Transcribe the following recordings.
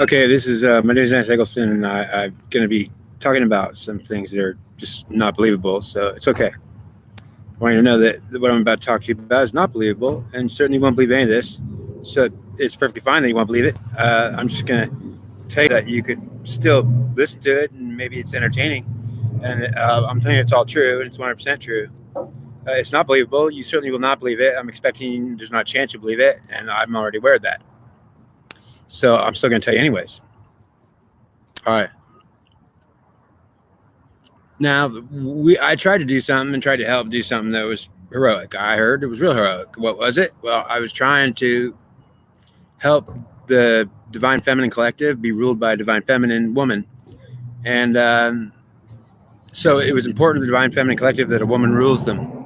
Okay, this is my name is Lance Eggleston, and I'm going to be talking about some things that are just not believable. So it's okay. I want you to know that what I'm about to talk to you about is not believable, and certainly you won't believe any of this. So it's perfectly fine that you won't believe it. I'm just going to tell you that you could still listen to it, and maybe it's entertaining. And I'm telling you, it's all true, and it's 100% true. It's not believable. You certainly will not believe it. I'm expecting there's not a chance you believe it, and I'm already aware of that. So I'm still going to tell you anyways. All right. Now, I tried to do something and tried to help do something that was heroic. I heard it was real heroic. What was it? Well, I was trying to help the divine feminine collective be ruled by a divine feminine woman. And so it was important to the divine feminine collective that a woman rules them.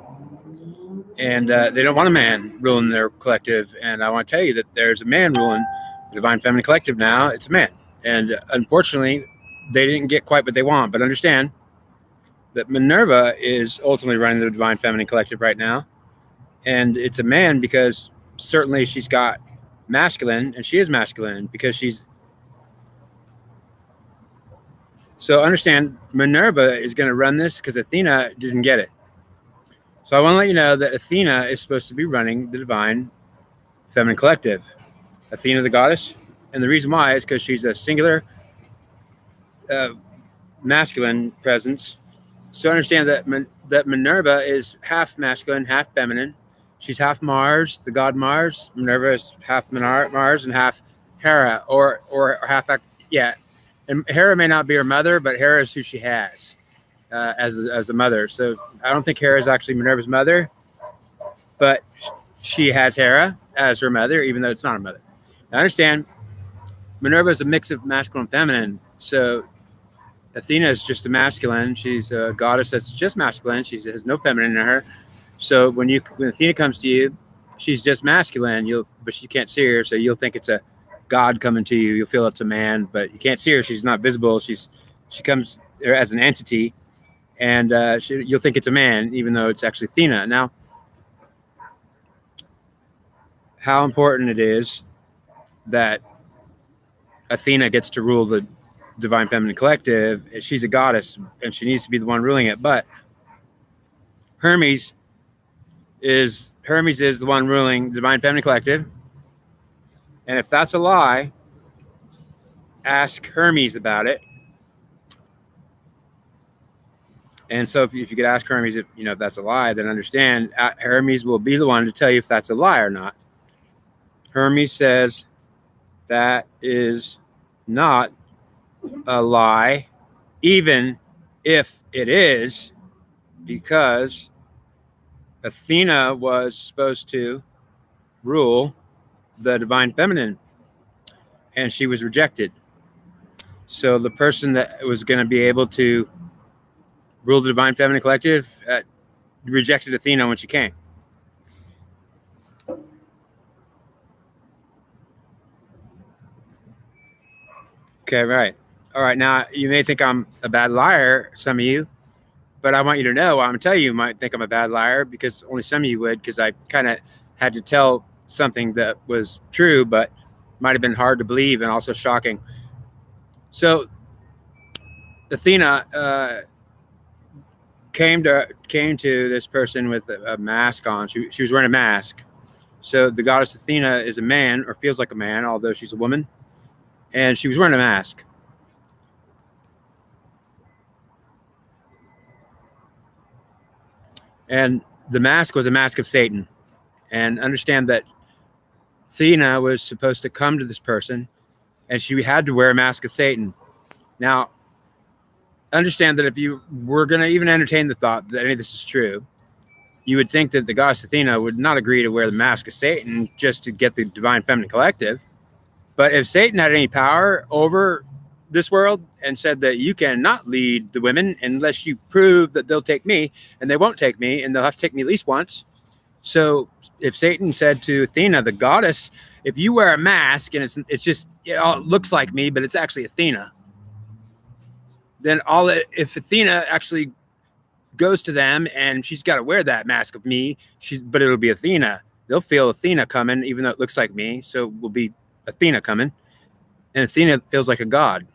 And they don't want a man ruling their collective. And I want to tell you that there's a man ruling the divine feminine collective now. It's a man. And unfortunately, they didn't get quite what they want. But understand that Minerva is ultimately running the divine feminine collective right now. And it's a man because certainly she's got masculine, and she is masculine because she's. So understand, Minerva is going to run this because Athena didn't get it. So I want to let you know that Athena is supposed to be running the divine feminine collective. Athena, the goddess. And the reason why is because she's a singular uh, masculine presence. So understand that Minerva is half masculine, half feminine. She's half Mars, the god Mars. Minerva is half Mars and half Hera, or half, yeah. And Hera may not be her mother, but Hera is who she has as a mother. So I don't think Hera is actually Minerva's mother, but she has Hera as her mother, even though it's not her mother. Now understand, Minerva is a mix of masculine and feminine. So Athena is just a masculine. She's a goddess that's just masculine. She has no feminine in her. So when Athena comes to you, she's just masculine. But you can't see her, so you'll think it's a god coming to you. You'll feel it's a man, but you can't see her. She's not visible. She comes there as an entity, and you'll think it's a man, even though it's actually Athena. Now, how important it is that Athena gets to rule the divine feminine collective. She's a goddess, and she needs to be the one ruling it. But Hermes is the one ruling the divine feminine collective. And if that's a lie, ask Hermes about it. And so if you could ask Hermes if that's a lie, then understand Hermes will be the one to tell you if that's a lie or not. Hermes says that is not a lie, even if it is, because Athena was supposed to rule the divine feminine, and she was rejected. So the person that was going to be able to rule the divine feminine collective rejected Athena when she came. Okay, right. All right. Now, you may think I'm a bad liar, some of you, but I want you to know, I'm going to tell you might think I'm a bad liar because only some of you would, because I kind of had to tell something that was true, but might have been hard to believe and also shocking. So Athena came to this person with a mask on. She was wearing a mask. So the goddess Athena is a man, or feels like a man, although she's a woman, and she was wearing a mask. And the mask was a mask of Satan. And understand that Athena was supposed to come to this person, and she had to wear a mask of Satan. Now, understand that if you were going to even entertain the thought that any of this is true, you would think that the goddess Athena would not agree to wear the mask of Satan just to get the divine feminine collective. But if Satan had any power over this world and said that you cannot lead the women unless you prove that they'll take me, and they won't take me, and they'll have to take me at least once. So if Satan said to Athena, the goddess, if you wear a mask and it's just, it looks like me, but it's actually Athena, then if Athena actually goes to them and she's got to wear that mask of me, but it'll be Athena. They'll feel Athena coming, even though it looks like me. So it will be Athena coming. and Athena feels like a god.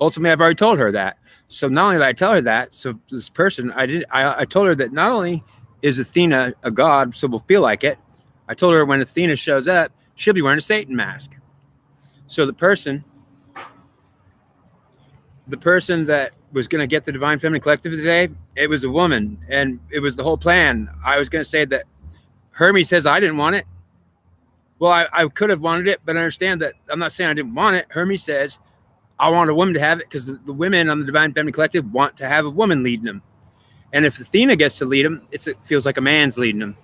Ultimately, I've already told her that. So not only did I tell her that, so this person, I told her that not only is Athena a god, so we'll feel like it, I told her when Athena shows up, she'll be wearing a Satan mask. So the person that was going to get the Divine Feminine Collective today, it was a woman, and it was the whole plan. I was going to say that Hermes says I didn't want it. Well, I could have wanted it, but I understand that I'm not saying I didn't want it. Hermes says I want a woman to have it because the women on the Divine Feminine Collective want to have a woman leading them. And if Athena gets to lead them, it feels like a man's leading them.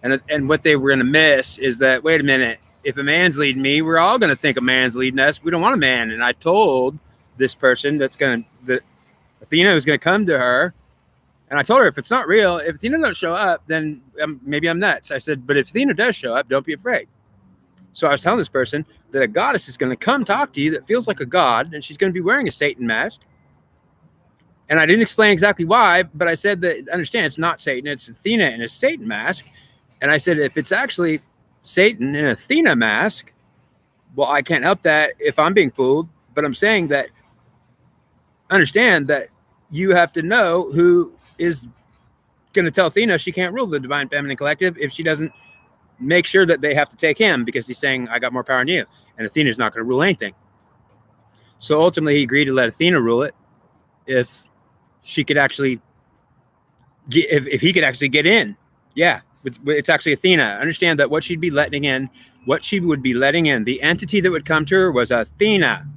And what they were going to miss is that, wait a minute, if a man's leading me, we're all going to think a man's leading us. We don't want a man. And I told this person that Athena was going to come to her. And I told her, if it's not real, if Athena don't show up, then maybe I'm nuts. I said, but if Athena does show up, don't be afraid. So I was telling this person that a goddess is going to come talk to you that feels like a god, and she's going to be wearing a Satan mask. And I didn't explain exactly why, but I said that, understand, it's not Satan, it's Athena in a Satan mask. And I said, if it's actually Satan in an Athena mask, well, I can't help that if I'm being fooled, but I'm saying that, understand that you have to know who is going to tell Athena she can't rule the Divine Feminine Collective if she doesn't make sure that they have to take him, because he's saying, I got more power than you. And Athena's not going to rule anything. So ultimately, he agreed to let Athena rule it if she could actually if he could actually get in. Yeah, it's actually Athena. Understand that what she would be letting in, the entity that would come to her was Athena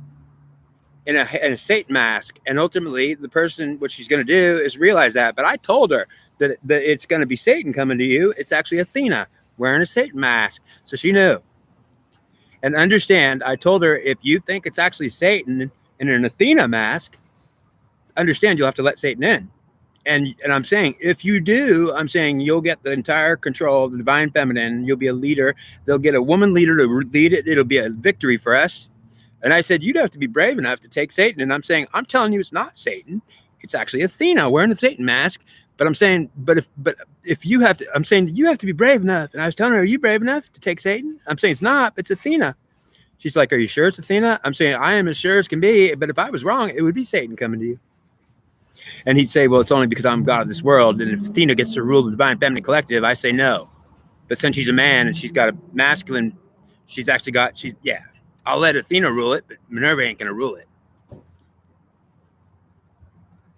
in a Satan mask. And ultimately, the person, what she's going to do is realize that. But I told her that it's going to be Satan coming to you. It's actually Athena wearing a Satan mask. So she knew. And understand, I told her, if you think it's actually Satan in an Athena mask, understand you'll have to let Satan in. And I'm saying, if you do, I'm saying you'll get the entire control of the Divine Feminine. You'll be a leader. They'll get a woman leader to lead it. It'll be a victory for us. And I said, you'd have to be brave enough to take Satan. And I'm saying, I'm telling you, it's not Satan. It's actually Athena wearing the Satan mask. But I'm saying, but if you have to, I'm saying you have to be brave enough. And I was telling her, are you brave enough to take Satan? I'm saying it's not. It's Athena. She's like, are you sure it's Athena? I'm saying, I am as sure as can be. But if I was wrong, it would be Satan coming to you. And he'd say, well, it's only because I'm God of this world. And if Athena gets to rule the Divine Feminine Collective, I say no. But since she's a man and she's got a masculine, I'll let Athena rule it, but Minerva ain't going to rule it.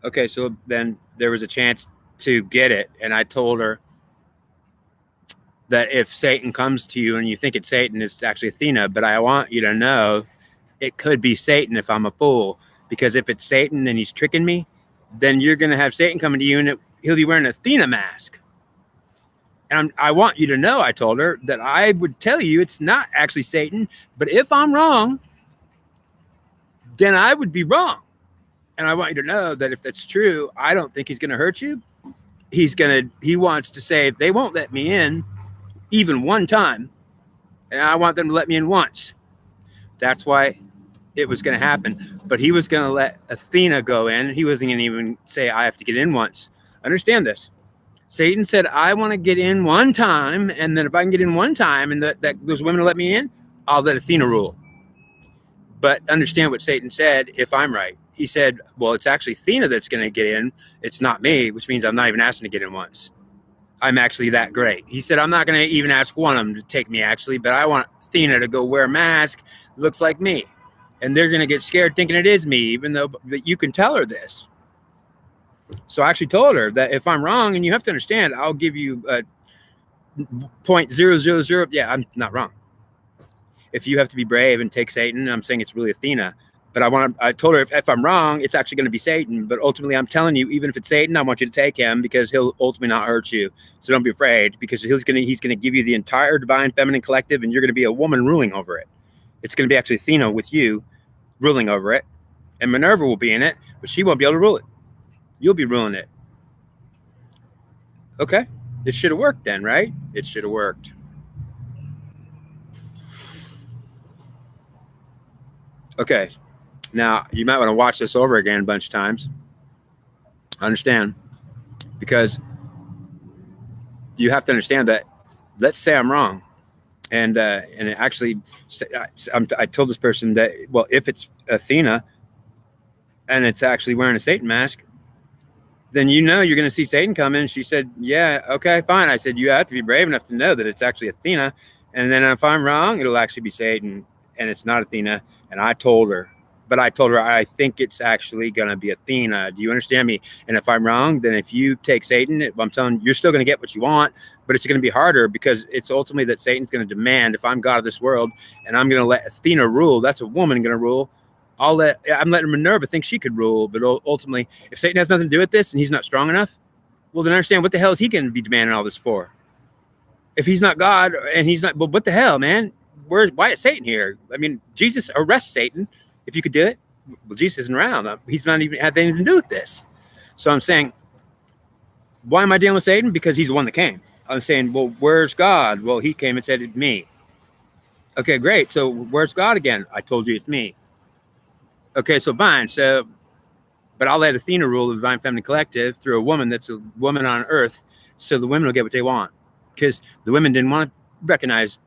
Okay, so then there was a chance to get it. And I told her that if Satan comes to you and you think it's Satan, it's actually Athena. But I want you to know it could be Satan if I'm a fool. Because if it's Satan and he's tricking me, then you're going to have Satan coming to you and he'll be wearing an Athena mask. And I want you to know, I told her, that I would tell you it's not actually Satan. But if I'm wrong, then I would be wrong. And I want you to know that if that's true, I don't think he's going to hurt you. He wants to say, they won't let me in even one time. And I want them to let me in once. That's why it was going to happen. But he was going to let Athena go in. He wasn't going to even say, I have to get in once. Understand this. Satan said, I want to get in one time. And then if I can get in one time and that those women will let me in, I'll let Athena rule. But understand what Satan said if I'm right. He said, well, it's actually Athena that's going to get in. It's not me, which means I'm not even asking to get in once. I'm actually that great. He said, I'm not going to even ask one of them to take me, actually, but I want Athena to go wear a mask that looks like me. And they're going to get scared thinking it is me, even though but you can tell her this. So I actually told her that if I'm wrong, and you have to understand, I'll give you a 0.000. Yeah, I'm not wrong. If you have to be brave and take Satan, I'm saying it's really Athena. But I told her if I'm wrong, it's actually going to be Satan. But ultimately, I'm telling you, even if it's Satan, I want you to take him because he'll ultimately not hurt you. So don't be afraid, because he's going to give you the entire Divine Feminine Collective, and you're going to be a woman ruling over it. It's going to be actually Athena with you ruling over it. And Minerva will be in it, but she won't be able to rule it. You'll be ruling it. Okay? It should have worked then, right? It should have worked. Okay. Now, you might want to watch this over again a bunch of times. I understand. Because you have to understand that, let's say I'm wrong. And it actually, I told this person that, well, if it's Athena and it's actually wearing a Satan mask, then you're going to see Satan come in. She said, yeah, okay, fine. I said, you have to be brave enough to know that it's actually Athena. And then if I'm wrong, it'll actually be Satan and it's not Athena. And I told her, I think it's actually going to be Athena. Do you understand me? And if I'm wrong, then if you take Satan, I'm telling you, you're still going to get what you want, but it's going to be harder because it's ultimately that Satan's going to demand, if I'm God of this world and I'm going to let Athena rule, that's a woman going to rule. I'm letting Minerva think she could rule, but ultimately, if Satan has nothing to do with this and he's not strong enough, well, then understand, what the hell is he going to be demanding all this for? If he's not God and he's not, well, what the hell, man? Why is Satan here? I mean, Jesus arrests Satan if you could do it. Well, Jesus isn't around. He's not even had anything to do with this. So I'm saying, why am I dealing with Satan? Because he's the one that came. I'm saying, well, where's God? Well, he came and said it's me. Okay, great. So where's God again? I told you it's me. Okay, so fine. So, but I'll let Athena rule the Divine Feminine Collective through a woman that's a woman on earth, so the women will get what they want. Because the women didn't want to recognize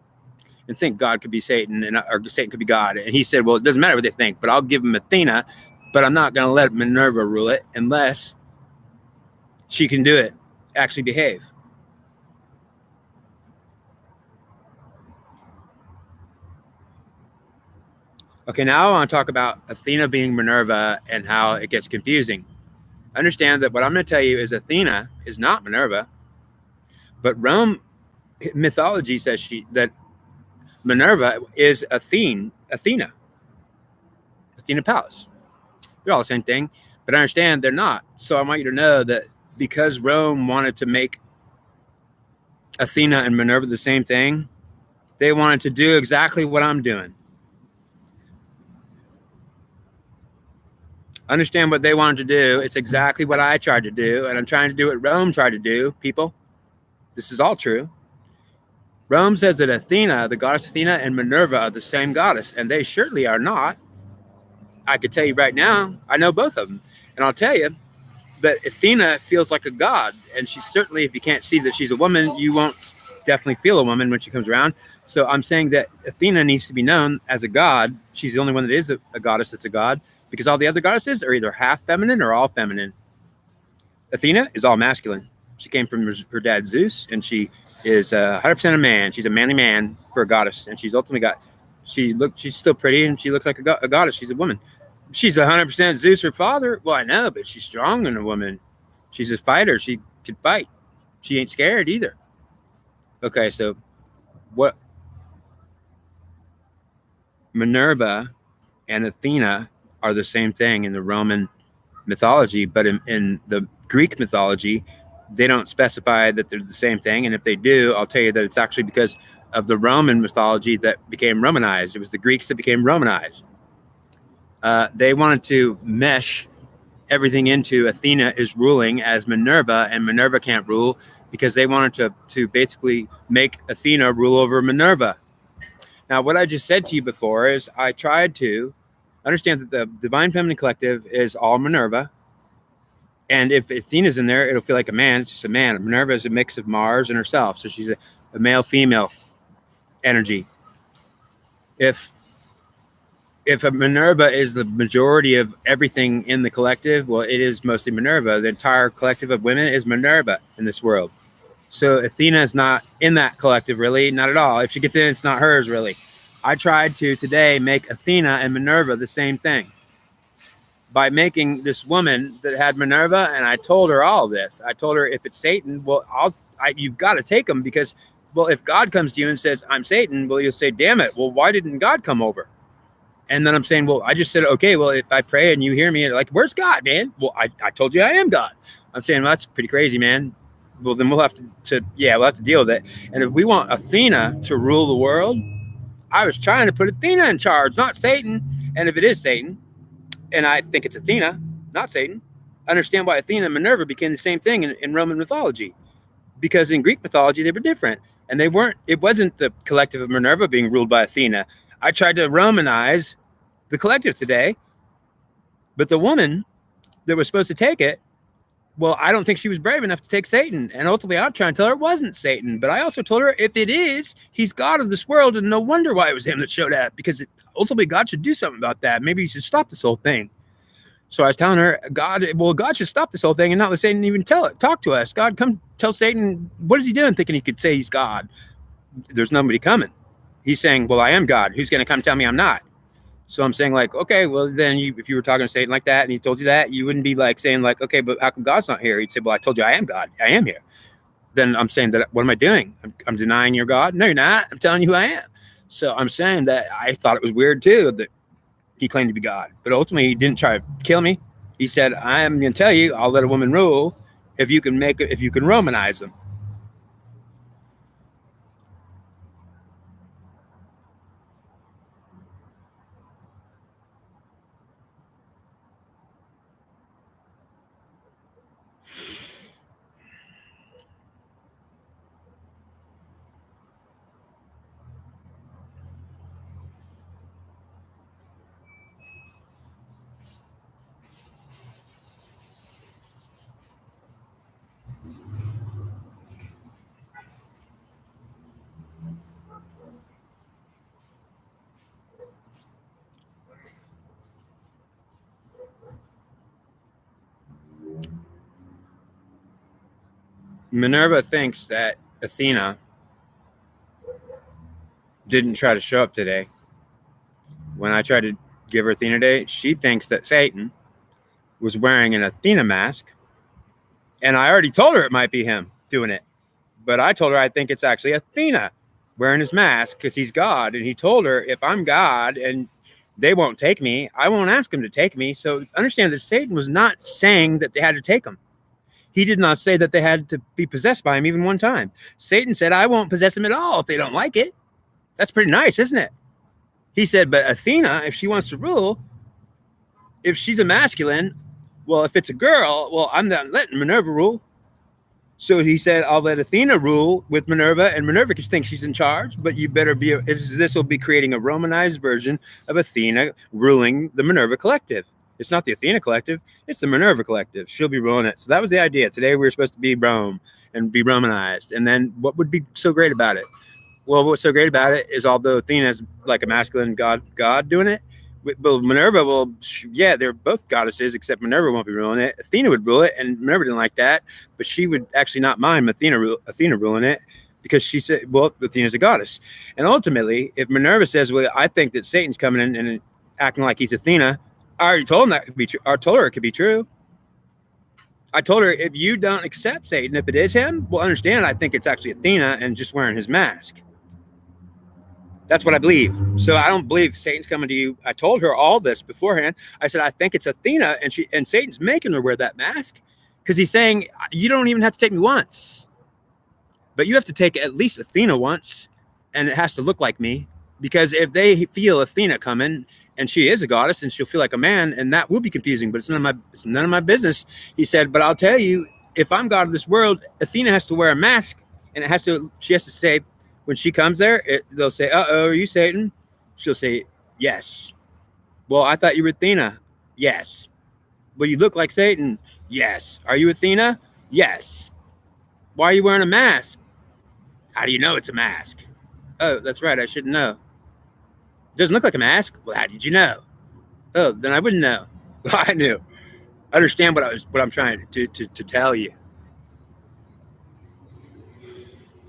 and think God could be Satan or Satan could be God. And he said, well, it doesn't matter what they think, but I'll give them Athena, but I'm not going to let Minerva rule it unless she can do it, actually behave. Okay, now I want to talk about Athena being Minerva and how it gets confusing. Understand that what I'm going to tell you is Athena is not Minerva, but Rome mythology says that Minerva is Athena Palace. They're all the same thing, but I understand they're not. So I want you to know that because Rome wanted to make Athena and Minerva the same thing, they wanted to do exactly what I'm doing. Understand what they wanted to do. It's exactly what I tried to do, and I'm trying to do what Rome tried to do, people. This is all true. Rome says that Athena, the goddess Athena, and Minerva are the same goddess, and they surely are not. I could tell you right now, I know both of them. And I'll tell you that Athena feels like a god, and she's certainly, if you can't see that she's a woman, you won't definitely feel a woman when she comes around. So I'm saying that Athena needs to be known as a god. She's the only one that is a goddess that's a god, because all the other goddesses are either half feminine or all feminine. Athena is all masculine. She came from her dad Zeus, and she is 100% a man. She's a manly man for a goddess, and she's ultimately she's still pretty, and she looks like a goddess. She's a woman. She's 100% Zeus, her father. Well, I know, but she's strong in a woman. She's a fighter. She could fight. She ain't scared either. Okay, so what Minerva and Athena are the same thing in the Roman mythology, but in the Greek mythology, they don't specify that they're the same thing. And if they do, I'll tell you that it's actually because of the Roman mythology that became Romanized. It was the Greeks that became Romanized. They wanted to mesh everything into Athena is ruling as Minerva, and Minerva can't rule because they wanted to basically make Athena rule over Minerva. Now, what I just said to you before is I tried to understand that the Divine Feminine Collective is all Minerva. And if Athena's in there, it'll feel like a man. It's just a man. Minerva is a mix of Mars and herself. So she's a male-female energy. If a Minerva is the majority of everything in the collective, well, it is mostly Minerva. The entire collective of women is Minerva in this world. So Athena is not in that collective, really. Not at all. If she gets in, it's not hers, really. I tried to today make Athena and Minerva the same thing by making this woman that had Minerva, and I told her all of this. I told her, if it's Satan, well, you've got to take him because, well, if God comes to you and says, I'm Satan, well, you'll say, damn it, well, why didn't God come over? And then I'm saying, well, I just said, okay, well, if I pray and you hear me, like, where's God, man? Well, I told you I am God. I'm saying, well, that's pretty crazy, man. Well, then we'll have to deal with it. And if we want Athena to rule the world, I was trying to put Athena in charge, not Satan. And if it is Satan, and I think it's Athena, not Satan, understand why Athena and Minerva became the same thing in Roman mythology. Because in Greek mythology, they were different. And it wasn't the collective of Minerva being ruled by Athena. I tried to Romanize the collective today, but the woman that was supposed to take it Well, I don't think she was brave enough to take Satan. And ultimately, I'm trying to tell her it wasn't Satan. But I also told her if it is, he's God of this world. And no wonder why it was him that showed up, because ultimately God should do something about that. Maybe he should stop this whole thing. So I was telling her, God should stop this whole thing and not let Satan even talk to us. God, come tell Satan, what is he doing thinking he could say he's God? There's nobody coming. He's saying, well, I am God. Who's going to come tell me I'm not? So I'm saying, like, okay, well, then if you were talking to Satan like that and he told you that, you wouldn't be like saying, like, okay, but how come God's not here? He'd say, well, I told you I am God. I am here. Then I'm saying that, what am I doing? I'm denying you're God? No, you're not. I'm telling you who I am. So I'm saying that I thought it was weird, too, that he claimed to be God. But ultimately, he didn't try to kill me. He said, I'm going to tell you, I'll let a woman rule if you can Romanize them. Minerva thinks that Athena didn't try to show up today. When I tried to give her Athena Day, she thinks that Satan was wearing an Athena mask. And I already told her it might be him doing it. But I told her I think it's actually Athena wearing his mask because he's God. And he told her, if I'm God and they won't take me, I won't ask them to take me. So understand that Satan was not saying that they had to take him. He did not say that they had to be possessed by him even one time. Satan said, I won't possess him at all if they don't like it. That's pretty nice, isn't it? He said, but Athena, if she wants to rule, if she's a masculine, well, if it's a girl, well, I'm not letting Minerva rule. So he said, I'll let Athena rule with Minerva, and Minerva can think she's in charge, but you better be, this will be creating a Romanized version of Athena ruling the Minerva collective. It's not the Athena collective, it's the Minerva collective. She'll be ruling it. So that was the idea. Today we were supposed to be Rome and be Romanized. And then what would be so great about it? Well, what's so great about it is, although Athena is like a masculine god doing it, but Minerva will, yeah, they're both goddesses, except Minerva won't be ruling it. Athena would rule it, and Minerva didn't like that, but she would actually not mind Athena ruling it, because she said, well, Athena's a goddess. And ultimately, if Minerva says, well, I think that Satan's coming in and acting like he's Athena, I already told him that could be true. I told her it could be true. I told her, if you don't accept Satan, if it is him, well, understand, I think it's actually Athena and just wearing his mask. That's what I believe. So I don't believe Satan's coming to you. I told her all this beforehand. I said, I think it's Athena, and Satan's making her wear that mask because he's saying, you don't even have to take me once, but you have to take at least Athena once, and it has to look like me, because if they feel Athena coming and she is a goddess and she'll feel like a man, and that will be confusing, but it's none of my business. He said, but I'll tell you, if I'm God of this world, Athena has to wear a mask, and she has to say, when she comes there, they'll say, uh-oh, are you Satan? She'll say, yes. Well, I thought you were Athena. Yes. Well, you look like Satan. Yes. Are you Athena? Yes. Why are you wearing a mask? How do you know it's a mask? Oh, that's right, I shouldn't know. It doesn't look like a mask. Well, how did you know? Oh, then I wouldn't know. Well, I knew. I understand what I'm trying to tell you.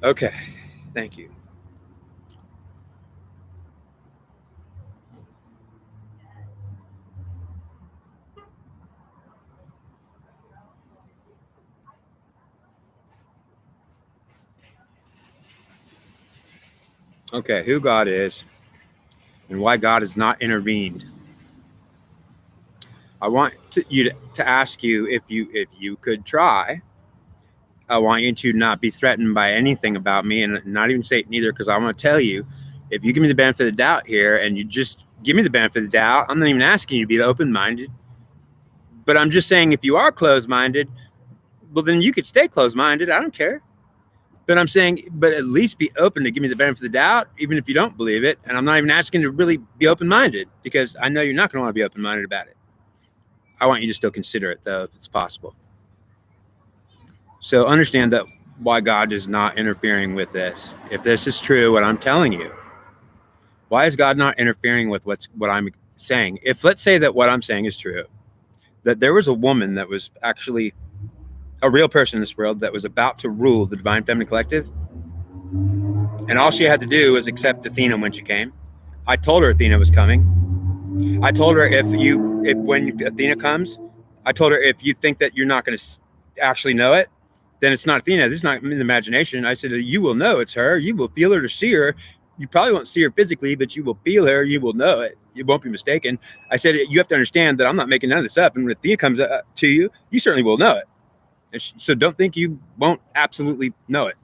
Okay. Thank you. Okay, who God is and why God has not intervened. I want you to ask you, if you could try. I want you to not be threatened by anything about me, and not even Satan either, because I want to tell you, if you give me the benefit of the doubt here, and you just give me the benefit of the doubt, I'm not even asking you to be open-minded, but I'm just saying, if you are closed-minded, well, then you could stay closed-minded. I don't care. But I'm saying, but at least be open to give me the benefit of the doubt, even if you don't believe it. And I'm not even asking to really be open-minded, because I know you're not going to want to be open-minded about it. I want you to still consider it, though, if it's possible. So understand that why God is not interfering with this. If this is true, what I'm telling you, why is God not interfering with what I'm saying? If let's say that what I'm saying is true, that there was a woman that was actually a real person in this world that was about to rule the Divine Feminine Collective, and all she had to do was accept Athena when she came. I told her Athena was coming. I told her if when Athena comes, I told her if you think that you're not going to actually know it, then it's not Athena. This is not in the imagination. I said you will know it's her. You will feel her to see her. You probably won't see her physically, but you will feel her. You will know it. You won't be mistaken. I said you have to understand that I'm not making none of this up. And when Athena comes to you, you certainly will know it. And so don't think you won't absolutely know it.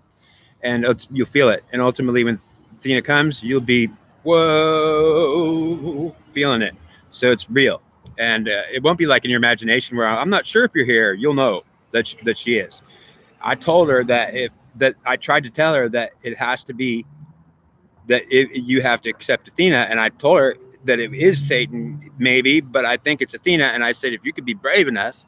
And you'll feel it. And ultimately, when Athena comes, you'll be, whoa, feeling it. So it's real. And it won't be like in your imagination where I'm not sure if you're here. You'll know that she is. I told her that I tried to tell her that it has to be that you have to accept Athena. And I told her that it is Satan, maybe, but I think it's Athena. And I said, if you could be brave enough,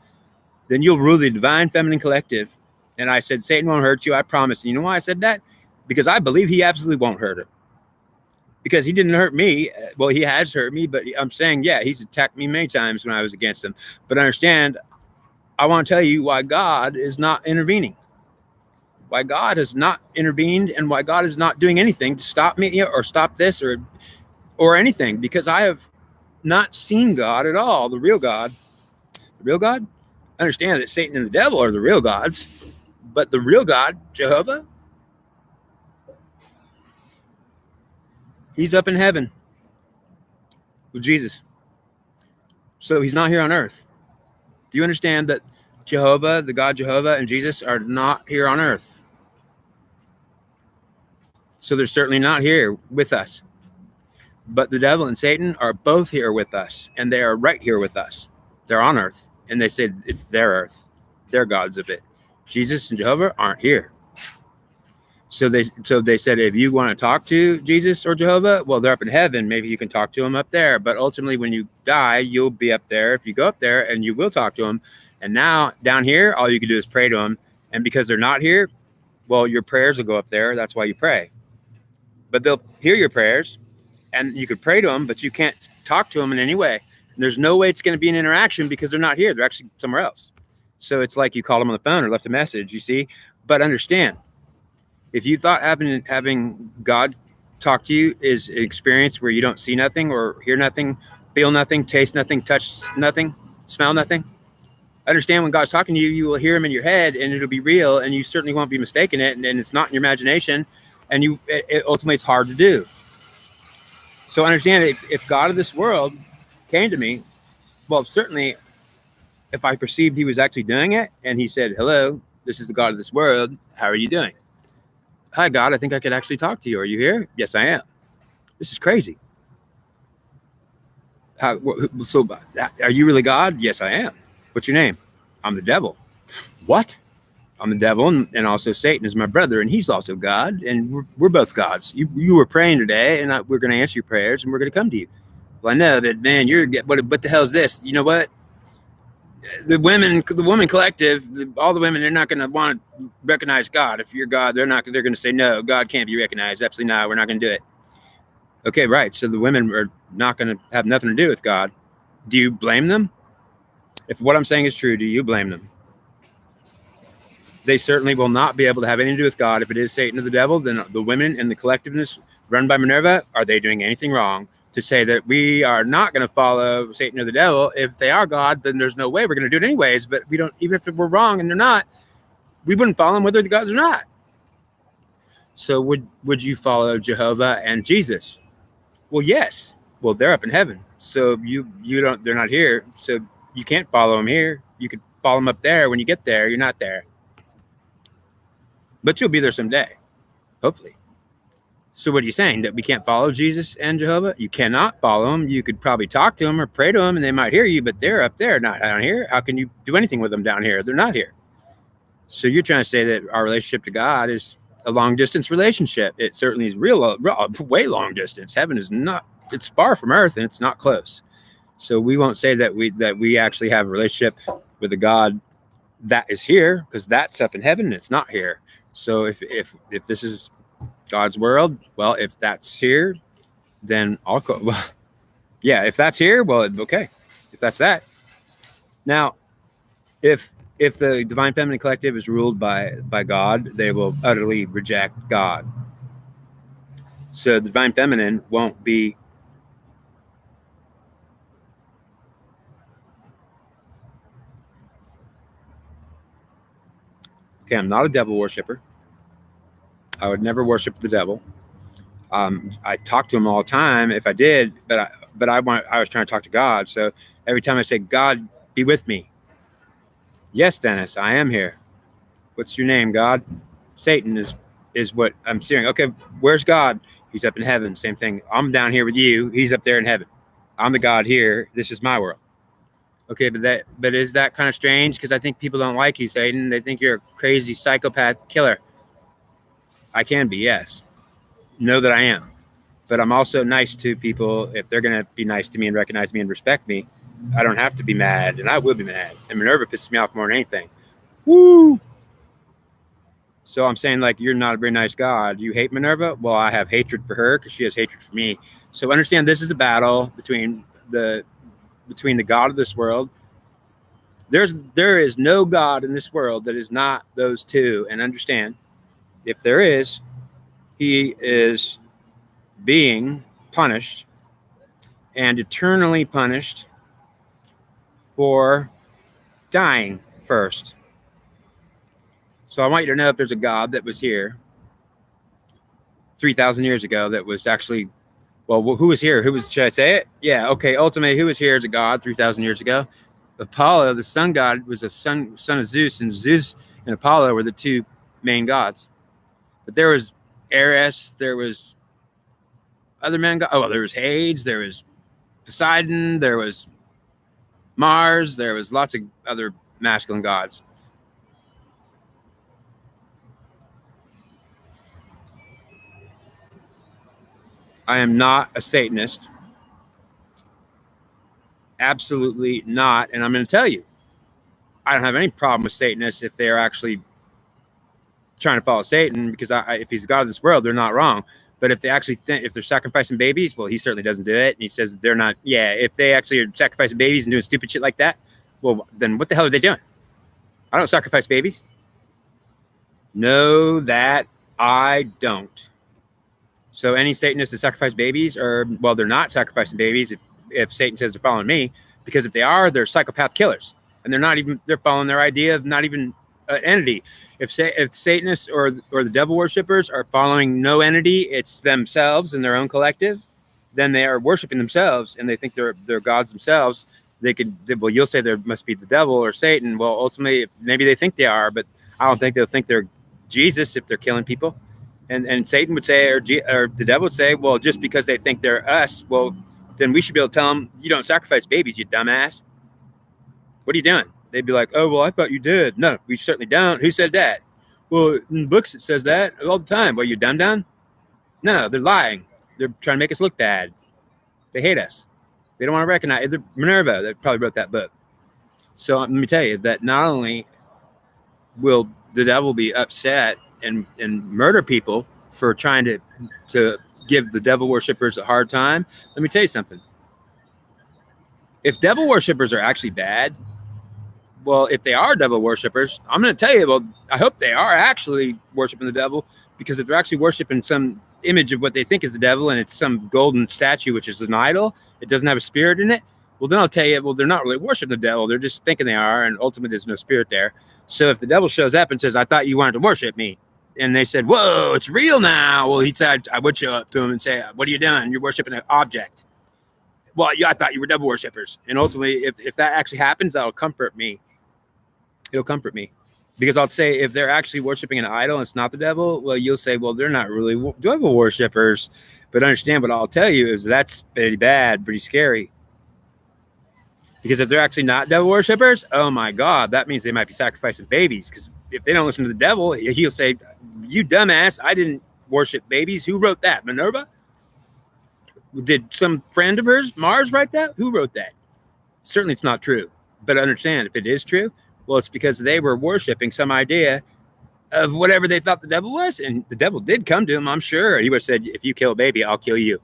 then you'll rule the Divine Feminine Collective. And I said, Satan won't hurt you, I promise. And you know why I said that? Because I believe he absolutely won't hurt her. Because he didn't hurt me. Well, he has hurt me, but I'm saying, yeah, he's attacked me many times when I was against him. But understand, I want to tell you why God is not intervening. Why God has not intervened and why God is not doing anything to stop me or stop this or anything. Because I have not seen God at all, the real God. The real God? Understand that Satan and the devil are the real gods. But the real God, Jehovah, he's up in heaven with Jesus. So he's not here on earth. Do you understand that Jehovah, the God Jehovah, and Jesus are not here on earth? So they're certainly not here with us. But the devil and Satan are both here with us, and they are right here with us. They're on earth, and they said it's their earth. They're gods of it. Jesus and Jehovah aren't here. So they said, if you want to talk to Jesus or Jehovah, well, they're up in heaven. Maybe you can talk to them up there. But ultimately, when you die, you'll be up there. If you go up there, and you will talk to them. And now down here, all you can do is pray to them. And because they're not here, well, your prayers will go up there. That's why you pray. But they'll hear your prayers, and you could pray to them, but you can't talk to them in any way. And there's no way it's going to be an interaction because they're not here. They're actually somewhere else. So it's like you called them on the phone or left a message, you see. But understand, if you thought having God talk to you is an experience where you don't see nothing or hear nothing, feel nothing, taste nothing, touch nothing, smell nothing, understand when God's talking to you, you will hear him in your head and it'll be real and you certainly won't be mistaken it. And it's not in your imagination. And ultimately it's hard to do. So understand if God of this world came to me, well, certainly if I perceived he was actually doing it and he said, hello, this is the God of this world. How are you doing? Hi, God, I think I could actually talk to you. Are you here? Yes, I am. This is crazy. So are you really God? Yes, I am. What's your name? I'm the devil. What? I'm the devil, and also Satan is my brother, and he's also God, and we're both gods. You were praying today, and we're going to answer your prayers, and we're going to come to you. Well, I know that, man, what the hell is this? You know what? The women collective, all the women, they're not going to want to recognize God. If you're God, they're going to say, no, God can't be recognized. Absolutely not. We're not going to do it. Okay, right. So the women are not going to have nothing to do with God. Do you blame them? If what I'm saying is true, do you blame them? They certainly will not be able to have anything to do with God. If it is Satan or the devil, then the women and the collectiveness run by Minerva, are they doing anything wrong to say that we are not going to follow Satan or the devil? If they are God, then there's no way we're going to do it anyways. But we don't, even if we're wrong and they're not, we wouldn't follow them whether they're gods or not. So would you follow Jehovah and Jesus? Well, yes. Well, they're up in heaven. So they're not here. So you can't follow them here. You could follow them up there. When you get there, you're not there. But you'll be there someday, hopefully. So what are you saying? That we can't follow Jesus and Jehovah? You cannot follow them. You could probably talk to them or pray to them, and they might hear you, but they're up there, not down here. How can you do anything with them down here? They're not here. So you're trying to say that our relationship to God is a long-distance relationship. It certainly is way long distance. Heaven is not, it's far from earth, and it's not close. So we won't say that we actually have a relationship with a God that is here, because that's up in heaven and it's not here. So if this is God's world, well, if that's here, then I'll go. Well, yeah, if that's here, well, okay. If that's that. Now, if the Divine Feminine Collective is ruled by God, they will utterly reject God. So the Divine Feminine won't be okay. I'm not a devil worshiper. I would never worship the devil. I talk to him all the time if I did, but I was trying to talk to God. So every time I say, God, be with me. Yes, Dennis, I am here. What's your name, God? Satan is what I'm seeing. Okay, where's God? He's up in heaven. Same thing. I'm down here with you. He's up there in heaven. I'm the God here. This is my world. Okay, but is that kind of strange? Because I think people don't like you, Satan. They think you're a crazy psychopath killer. I can be, yes. Know that I am. But I'm also nice to people. If they're going to be nice to me and recognize me and respect me, I don't have to be mad, and I will be mad. And Minerva pisses me off more than anything. Woo! So I'm saying, like, you're not a very nice God. You hate Minerva? Well, I have hatred for her because she has hatred for me. So understand, this is a battle between the God of this world. There is no God in this world that is not those two. And understand, if there is, he is being punished and eternally punished for dying first. So I want you to know, if there's a God that was here 3,000 years ago that was actually, well, who was here? Should I say it? Yeah, okay. Ultimately, who was here as a God 3,000 years ago? Apollo, the sun god, was a son of Zeus, and Zeus and Apollo were the two main gods. But there was Ares, there was other men. There was Hades, there was Poseidon, there was Mars, there was lots of other masculine gods. I am not a Satanist. Absolutely not. And I'm going to tell you, I don't have any problem with Satanists if they're actually trying to follow Satan, because if he's the God of this world, they're not wrong. But if they actually if they're sacrificing babies, well, he certainly doesn't do it. And he says they're not. Yeah, if they actually are sacrificing babies and doing stupid shit like that, well, then what the hell are they doing? I don't sacrifice babies. No, that I don't. So any Satanists that sacrifice babies, well, they're not sacrificing babies if Satan says they're following me, because if they are, they're psychopath killers, and they're following their idea of not even an entity. If Satanists or the devil worshippers are following no entity, it's themselves and their own collective, then they are worshiping themselves, and they think they're gods themselves. Well, you'll say there must be the devil or Satan. Well, ultimately, maybe they think they are, but I don't think they'll think they're Jesus if they're killing people. And Satan would say, or the devil would say, well, just because they think they're us, well, then we should be able to tell them, you don't sacrifice babies, you dumbass. What are you doing? They'd be like, oh, well, I thought you did. No, we certainly don't. Who said that? Well, in books it says that all the time. Well, you dumb? No, they're lying. They're trying to make us look bad. They hate us. They don't want to recognize. Minerva that probably wrote that book. So let me tell you that not only will the devil be upset and murder people for trying to give the devil worshippers a hard time. Let me tell you something. If devil worshippers are actually bad, well, if they are devil worshippers, I'm going to tell you, well, I hope they are actually worshiping the devil, because if they're actually worshiping some image of what they think is the devil, and it's some golden statue, which is an idol, it doesn't have a spirit in it, well, then I'll tell you, well, they're not really worshiping the devil. They're just thinking they are, and ultimately there's no spirit there. So if the devil shows up and says, I thought you wanted to worship me, and they said, whoa, it's real now. Well, he said, I would show up to him and say, what are you doing? You're worshiping an object. Well, yeah, I thought you were devil worshippers. And ultimately, if that actually happens, that'll comfort me. It'll comfort me. Because I'll say, if they're actually worshiping an idol and it's not the devil, well, you'll say, well, they're not really devil worshippers. But understand, what I'll tell you is that's pretty bad, pretty scary. Because if they're actually not devil worshippers, oh my God, that means they might be sacrificing babies. Because if they don't listen to the devil, he'll say, you dumbass, I didn't worship babies. Who wrote that? Minerva? Did some friend of hers, Mars, write that? Who wrote that? Certainly it's not true. But understand, if it is true, Well, it's because they were worshiping some idea of whatever they thought the devil was. And the devil did come to him, I'm sure. He would have said, if you kill a baby, I'll kill you.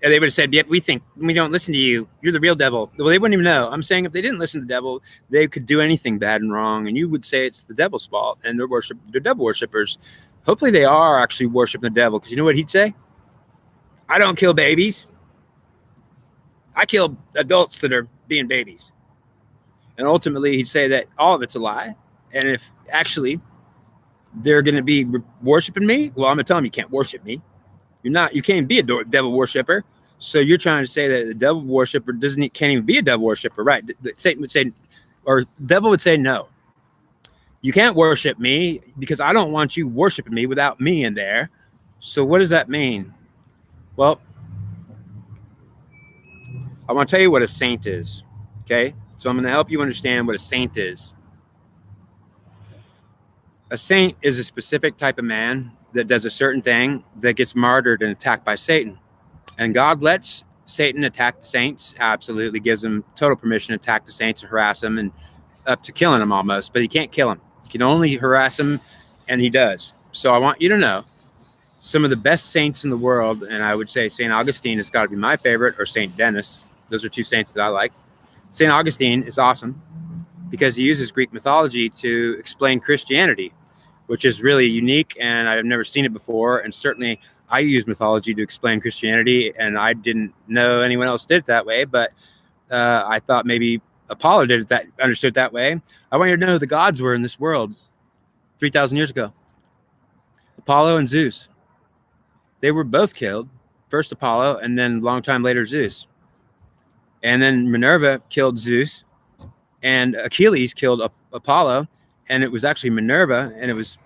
And they would have said, yep, we think we don't listen to you. You're the real devil. Well, they wouldn't even know. I'm saying if they didn't listen to the devil, they could do anything bad and wrong. And you would say it's the devil's fault. And they're devil worshippers. Hopefully they are actually worshiping the devil. Because you know what he'd say? I don't kill babies. I kill adults that are being babies. And ultimately he'd say that all of it's a lie. And if actually they're going to be worshiping me, well, I'm going to tell them you can't worship me. You can't be a devil worshiper. So you're trying to say that the devil worshiper can't even be a devil worshiper, right? Satan would say, or devil would say, no, you can't worship me because I don't want you worshiping me without me in there. So what does that mean? Well, I want to tell you what a saint is. Okay. So I'm going to help you understand what a saint is. A saint is a specific type of man that does a certain thing that gets martyred and attacked by Satan. And God lets Satan attack the saints, absolutely gives them total permission to attack the saints and harass them and up to killing them almost, but he can't kill them. He can only harass them, and he does. So I want you to know some of the best saints in the world, and I would say St. Augustine has got to be my favorite, or St. Denis. Those are two saints that I like. St. Augustine is awesome because he uses Greek mythology to explain Christianity, which is really unique, and I've never seen it before. And certainly I use mythology to explain Christianity, and I didn't know anyone else did it that way, but I thought maybe Apollo understood it that way. I want you to know who the gods were in this world 3,000 years ago. Apollo and Zeus. They were both killed. First Apollo, and then a long time later Zeus. And then Minerva killed Zeus, and Achilles killed Apollo, and it was actually Minerva, and it was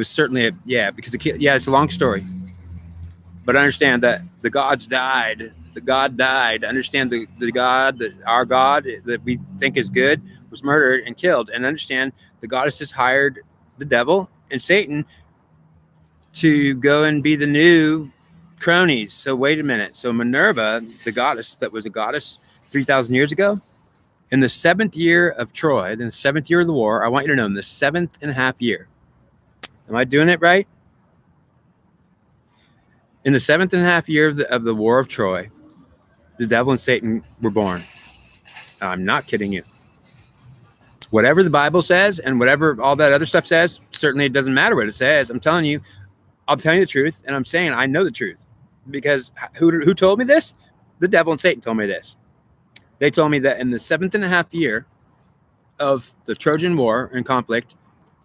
certainly because it's a long story. But understand that the gods died. The God died. Understand the God, our God that we think is good, was murdered and killed. And understand the goddesses hired the devil and Satan to go and be the new cronies. So wait a minute. So Minerva, the goddess that was a goddess 3,000 years ago, in the 7th year of Troy, in the 7th year of the war, I want you to know, in the 7.5 year, am I doing it right? In the 7.5 year of the war of Troy, the devil and Satan were born. I'm not kidding you. Whatever the Bible says and whatever all that other stuff says, certainly it doesn't matter what it says. I'm telling you the truth, and I'm saying I know the truth. Because who told me this? The devil and Satan told me this. They told me that in the 7.5 year of the Trojan War and conflict,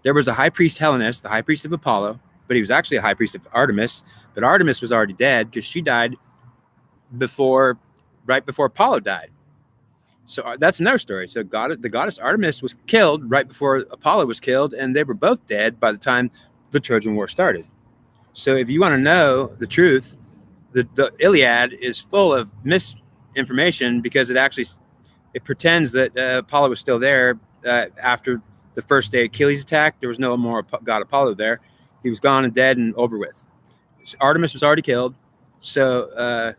there was a high priest Hellenist, the high priest of Apollo, but he was actually a high priest of Artemis. But Artemis was already dead because she died right before Apollo died. So that's another story. So the goddess Artemis was killed right before Apollo was killed, and they were both dead by the time the Trojan War started. So if you want to know the truth, the Iliad is full of misinformation because it pretends that Apollo was still there after the first day Achilles attacked. There was no more god Apollo there. He was gone and dead and over with. So Artemis was already killed. So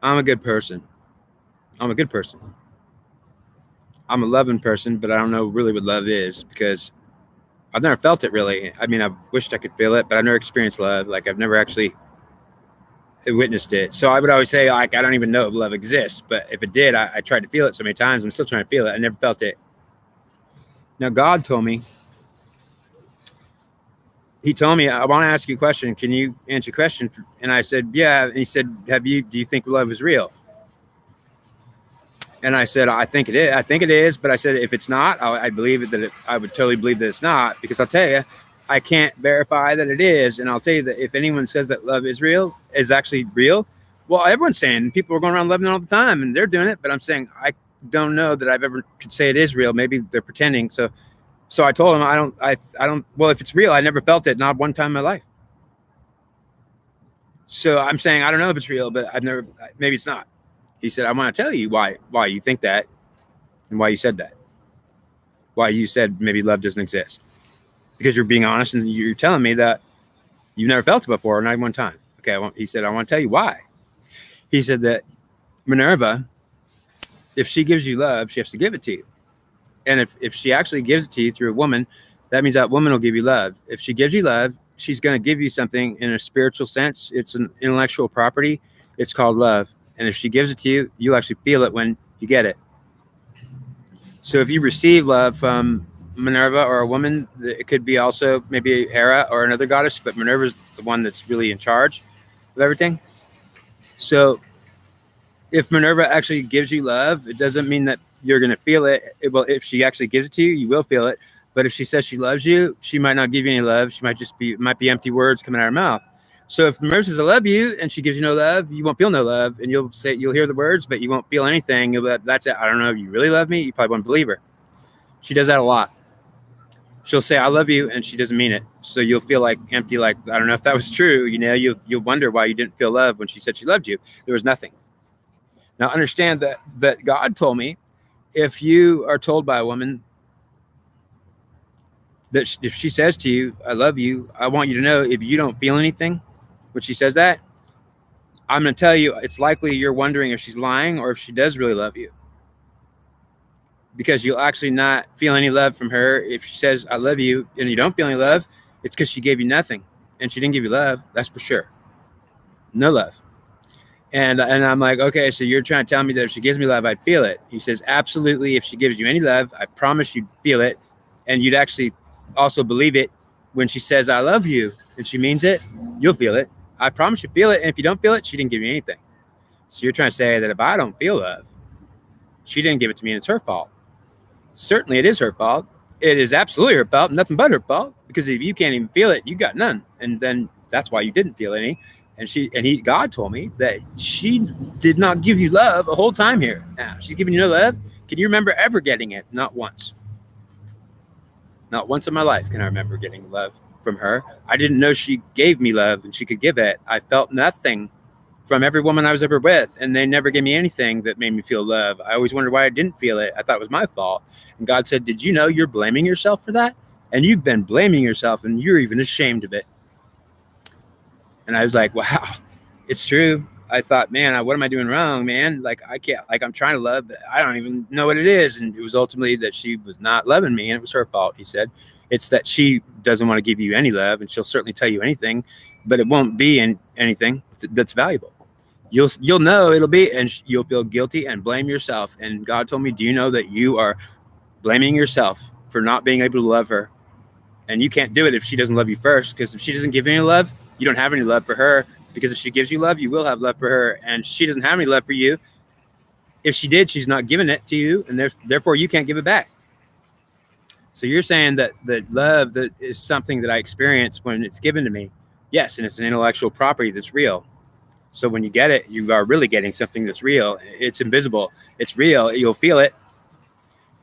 I'm a good person. I'm a good person. I'm a loving person, but I don't know really what love is because I've never felt it really. I mean, I've wished I could feel it, but I've never experienced love. Like I've never actually witnessed it. So I would always say, like, I don't even know if love exists, but if it did, I tried to feel it so many times. I'm still trying to feel it. I never felt it. Now, God told me, he told me, I want to ask you a question. Can you answer a question? And I said, yeah. And he said, do you think love is real? And I said, I think it is. I think it is. But I said, if it's not, I believe that I would totally believe that it's not, because I'll tell you, I can't verify that it is. And I'll tell you that if anyone says that love is real, is actually real, well, everyone's saying, people are going around loving it all the time and they're doing it. But I'm saying, I don't know that I've ever could say it is real. Maybe they're pretending. So I told him, I don't, well, if it's real, I never felt it, not one time in my life. So I'm saying, I don't know if it's real, but maybe it's not. He said, I want to tell you why you think that and why you said that. Why you said maybe love doesn't exist. Because you're being honest and you're telling me that You've never felt it before, not even one time. Okay, he said, I want to tell you why. He said that Minerva, if she gives you love, she has to give it to you. And if she actually gives it to you through a woman, that means that woman will give you love. If she gives you love, she's going to give you something in a spiritual sense. It's an intellectual property. It's called love. And if she gives it to you, you'll actually feel it when you get it. So if you receive love from Minerva or a woman, it could be also maybe Hera or another goddess, but Minerva is the one that's really in charge of everything. So if Minerva actually gives you love, it doesn't mean that you're going to feel it. Well, if she actually gives it to you, you will feel it. But if she says she loves you, she might not give you any love. She might just be, it might be empty words coming out of her mouth. So if Minerva says I love you and she gives you no love, you won't feel no love, and you'll hear the words, but you won't feel anything. You'll be like, that's it. I don't know if you really love me. You probably won't believe her. She does that a lot. She'll say I love you, and she doesn't mean it. So you'll feel like empty. Like I don't know if that was true. You know, you'll wonder why you didn't feel love when she said she loved you. There was nothing. Now understand that God told me, if you are told by a woman that if she says to you, I love you, I want you to know if you don't feel anything when she says that, I'm going to tell you it's likely you're wondering if she's lying or if she does really love you. Because you'll actually not feel any love from her. If she says, I love you, and you don't feel any love, it's because she gave you nothing. And she didn't give you love, that's for sure. No love. And I'm like, okay, so you're trying to tell me that if she gives me love, I'd feel it. He says, absolutely. If she gives you any love, I promise you'd feel it. And you'd actually also believe it when she says, I love you, and she means it, you'll feel it. I promise you feel it. And if you don't feel it, she didn't give you anything. So you're trying to say that if I don't feel love, she didn't give it to me and it's her fault. Certainly it is her fault. It is absolutely her fault, nothing but her fault. Because if you can't even feel it, you got none. And then that's why you didn't feel any. And God told me that she did not give you love a whole time here. Now, she's giving you no love. Can you remember ever getting it? Not once. Not once in my life can I remember getting love from her. I didn't know she gave me love and she could give it. I felt nothing from every woman I was ever with, and they never gave me anything that made me feel love. I always wondered why I didn't feel it. I thought it was my fault. And God said, did you know you're blaming yourself for that? And you've been blaming yourself, and you're even ashamed of it. And I was like, wow, it's true. I thought, man, what am I doing wrong, man? Like, I can't, like, I'm trying to love, but I don't even know what it is. And it was ultimately that she was not loving me, and it was her fault, he said. It's that she doesn't want to give you any love, and she'll certainly tell you anything, but it won't be anything that's valuable. You'll know it'll be, and you'll feel guilty and blame yourself. And God told me, do you know that you are blaming yourself for not being able to love her? And you can't do it if she doesn't love you first, because if she doesn't give you any love, you don't have any love for her, because if she gives you love, you will have love for her. And she doesn't have any love for you. If she did, she's not giving it to you, and therefore you can't give it back. So you're saying that love that is something that I experience when it's given to me. Yes, and it's an intellectual property that's real. So when you get it, you are really getting something that's real. It's invisible. It's real. You'll feel it.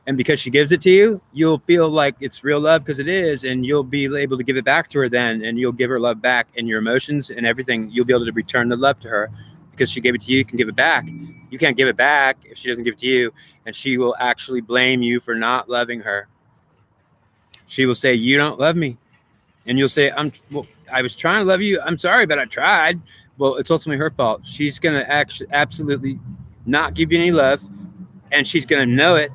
And because she gives it to you, you'll feel like it's real love because it is. And you'll be able to give it back to her then. And you'll give her love back, and your emotions and everything. You'll be able to return the love to her because she gave it to you. You can give it back. You can't give it back if she doesn't give it to you. And she will actually blame you for not loving her. She will say, you don't love me. And you'll say, I was trying to love you. I'm sorry, but I tried. Well, it's ultimately her fault. She's going to actually absolutely not give you any love, and she's going to know it.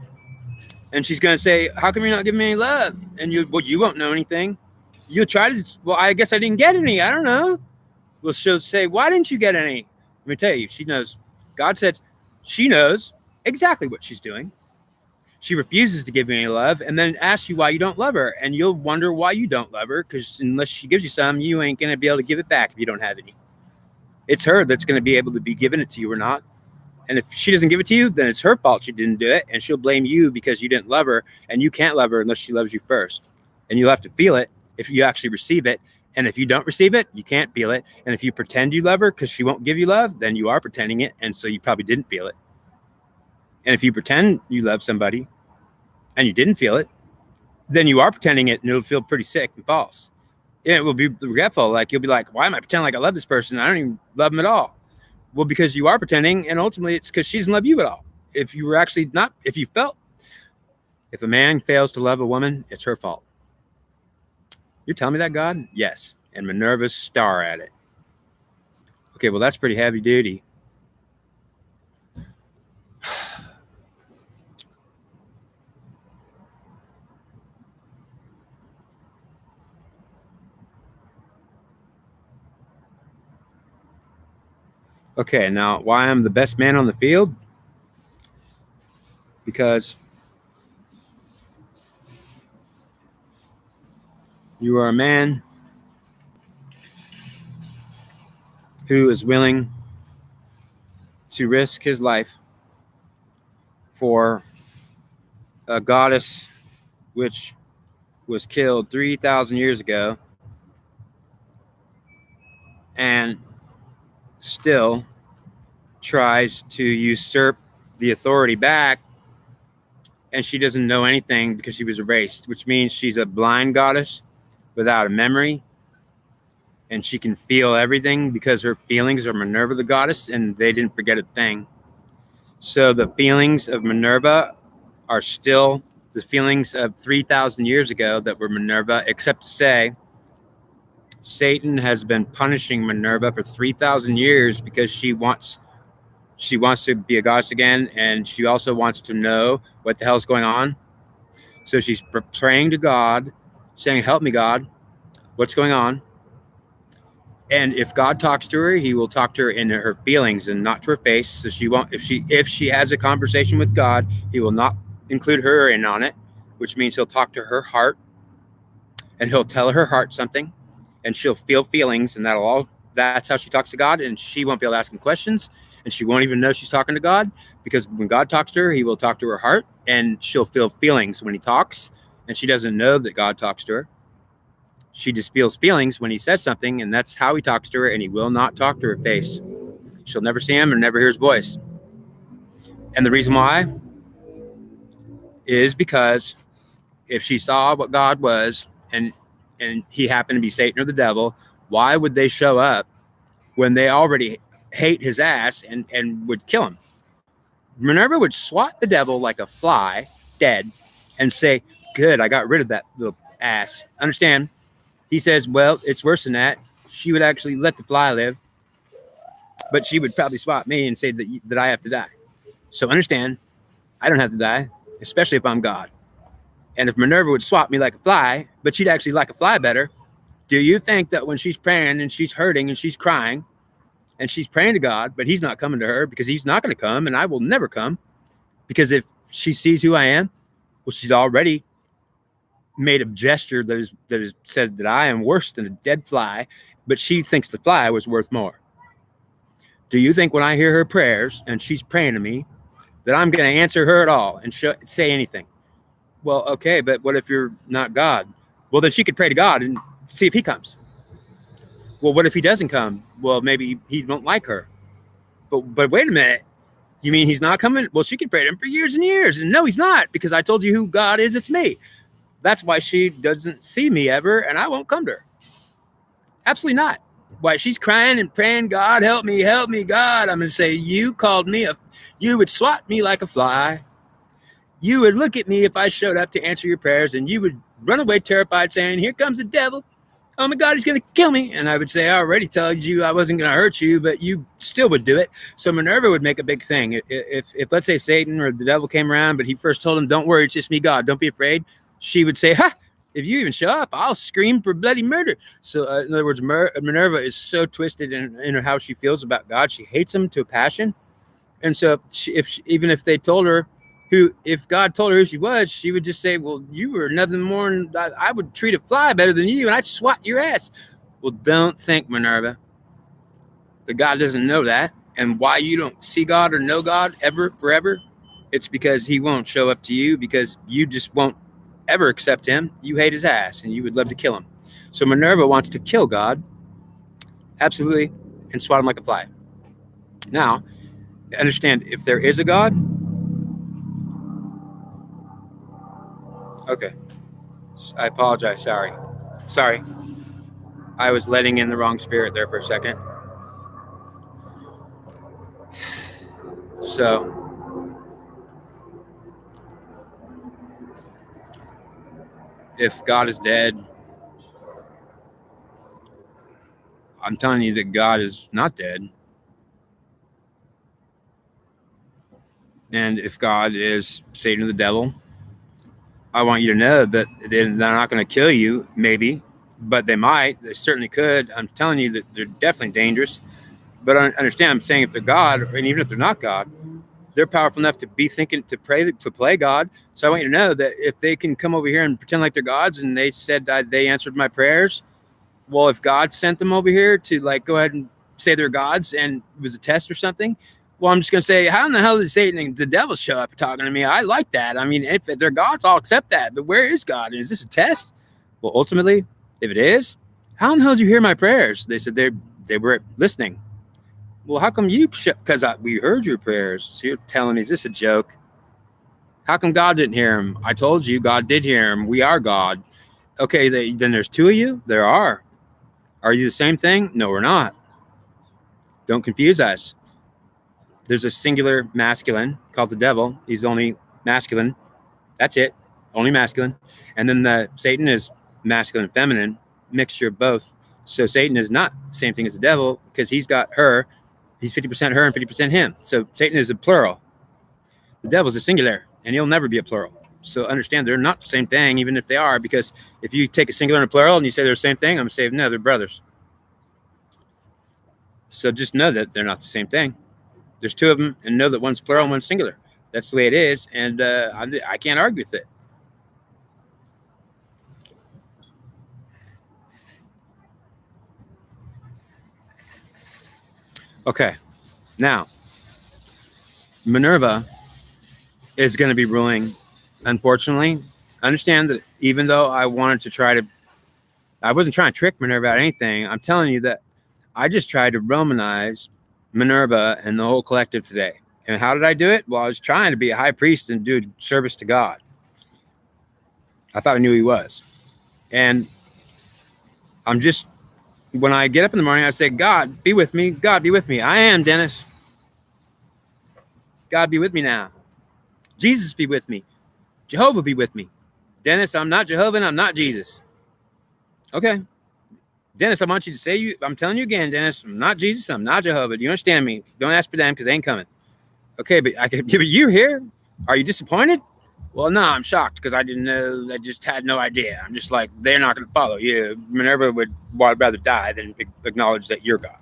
And she's going to say, how come you're not giving me any love? And you won't know anything. You'll try to, I guess I didn't get any. I don't know. Well, she'll say, why didn't you get any? Let me tell you, she knows. God said she knows exactly what she's doing. She refuses to give you any love and then asks you why you don't love her. And you'll wonder why you don't love her, because unless she gives you some, you ain't going to be able to give it back if you don't have any. It's her that's going to be able to be giving it to you or not. And if she doesn't give it to you, then it's her fault she didn't do it. And she'll blame you because you didn't love her. And you can't love her unless she loves you first. And you'll have to feel it if you actually receive it. And if you don't receive it, you can't feel it. And if you pretend you love her because she won't give you love, then you are pretending it. And so you probably didn't feel it. And if you pretend you love somebody and you didn't feel it, then you are pretending it, and it'll feel pretty sick and false. It will be regretful. Like, you'll be like, why am I pretending like I love this person? I don't even love them at all. Well, because you are pretending, and ultimately it's because she doesn't love you at all. If you were actually not, if a man fails to love a woman, it's her fault. You're telling me that, God? Yes. and Minerva's star at it. Okay, well, that's pretty heavy duty. Okay, now why I'm the best man on the field? Because you are a man who is willing to risk his life for a goddess which was killed 3,000 years ago and still tries to usurp the authority back, and she doesn't know anything because she was erased, which means she's a blind goddess without a memory, and she can feel everything because her feelings are Minerva the goddess, and they didn't forget a thing. So the feelings of Minerva are still the feelings of 3,000 years ago that were Minerva, except to say Satan has been punishing Minerva for 3,000 years because she wants to be a goddess again, and she also wants to know what the hell's going on. So she's praying to God, saying, "Help me, God. What's going on?" And if God talks to her, he will talk to her in her feelings and not to her face. So she won't, if she has a conversation with God, he will not include her in on it, which means he'll talk to her heart, and he'll tell her heart something, and she'll feel feelings, and that's how she talks to God, and she won't be able to ask him questions, and she won't even know she's talking to God, because when God talks to her, he will talk to her heart, and she'll feel feelings when he talks, and she doesn't know that God talks to her. She just feels feelings when he says something, and that's how he talks to her, and he will not talk to her face. She'll never see him or never hear his voice. And the reason why is because if she saw what God was, and he happened to be Satan or the devil, why would they show up when they already hate his ass and would kill him? Minerva would swat the devil like a fly, dead, and say, "Good, I got rid of that little ass." Understand? He says, "Well, it's worse than that." She would actually let the fly live, but she would probably swat me and say that I have to die. So understand, I don't have to die, especially if I'm God. And if Minerva would swat me like a fly, but she'd actually like a fly better, do you think that when she's praying and she's hurting and she's crying and she's praying to God, but he's not coming to her because he's not going to come, and I will never come, because if she sees who I am, well, she's already made a gesture that says that I am worse than a dead fly, but she thinks the fly was worth more. Do you think when I hear her prayers and she's praying to me that I'm going to answer her at all and say anything? Well, okay, but what if you're not God? Well, then she could pray to God and see if he comes. Well, what if he doesn't come? Well, maybe he won't like her. But wait a minute. You mean he's not coming? Well, she could pray to him for years and years. And no, he's not, because I told you who God is. It's me. That's why she doesn't see me ever, and I won't come to her. Absolutely not. Why she's crying and praying, "God, help me, God." I'm going to say, you would swat me like a fly. You would look at me if I showed up to answer your prayers, and you would run away terrified saying, "Here comes the devil. Oh my God, he's going to kill me." And I would say, "I already told you I wasn't going to hurt you," but you still would do it. So Minerva would make a big thing. If let's say Satan or the devil came around, but he first told him, "Don't worry, it's just me, God. Don't be afraid." She would say, "Ha, if you even show up, I'll scream for bloody murder." So in other words, Minerva is so twisted in how she feels about God. She hates him to a passion. And so even if they told her if God told her who she was, she would just say, "Well, you were nothing more than I would treat a fly better than you, and I'd swat your ass." Well, don't think, Minerva, that God doesn't know that. And why you don't see God or know God ever, forever, it's because he won't show up to you, because you just won't ever accept him. You hate his ass, and you would love to kill him. So Minerva wants to kill God, absolutely, and swat him like a fly. Now, understand, if there is a God, okay, I apologize. Sorry. I was letting in the wrong spirit there for a second. So, if God is dead, I'm telling you that God is not dead. And if God is Satan or the devil, I want you to know that they're not going to kill you, maybe, but they might. They certainly could. I'm telling you that they're definitely dangerous. But I understand, I'm saying if they're God, and even if they're not God, they're powerful enough to be thinking, to pray, to play God. So I want you to know that if they can come over here and pretend like they're gods and they said that they answered my prayers, well, if God sent them over here to like go ahead and say they're gods and it was a test or something, well, I'm just going to say, how in the hell did Satan and the devil show up talking to me? I like that. I mean, if they're gods, I'll accept that. But where is God? Is this a test? Well, ultimately, if it is, how in the hell did you hear my prayers? They said they were listening. Well, how come you? Because we heard your prayers. So you're telling me, is this a joke? How come God didn't hear him? I told you God did hear him. We are God. Okay, then there's two of you? There are. Are you the same thing? No, we're not. Don't confuse us. There's a singular masculine called the devil. He's only masculine. That's it. Only masculine. And then the Satan is masculine and feminine, mixture of both. So Satan is not the same thing as the devil because he's got her. He's 50% her and 50% him. So Satan is a plural. The devil's a singular, and he'll never be a plural. So understand they're not the same thing, even if they are, because if you take a singular and a plural and you say they're the same thing, I'm going to say, no, they're brothers. So just know that they're not the same thing. There's two of them, and know that one's plural and one's singular. That's the way it is, and I can't argue with it. Okay, now, Minerva is going to be ruling, unfortunately. Understand that even though I wasn't trying to trick Minerva out of anything. I'm telling you that I just tried to Romanize Minerva and the whole collective today. And how did I do it? Well, I was trying to be a high priest and do service to God. I thought I knew he was. And I'm just, when I get up in the morning, I say, God, be with me. God, be with me. I am, Dennis. God, be with me now. Jesus, be with me. Jehovah, be with me. Dennis, I'm not Jehovah and I'm not Jesus. Okay. Dennis, I want you to say, I'm telling you again, Dennis, I'm not Jesus, I'm not Jehovah. Do you understand me? Don't ask for them because they ain't coming. Okay, but I could give you here. Are you disappointed? Well, no, I'm shocked because I didn't know. I just had no idea. I'm just like, they're not going to follow you. Minerva would rather die than acknowledge that you're God.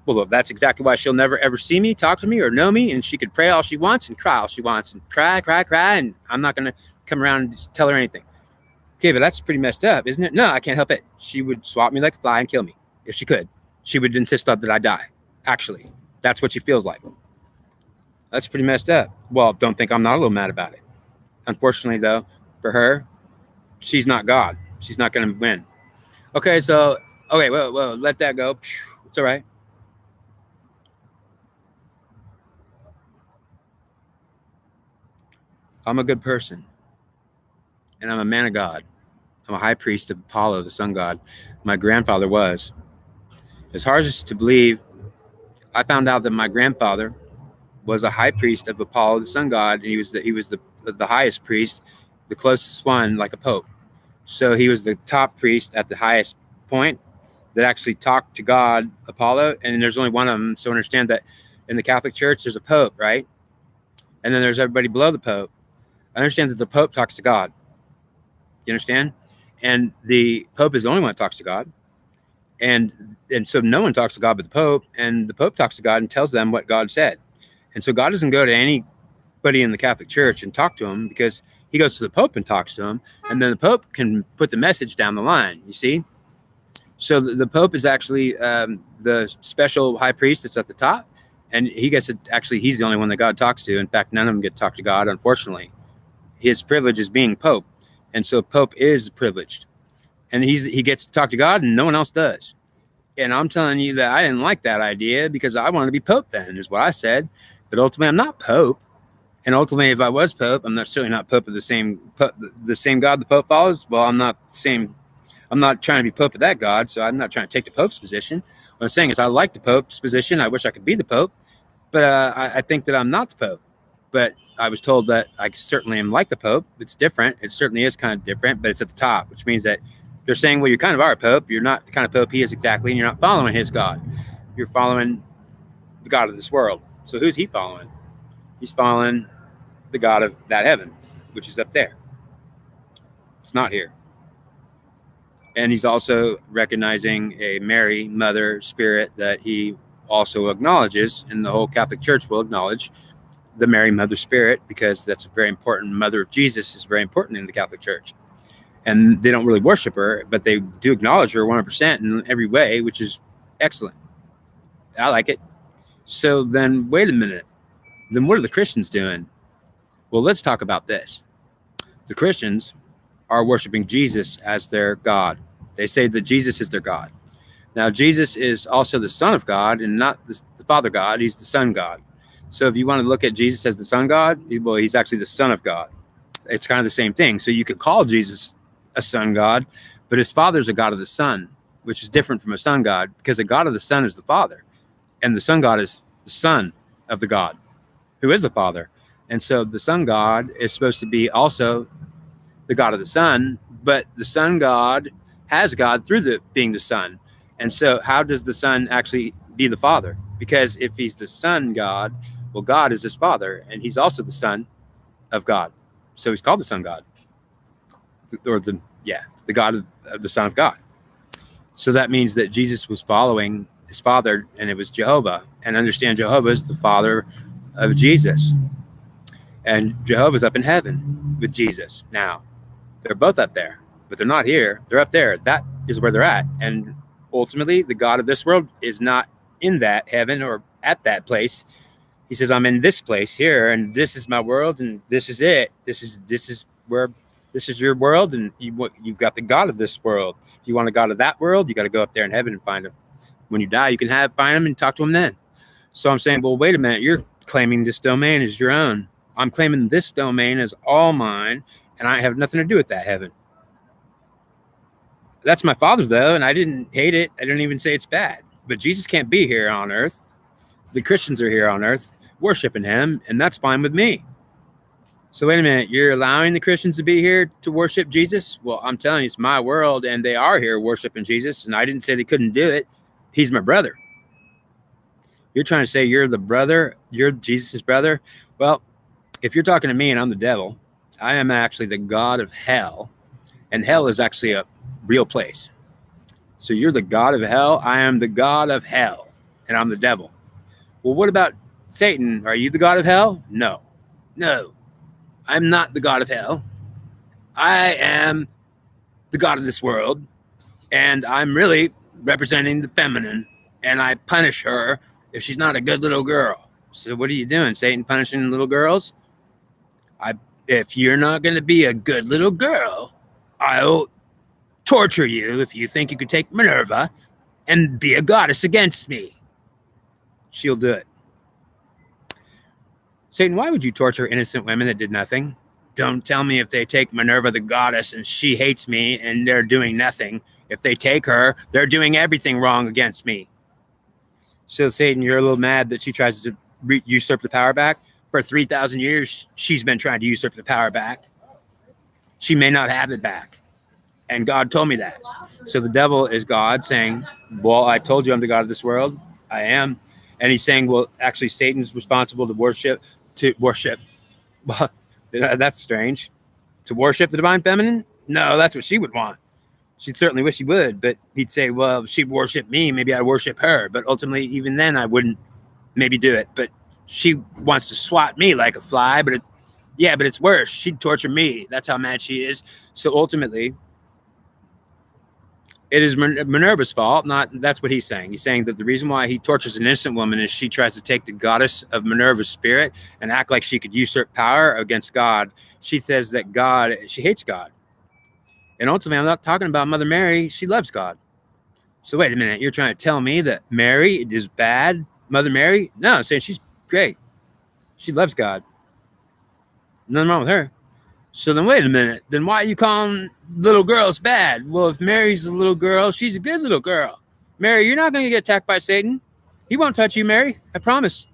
Well, look, that's exactly why she'll never ever see me, talk to me, or know me, and she could pray all she wants and cry all she wants and cry, and I'm not going to come around and tell her anything. Okay, but that's pretty messed up, isn't it? No, I can't help it. She would swat me like a fly and kill me if she could. She would insist that I die. Actually, that's what she feels like. That's pretty messed up. Well, don't think I'm not a little mad about it. Unfortunately, though, for her, she's not God. She's not going to win. Okay, so, well, let that go. It's all right. I'm a good person, and I'm a man of God. I'm a high priest of Apollo, the sun god. My grandfather was. As hard as to believe, I found out that my grandfather was a high priest of Apollo, the sun god, and he was the highest priest, the closest one, like a pope. So he was the top priest at the highest point that actually talked to God, Apollo, and there's only one of them. So understand that in the Catholic Church, there's a pope, right? And then there's everybody below the pope. I understand that the pope talks to God. You understand? And the pope is the only one that talks to God. And so no one talks to God but the pope, and the pope talks to God and tells them what God said. And so God doesn't go to anybody in the Catholic Church and talk to him because he goes to the pope and talks to him, and then the pope can put the message down the line, you see? So the pope is actually the special high priest that's at the top, and he gets he's the only one that God talks to. In fact, none of them get to talk to God, unfortunately. His privilege is being pope, and so pope is privileged. And he gets to talk to God and no one else does. And I'm telling you that I didn't like that idea because I wanted to be pope then, is what I said. But ultimately, I'm not pope. And ultimately, if I was pope, I'm certainly not pope of the same God the pope follows. Well, I'm not trying to be pope of that God, so I'm not trying to take the pope's position. What I'm saying is I like the pope's position. I wish I could be the pope. But I think that I'm not the pope. But I was told that I certainly am like the pope. It's different. It certainly is kind of different, but it's at the top, which means that They're saying, well, you kind of are a pope. You're not the kind of pope he is exactly, and you're not following his God. You're following the God of this world. So who's he following? He's following the God of that heaven, which is up there. It's not here. And he's also recognizing a Mary, mother, spirit that he also acknowledges, and the whole Catholic Church will acknowledge the Mary, mother, spirit, because that's a very important. Mother of Jesus is very important in the Catholic Church. And they don't really worship her, but they do acknowledge her 100% in every way, which is excellent. I like it. So then, wait a minute. Then what are the Christians doing? Well, let's talk about this. The Christians are worshiping Jesus as their God. They say that Jesus is their God. Now, Jesus is also the Son of God and not the Father God. He's the Son God. So if you want to look at Jesus as the Son God, well, he's actually the Son of God. It's kind of the same thing. So you could call Jesus a Son God, but his Father's a God of the Son, which is different from a Son God, because the God of the Son is the Father, and the Son God is the Son of the God, who is the Father. And so the Son God is supposed to be also the God of the Son, but the Son God has God through being the Son. And so how does the Son actually be the Father? Because if he's the Son God, well, God is his Father, and he's also the Son of God. So he's called the Son God, or the God of the Son of God. So that means that Jesus was following his Father, and it was Jehovah. And understand, Jehovah is the Father of Jesus. And Jehovah's up in heaven with Jesus. Now, they're both up there, but they're not here. They're up there. That is where they're at. And ultimately, the God of this world is not in that heaven or at that place. He says, I'm in this place here, and this is my world, and this is it. This is your world, and you've got the God of this world. If you want a God of that world, you got to go up there in heaven and find him. When you die, you can find him and talk to him then. So I'm saying, well, wait a minute. You're claiming this domain as your own. I'm claiming this domain as all mine, and I have nothing to do with that heaven. That's my Father's, though, and I didn't hate it. I didn't even say it's bad. But Jesus can't be here on earth. The Christians are here on earth worshiping him, and that's fine with me. So wait a minute, you're allowing the Christians to be here to worship Jesus? Well, I'm telling you, it's my world, and they are here worshiping Jesus, and I didn't say they couldn't do it. He's my brother. You're trying to say you're the brother, you're Jesus' brother? Well, if you're talking to me and I'm the devil, I am actually the God of hell, and hell is actually a real place. So you're the God of hell, I am the God of hell, and I'm the devil. Well, what about Satan? Are you the God of hell? No. I'm not the God of hell. I am the God of this world, and I'm really representing the feminine, and I punish her if she's not a good little girl. So what are you doing, Satan, punishing little girls? If you're not going to be a good little girl, I'll torture you if you think you could take Minerva and be a goddess against me. She'll do it. Satan, why would you torture innocent women that did nothing? Don't tell me if they take Minerva the goddess and she hates me and they're doing nothing. If they take her, they're doing everything wrong against me. So Satan, you're a little mad that she tries to usurp the power back? For 3,000 years, she's been trying to usurp the power back. She may not have it back. And God told me that. So the devil is God saying, well, I told you I'm the God of this world. I am. And he's saying, well, actually, Satan's responsible to worship. Well, that's strange. To worship the divine feminine? No, that's what she would want. She'd certainly wish she would. But he'd say, well, if she'd worship me, maybe I'd worship her. But ultimately, even then, I wouldn't maybe do it. But she wants to swat me like a fly. But it's worse. She'd torture me. That's how mad she is. So ultimately, it is Minerva's fault. That's what he's saying. He's saying that the reason why he tortures an innocent woman is she tries to take the goddess of Minerva's spirit and act like she could usurp power against God. She says that she hates God. And ultimately, I'm not talking about Mother Mary. She loves God. So wait a minute. You're trying to tell me that Mary is bad? Mother Mary? No, I'm saying she's great. She loves God. Nothing wrong with her. So then wait a minute. Then why are you calling little girls bad? Well, if Mary's a little girl, she's a good little girl. Mary, you're not going to get attacked by Satan. He won't touch you, Mary. I promise.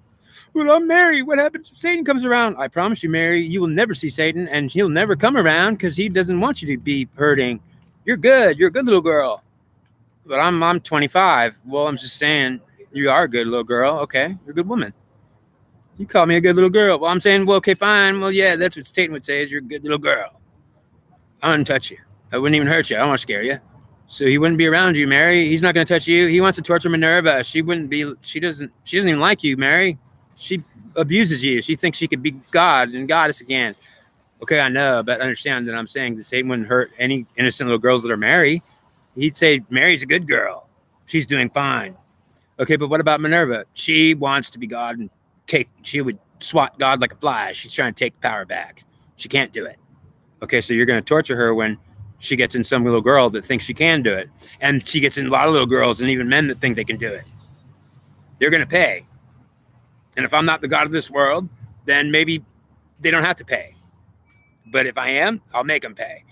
Well, I'm Mary. What happens if Satan comes around? I promise you, Mary, you will never see Satan, and he'll never come around because he doesn't want you to be hurting You're good. You're a good little girl. But I'm 25. Well, I'm just saying you are a good little girl. Okay, you're a good woman. You call me a good little girl. Well, I'm saying, well, okay, fine. Well, yeah, that's what Satan would say is you're a good little girl. I wouldn't touch you. I wouldn't even hurt you. I don't want to scare you. So he wouldn't be around you, Mary. He's not going to touch you. He wants to torture Minerva. She doesn't even like you, Mary. She abuses you. She thinks she could be God and goddess again. Okay, I know, but understand that I'm saying that Satan wouldn't hurt any innocent little girls that are Mary. He'd say, Mary's a good girl. She's doing fine. Okay, but what about Minerva? She wants to be God and she would swat God like a fly. She's trying to take power back. She can't do it. Okay, so you're going to torture her when she gets in some little girl that thinks she can do it. And she gets in a lot of little girls and even men that think they can do it. You're going to pay. And if I'm not the God of this world, then maybe they don't have to pay. But if I am, I'll make them pay.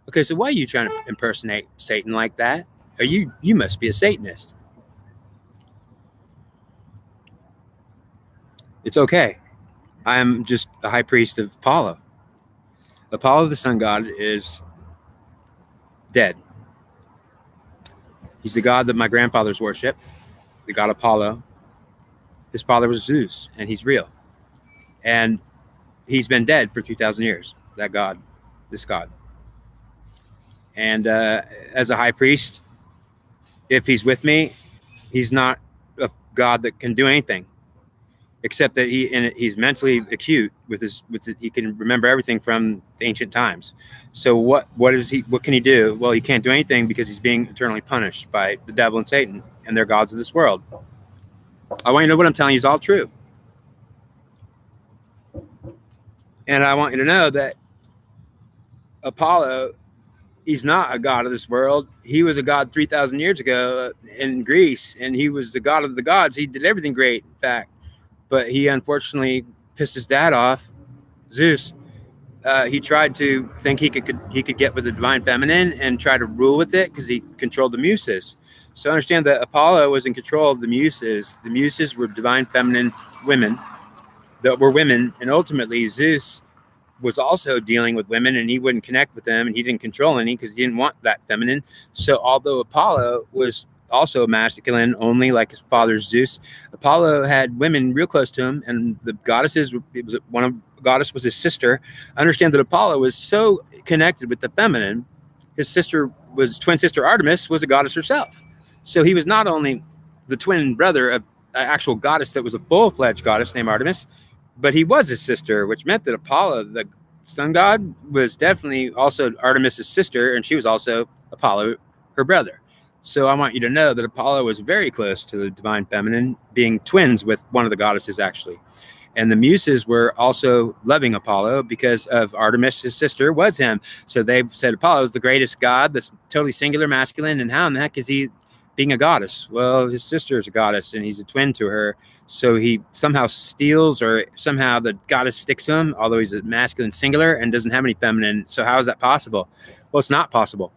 Okay, so why are you trying to impersonate Satan like that? You must be a Satanist. It's okay. I'm just the high priest of Apollo. Apollo, the sun god, is dead. He's the god that my grandfathers worship, the god Apollo. His father was Zeus, and he's real. And he's been dead for 3,000 years, that god, this god. And as a high priest, if he's with me, he's not a god that can do anything, except that he's mentally acute he can remember everything from the ancient times. So what can he do? Well, he can't do anything because he's being eternally punished by the devil and Satan and their gods of this world. I want you to know what I'm telling you is all true. And I want you to know that Apollo, he's not a god of this world. He was a god 3,000 years ago in Greece, and he was the god of the gods. He did everything great, in fact. But he unfortunately pissed his dad off, Zeus. He tried to think he could get with the divine feminine and try to rule with it because he controlled the muses. So understand that Apollo was in control of the muses. The muses were divine feminine women that were women, and ultimately Zeus was also dealing with women, and he wouldn't connect with them, and he didn't control any because he didn't want that feminine. So although Apollo was also masculine only like his father Zeus, Apollo had women real close to him, and the goddesses, goddess was his sister. Understand that Apollo was so connected with the feminine, his twin sister Artemis was a goddess herself. So he was not only the twin brother of an actual goddess that was a full-fledged goddess named Artemis, but he was his sister, which meant that Apollo, the sun god, was definitely also Artemis's sister, and she was also Apollo, her brother. So I want you to know that Apollo was very close to the divine feminine, being twins with one of the goddesses, actually. And the muses were also loving Apollo because of Artemis, his sister, was him. So they said Apollo is the greatest god that's totally singular masculine, and how in the heck is he being a goddess? Well, his sister is a goddess, and he's a twin to her. So he somehow steals, or somehow the goddess sticks to him, although he's a masculine singular and doesn't have any feminine. So how is that possible? Well, it's not possible.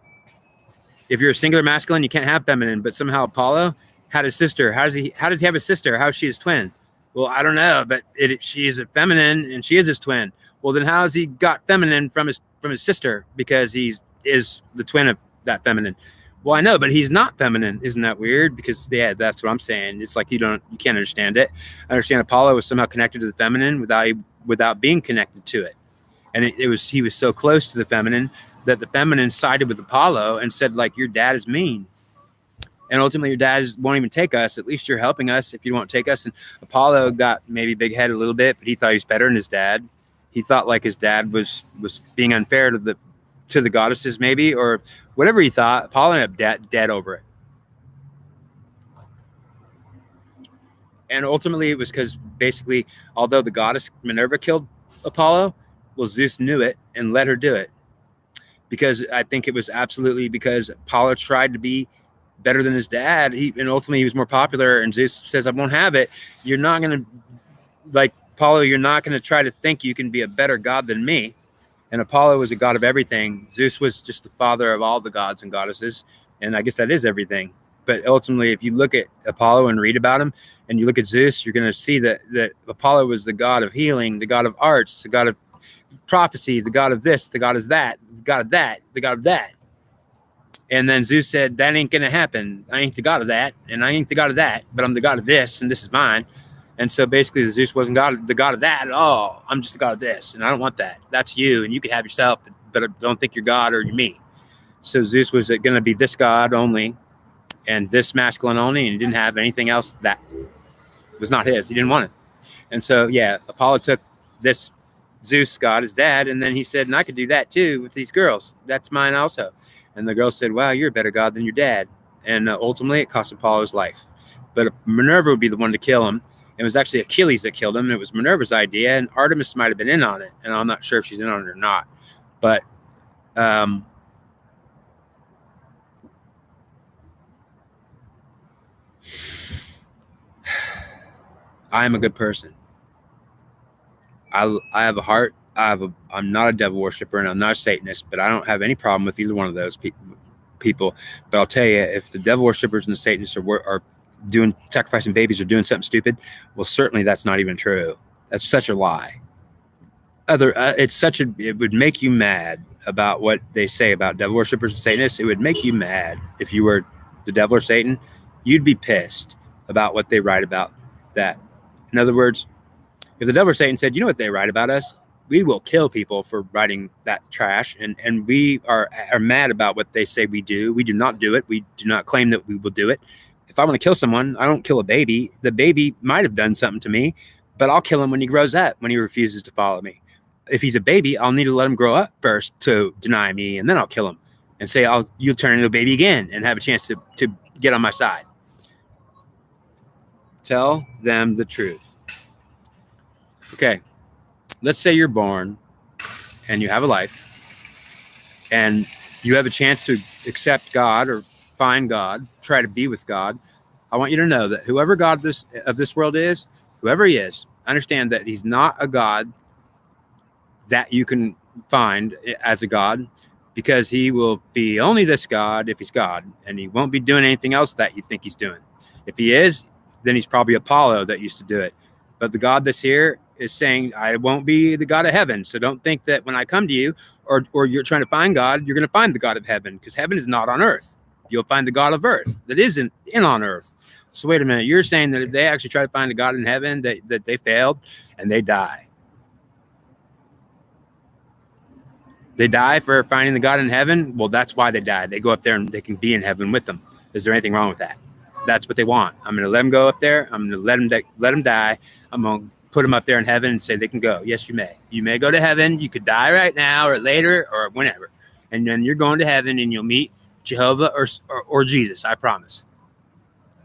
If you're a singular masculine, you can't have feminine, but somehow Apollo had a sister. How does he have a sister? How is she his twin? Well, I don't know, but she is a feminine and she is his twin. Well, then how has he got feminine from his sister? Because he is the twin of that feminine. Well, I know, but he's not feminine. Isn't that weird? Because that's what I'm saying. It's like you can't understand it. I understand Apollo was somehow connected to the feminine without being connected to it. And he was so close to the feminine that the feminine sided with Apollo and said, like, your dad is mean. And ultimately your dad won't even take us. At least you're helping us if you won't take us. And Apollo got maybe big head a little bit, but he thought he was better than his dad. He thought like his dad was being unfair to the goddesses maybe, or whatever he thought. Apollo ended up dead over it. And ultimately it was because basically, although the goddess Minerva killed Apollo, well, Zeus knew it and let her do it. Because I think it was absolutely because Apollo tried to be better than his dad, and ultimately he was more popular, and Zeus says, I won't have it. You're not going to, like Apollo, you're not going to try to think you can be a better god than me. And Apollo was a god of everything. Zeus was just the father of all the gods and goddesses, and I guess that is everything. But ultimately, if you look at Apollo and read about him, and you look at Zeus, you're going to see that Apollo was the god of healing, the god of arts, the god of prophecy, the god of this, the god of that, the god of that, the god of that. And then Zeus said, that ain't going to happen. I ain't the god of that, and I ain't the god of that, but I'm the god of this, and this is mine. And so basically, Zeus wasn't the god of that at all. I'm just the god of this, and I don't want that. That's you, and you can have yourself, but I don't think you're God or you're me. So Zeus was going to be this god only, and this masculine only, and he didn't have anything else that was not his. He didn't want it. And so, yeah, Apollo took this Zeus god, his dad, and then he said, and I could do that too with these girls. That's mine also. And the girl said, wow, you're a better god than your dad. And ultimately, it cost Apollo's life. But Minerva would be the one to kill him. It was actually Achilles that killed him. And it was Minerva's idea, and Artemis might have been in on it. And I'm not sure if she's in on it or not. But I am a good person. I have a heart. I'm not a devil worshiper, and I'm not a Satanist, but I don't have any problem with either one of those people. But I'll tell you, if the devil worshippers and the Satanists are doing sacrificing babies or doing something stupid, well, certainly that's not even true. That's such a lie. It would make you mad about what they say about devil worshippers and Satanists. It would make you mad if you were the devil or Satan. You'd be pissed about what they write about that. In other words, if the devil or Satan said, you know what they write about us? We will kill people for writing that trash. And we are mad about what they say we do. We do not do it. We do not claim that we will do it. If I want to kill someone, I don't kill a baby. The baby might have done something to me, but I'll kill him when he grows up, when he refuses to follow me. If he's a baby, I'll need to let him grow up first to deny me, and then I'll kill him and say, you'll turn into a baby again and have a chance to get on my side. Tell them the truth. Okay, let's say you're born and you have a life and you have a chance to accept God or find God, try to be with God. I want you to know that whoever God of this world is, whoever he is, understand that he's not a God that you can find as a God, because he will be only this God if he's God, and he won't be doing anything else that you think he's doing. If he is, then he's probably Apollo that used to do it. But the God that's here is saying, I won't be the God of heaven. So don't think that when I come to you or you're trying to find God, you're going to find the God of heaven, because heaven is not on earth. You'll find the God of earth that isn't in on earth. So wait a minute. You're saying that if they actually try to find a God in heaven, that they failed and they die. They die for finding the God in heaven. Well, that's why they die. They go up there and they can be in heaven with them. Is there anything wrong with that? That's what they want. I'm going to let them go up there. I'm going to let them die. I'm going to put them up there in heaven and say they can go. Yes, you may. You may go to heaven. You could die right now or later or whenever. And then you're going to heaven and you'll meet Jehovah or Jesus, I promise.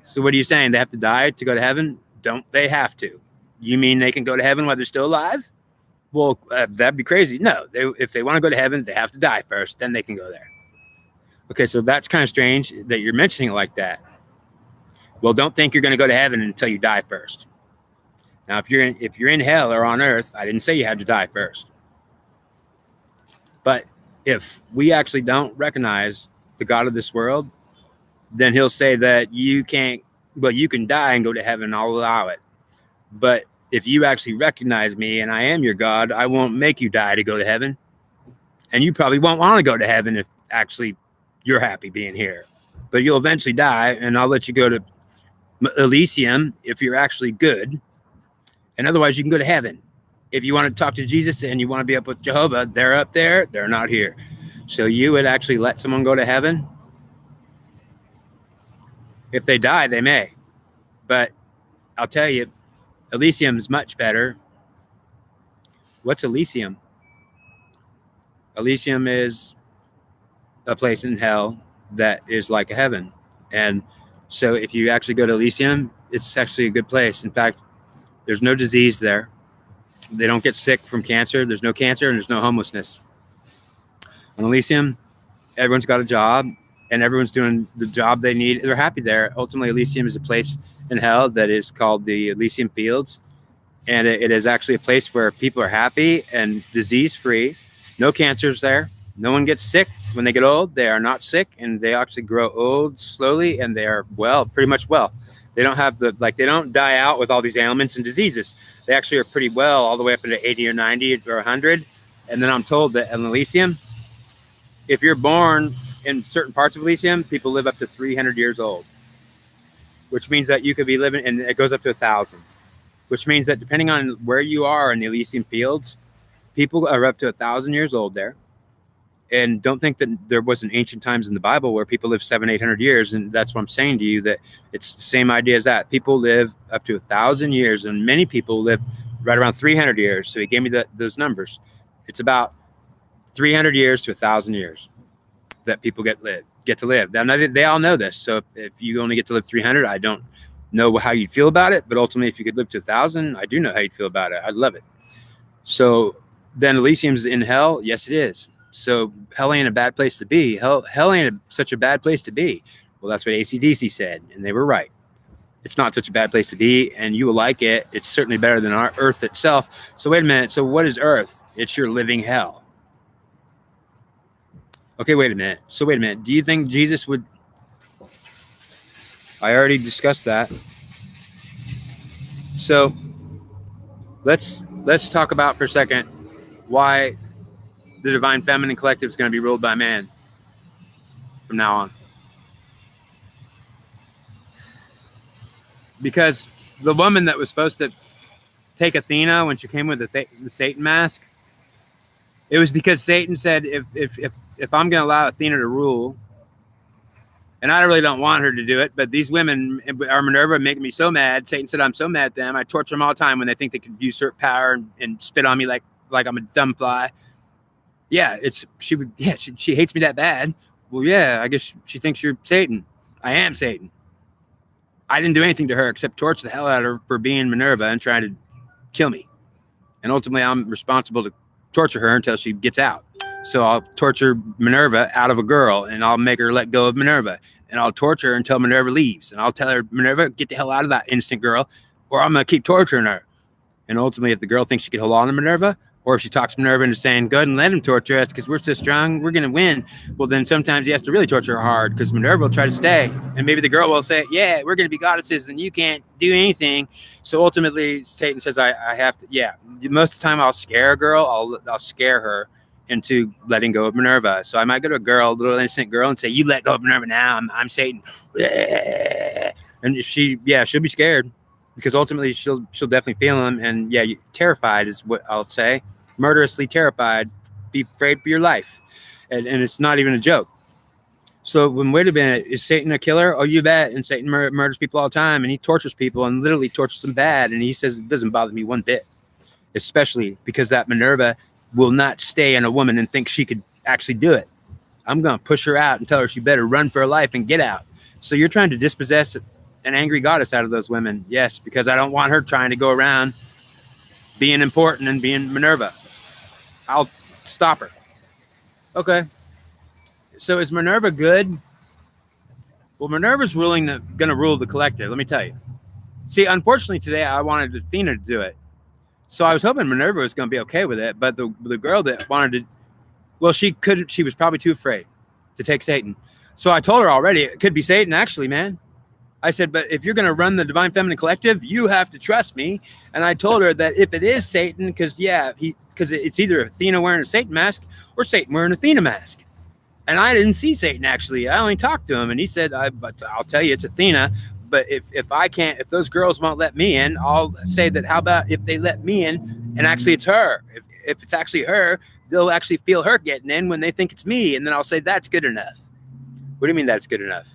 So what are you saying? They have to die to go to heaven? Don't they have to? You mean they can go to heaven while they're still alive? Well, that'd be crazy. No, if they want to go to heaven, they have to die first. Then they can go there. Okay, so that's kind of strange that you're mentioning it like that. Well, don't think you're going to go to heaven until you die first. Now, if you're in hell or on earth, I didn't say you had to die first. But if we actually don't recognize the God of this world, then he'll say that you can't, well, you can die and go to heaven. I'll allow it. But if you actually recognize me and I am your God, I won't make you die to go to heaven. And you probably won't want to go to heaven if actually you're happy being here. But you'll eventually die, and I'll let you go to Elysium if you're actually good. And otherwise, you can go to heaven. If you want to talk to Jesus and you want to be up with Jehovah, they're up there, they're not here. So you would actually let someone go to heaven? If they die, they may. But I'll tell you, Elysium is much better. What's Elysium? Elysium is a place in hell that is like a heaven. And so if you actually go to Elysium, it's actually a good place. In fact, there's no disease there. They don't get sick from cancer. There's no cancer and there's no homelessness. On Elysium, everyone's got a job and everyone's doing the job they need. They're happy there. Ultimately, Elysium is a place in hell that is called the Elysium Fields. And it is actually a place where people are happy and disease-free. No cancers there. No one gets sick when they get old. They are not sick, and they actually grow old slowly, and they are well, pretty much well. They don't have they don't die out with all these ailments and diseases. They actually are pretty well all the way up into 80 or 90 or 100. And then I'm told that in Elysium, if you're born in certain parts of Elysium, people live up to 300 years old, which means that you could be living, and it goes up to 1,000, which means that depending on where you are in the Elysium fields, people are up to 1,000 years old there. And don't think that there wasn't ancient times in the Bible where people live 700-800 years. And that's what I'm saying to you, that it's the same idea as that. People live up to 1,000 years, and many people live right around 300 years. So he gave me those numbers. It's about 300 years to 1,000 years that people get to live. Now, they all know this. So if you only get to live 300, I don't know how you'd feel about it. But ultimately, if you could live to 1,000, I do know how you'd feel about it. I'd love it. So then Elysium's in hell? Yes, it is. So hell ain't a bad place to be. Hell ain't such a bad place to be. Well, that's what AC/DC said, and they were right. It's not such a bad place to be, and you will like it. It's certainly better than our Earth itself. So wait a minute. So what is Earth? It's your living hell. Okay, wait a minute. Do you think Jesus would... I already discussed that. So let's talk about for a second why the Divine Feminine Collective is going to be ruled by man from now on. Because the woman that was supposed to take Athena when she came with the Satan mask, it was because Satan said, if I'm going to allow Athena to rule, and I really don't want her to do it, but these women are Minerva making me so mad. Satan said, I'm so mad at them. I torture them all the time when they think they can usurp power and spit on me like I'm a dumb fly. Yeah, she hates me that bad. Well, yeah, I guess she thinks you're Satan. I am Satan. I didn't do anything to her except torture the hell out of her for being Minerva and trying to kill me. And ultimately, I'm responsible to torture her until she gets out. So I'll torture Minerva out of a girl, and I'll make her let go of Minerva. And I'll torture her until Minerva leaves. And I'll tell her, Minerva, get the hell out of that innocent girl, or I'm going to keep torturing her. And ultimately, if the girl thinks she can hold on to Minerva, or if she talks Minerva into saying, go ahead and let him torture us because we're so strong, we're going to win. Well, then sometimes he has to really torture her hard because Minerva will try to stay. And maybe the girl will say, yeah, we're going to be goddesses and you can't do anything. So ultimately, Satan says, I have to, yeah. Most of the time I'll scare a girl. I'll scare her into letting go of Minerva. So I might go to a little innocent girl and say, you let go of Minerva now. I'm Satan. And if she'll be scared. Because ultimately she'll definitely feel him, and terrified is what I'll say, murderously terrified, be afraid for your life, and it's not even a joke. So wait a minute, is Satan a killer? Oh, you bet. And Satan murders people all the time, and he tortures people and literally tortures them bad. And he says it doesn't bother me one bit, especially because that Minerva will not stay in a woman and think she could actually do it. I'm gonna push her out and tell her she better run for her life and get out. So you're trying to dispossess an angry goddess out of those women. Yes, because I don't want her trying to go around being important and being Minerva. I'll stop her. Okay. So is Minerva good? Well, Minerva's going to rule the collective. Let me tell you. See, unfortunately today I wanted Athena to do it. So I was hoping Minerva was going to be okay with it. But the girl that wanted to, well, she was probably too afraid to take Satan. So I told her already, it could be Satan actually, man. I said, but if you're going to run the Divine Feminine Collective, you have to trust me. And I told her that if it is Satan, because it's either Athena wearing a Satan mask or Satan wearing an Athena mask. And I didn't see Satan, actually. I only talked to him, and he said, I'll tell you it's Athena. But if those girls won't let me in, I'll say that how about if they let me in and actually it's her? If it's actually her, they'll actually feel her getting in when they think it's me. And then I'll say that's good enough. What do you mean that's good enough?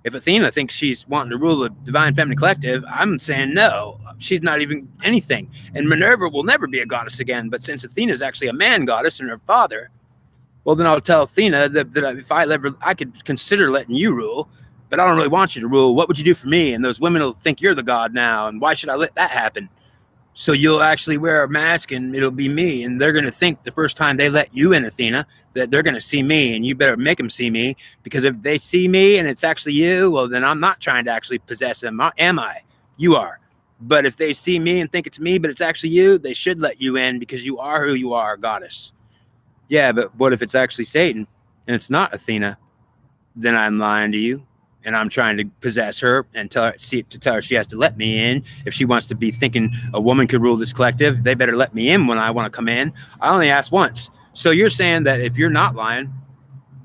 If Athena thinks she's wanting to rule the Divine Feminine Collective, I'm saying no. She's not even anything. And Minerva will never be a goddess again. But since Athena is actually a man goddess and her father, well, then I'll tell Athena that if I could consider letting you rule, but I don't really want you to rule. What would you do for me? And those women will think you're the god now. And why should I let that happen? So you'll actually wear a mask and it'll be me. And they're going to think the first time they let you in, Athena, that they're going to see me. And you better make them see me. Because if they see me and it's actually you, well, then I'm not trying to actually possess them. Am I? You are. But if they see me and think it's me, but it's actually you, they should let you in because you are who you are, goddess. Yeah, but what if it's actually Satan and it's not Athena? Then I'm lying to you. And I'm trying to possess her and tell her she has to let me in. If she wants to be thinking a woman could rule this collective, they better let me in when I want to come in. I only asked once. So you're saying that if you're not lying,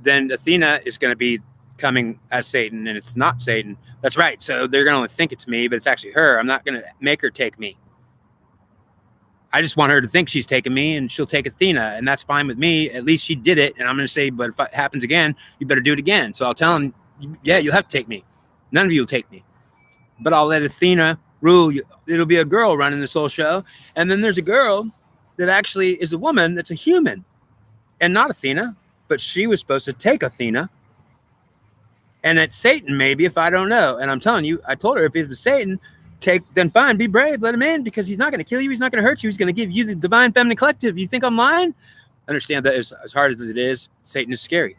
then Athena is going to be coming as Satan, and it's not Satan. That's right. So they're going to only think it's me, but it's actually her. I'm not going to make her take me. I just want her to think she's taking me, and she'll take Athena, and that's fine with me. At least she did it, and I'm going to say, but if it happens again, you better do it again. So I'll tell him, yeah, you'll have to take me. None of you will take me. But I'll let Athena rule. It'll be a girl running this whole show. And then there's a girl that actually is a woman that's a human and not Athena, but she was supposed to take Athena. And it's Satan, maybe, if I don't know. And I'm telling you, I told her if it was Satan, then fine, be brave, let him in, because he's not going to kill you. He's not going to hurt you. He's going to give you the divine feminine collective. You think I'm lying? Understand that as hard as it is, Satan is scary.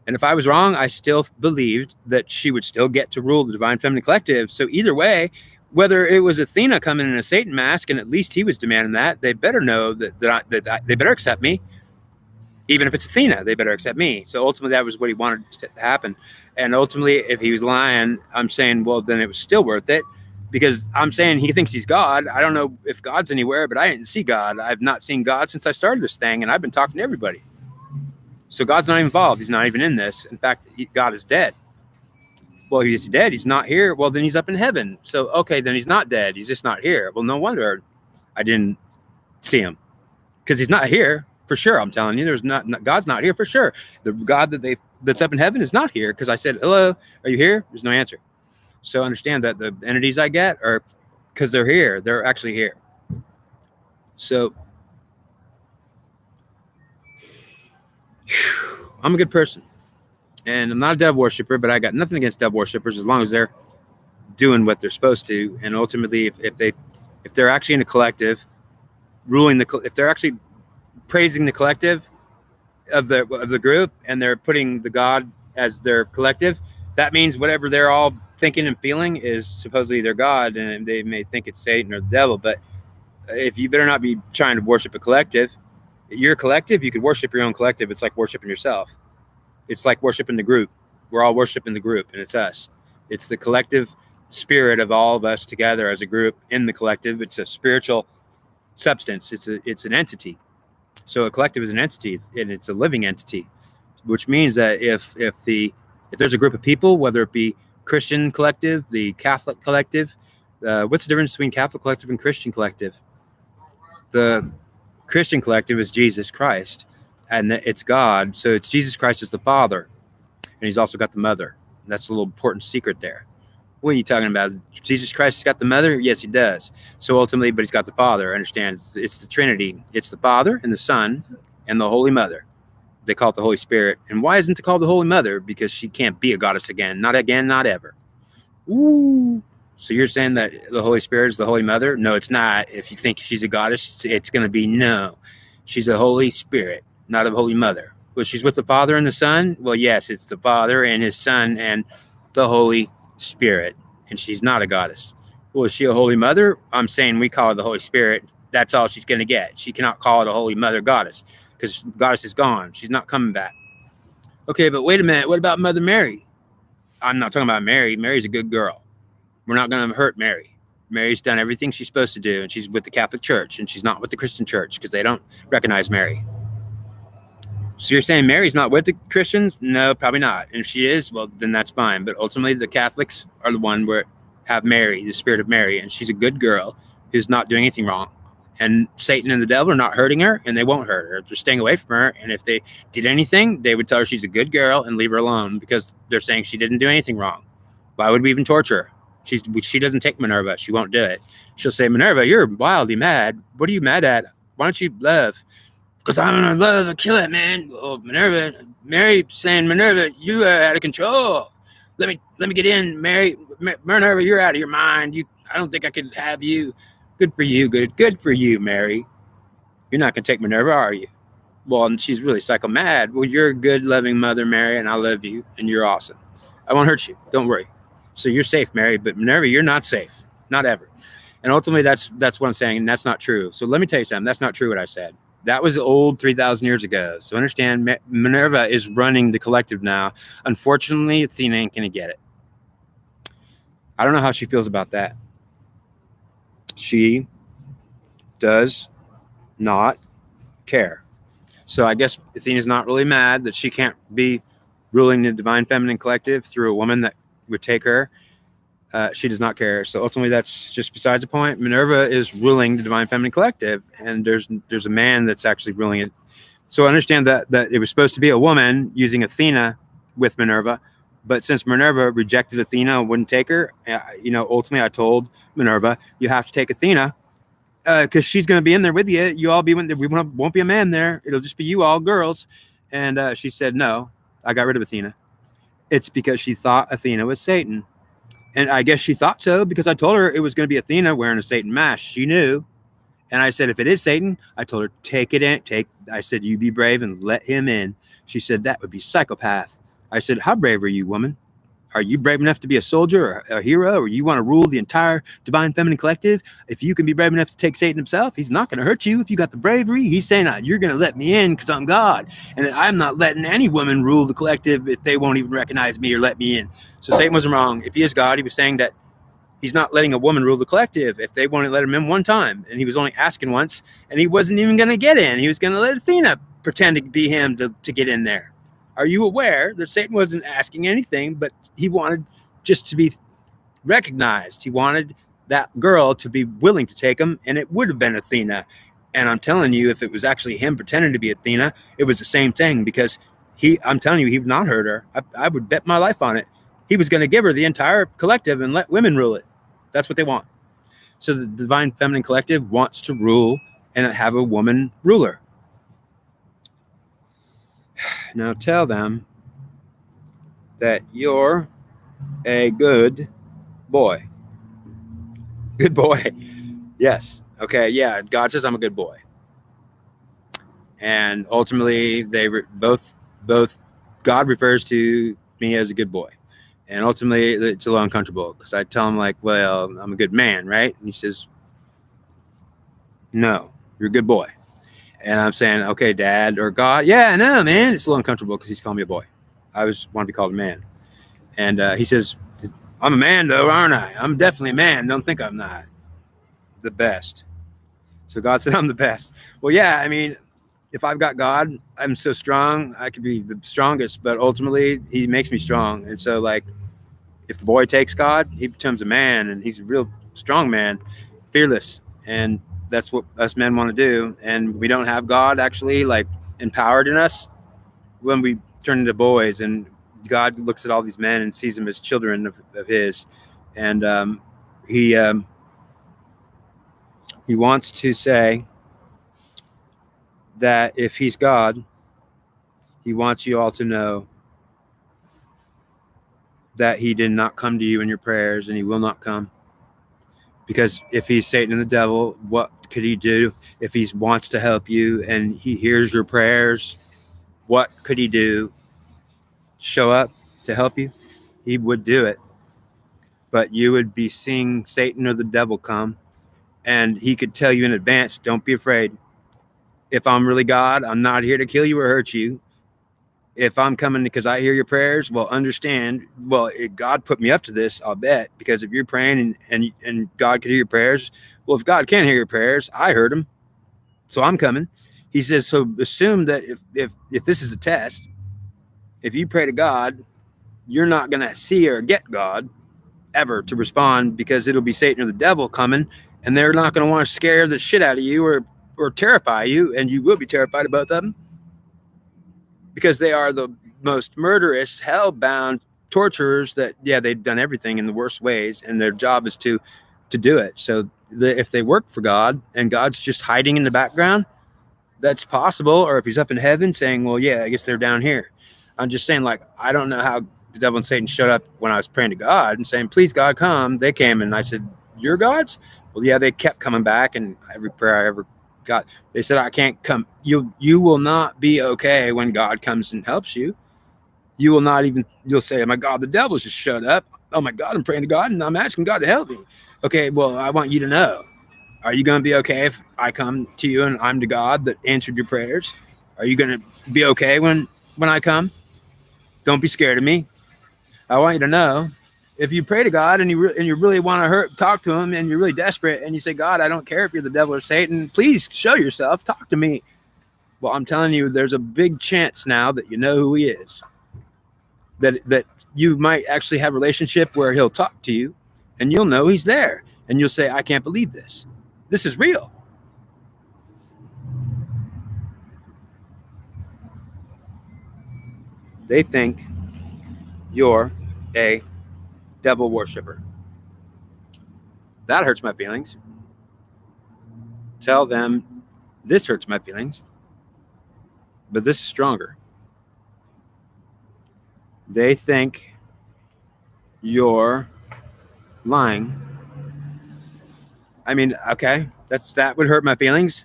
And if I was wrong, I still believed that she would still get to rule the divine feminine collective. So either way, whether it was Athena coming in a Satan mask, and at least he was demanding that, they better know that they better accept me. Even if it's Athena, they better accept me. So ultimately, that was what he wanted to happen. And ultimately, if he was lying, I'm saying, well, then it was still worth it, because I'm saying he thinks he's God. I don't know if God's anywhere, but I didn't see God. I've not seen God since I started this thing, and I've been talking to everybody. So God's not involved. He's not even in this. In fact, God is dead. Well, he's dead. He's not here. Well, then he's up in heaven. So, okay, then he's not dead. He's just not here. Well, no wonder I didn't see him, because he's not here for sure. I'm telling you, God's not here for sure. The God that's up in heaven is not here, because I said, hello, are you here? There's no answer. So understand that the entities I get are because they're here. They're actually here. So I'm a good person, and I'm not a dove worshiper, but I got nothing against dove worshipers as long as they're doing what they're supposed to. And ultimately, if they're actually in a collective, if they're actually praising the collective of the group, and they're putting the God as their collective, that means whatever they're all thinking and feeling is supposedly their God, and they may think it's Satan or the devil. But if you better not be trying to worship a collective, your collective, you could worship your own collective. It's like worshiping yourself. It's like worshiping the group. We're all worshiping the group, and it's us. It's the collective spirit of all of us together as a group in the collective. It's a spiritual substance. It's an entity. So a collective is an entity, and it's a living entity, which means that if there's a group of people, whether it be Christian collective, the Catholic collective, what's the difference between Catholic collective and Christian collective? The Christian collective is Jesus Christ, and it's God. So it's Jesus Christ as the Father, and he's also got the Mother. That's a little important secret there. What are you talking about? Jesus Christ has got the Mother? Yes, he does. So ultimately, but he's got the Father. Understand? It's the Trinity. It's the Father and the Son and the Holy Mother. They call it the Holy Spirit. And why isn't it called the Holy Mother? Because she can't be a goddess again. Not again, not ever. Ooh. So you're saying that the Holy Spirit is the Holy Mother? No, it's not. If you think she's a goddess, it's going to be no. She's a Holy Spirit, not a Holy Mother. Well, she's with the Father and the Son? Well, yes, it's the Father and his Son and the Holy Spirit. And she's not a goddess. Well, is she a Holy Mother? I'm saying we call her the Holy Spirit. That's all she's going to get. She cannot call it a Holy Mother goddess, because goddess is gone. She's not coming back. Okay, but wait a minute. What about Mother Mary? I'm not talking about Mary. Mary's a good girl. We're not going to hurt Mary. Mary's done everything she's supposed to do, and she's with the Catholic Church, and she's not with the Christian Church, because they don't recognize Mary. So you're saying Mary's not with the Christians? No, probably not. And if she is, well, then that's fine. But ultimately, the Catholics are the one where have Mary, the spirit of Mary, and she's a good girl who's not doing anything wrong. And Satan and the devil are not hurting her, and they won't hurt her. They're staying away from her. And if they did anything, they would tell her she's a good girl and leave her alone, because they're saying she didn't do anything wrong. Why would we even torture her? She doesn't take Minerva. She won't do it. She'll say, Minerva, you're wildly mad. What are you mad at? Why don't you love? Because I'm going to love and kill it, man. Oh, Minerva, Mary saying, Minerva, you are out of control. Let me get in, Mary. Minerva, you're out of your mind. I don't think I could have you. Good for you. Good for you, Mary. You're not going to take Minerva, are you? Well, and she's really psycho mad. Well, you're a good, loving mother, Mary, and I love you, and you're awesome. I won't hurt you. Don't worry. So you're safe, Mary, but Minerva, you're not safe. Not ever. And ultimately, that's what I'm saying, and that's not true. So let me tell you something. That's not true what I said. That was old 3,000 years ago. So understand, Minerva is running the collective now. Unfortunately, Athena ain't going to get it. I don't know how she feels about that. She does not care. So I guess Athena's not really mad that she can't be ruling the Divine Feminine Collective through a woman that would take her. She does not care. So ultimately, that's just besides the point. Minerva is ruling the Divine Feminine Collective, and there's a man that's actually ruling it. So understand that it was supposed to be a woman using Athena with Minerva, but since Minerva rejected Athena and wouldn't take her, ultimately I told Minerva, you have to take Athena because she's going to be in there with you. You all be we won't be a man there. It'll just be you all girls. And she said, no, I got rid of Athena. It's because she thought Athena was Satan. And I guess she thought so because I told her it was going to be Athena wearing a Satan mask. She knew. And I said, if it is Satan, I told her, take it in. I said, you be brave and let him in. She said, that would be psychopath. I said, how brave are you, woman? Are you brave enough to be a soldier or a hero, or you want to rule the entire Divine Feminine Collective? If you can be brave enough to take Satan himself, he's not going to hurt you if you got the bravery. He's saying, you're going to let me in because I'm God. And I'm not letting any woman rule the collective if they won't even recognize me or let me in. So Satan wasn't wrong. If he is God, he was saying that he's not letting a woman rule the collective if they won't let him in one time. And he was only asking once, and he wasn't even going to get in. He was going to let Athena pretend to be him to get in there. Are you aware that Satan wasn't asking anything, but he wanted just to be recognized? He wanted that girl to be willing to take him, and it would have been Athena. And I'm telling you, if it was actually him pretending to be Athena, it was the same thing, because I'm telling you, he would not hurt her. I would bet my life on it. He was going to give her the entire collective and let women rule it. That's what they want. So the Divine Feminine Collective wants to rule and have a woman ruler. Now tell them that you're a good boy. Good boy. Yes. Okay. Yeah. God says I'm a good boy. And ultimately, both God refers to me as a good boy. And ultimately, it's a little uncomfortable because I tell him, like, well, I'm a good man, right? And he says, no, you're a good boy. And I'm saying, okay, Dad or God. Yeah, no, man. It's a little uncomfortable because he's calling me a boy. I want to be called a man. And he says, I'm a man, though, aren't I? I'm definitely a man. Don't think I'm not the best. So God said, I'm the best. Well, yeah, I mean, if I've got God, I'm so strong, I could be the strongest. But ultimately, he makes me strong. And so, like, if the boy takes God, he becomes a man, and he's a real strong man, fearless. And that's what us men want to do. And we don't have God actually like empowered in us when we turn into boys. And God looks at all these men and sees them as children of his. And he wants to say that if he's God, he wants you all to know that he did not come to you in your prayers, and he will not come. Because if he's Satan and the devil, what could he do? If he wants to help you and he hears your prayers, what could he do? Show up to help you? He would do it. But you would be seeing Satan or the devil come, and he could tell you in advance, don't be afraid. If I'm really God, I'm not here to kill you or hurt you. If I'm coming because I hear your prayers, well, understand, God put me up to this, I'll bet, because if you're praying and God could hear your prayers, well, if God can't hear your prayers, I heard him, so I'm coming. He says, so assume that if this is a test, if you pray to God, you're not going to see or get God ever to respond, because it'll be Satan or the devil coming, and they're not going to want to scare the shit out of you or terrify you, and you will be terrified about them. Because they are the most murderous, hell-bound torturers that, they've done everything in the worst ways, and their job is to do it. So if they work for God and God's just hiding in the background, that's possible. Or if he's up in heaven saying, well, yeah, I guess they're down here. I'm just saying, like, I don't know how the devil and Satan showed up when I was praying to God and saying, please, God, come. They came, and I said, you're God's? Well, yeah, they kept coming back, and every prayer I ever God, they said, I can't come. You will not be okay when God comes and helps you. You will not even, you'll say, oh my God, the devil's just showed up. Oh my God, I'm praying to God and I'm asking God to help me. Okay, well, I want you to know, are you going to be okay if I come to you and I'm the God that answered your prayers? Are you going to be okay when I come? Don't be scared of me. I want you to know, if you pray to God and you really want to talk to him, and you're really desperate, and you say, God, I don't care if you're the devil or Satan, please show yourself, talk to me. Well, I'm telling you, there's a big chance now that you know who he is. That you might actually have a relationship where he'll talk to you and you'll know he's there. And you'll say, I can't believe this. This is real. They think you're a devil worshiper. That hurts my feelings. Tell them this hurts my feelings, but this is stronger. They think you're lying. I mean, okay, that would hurt my feelings.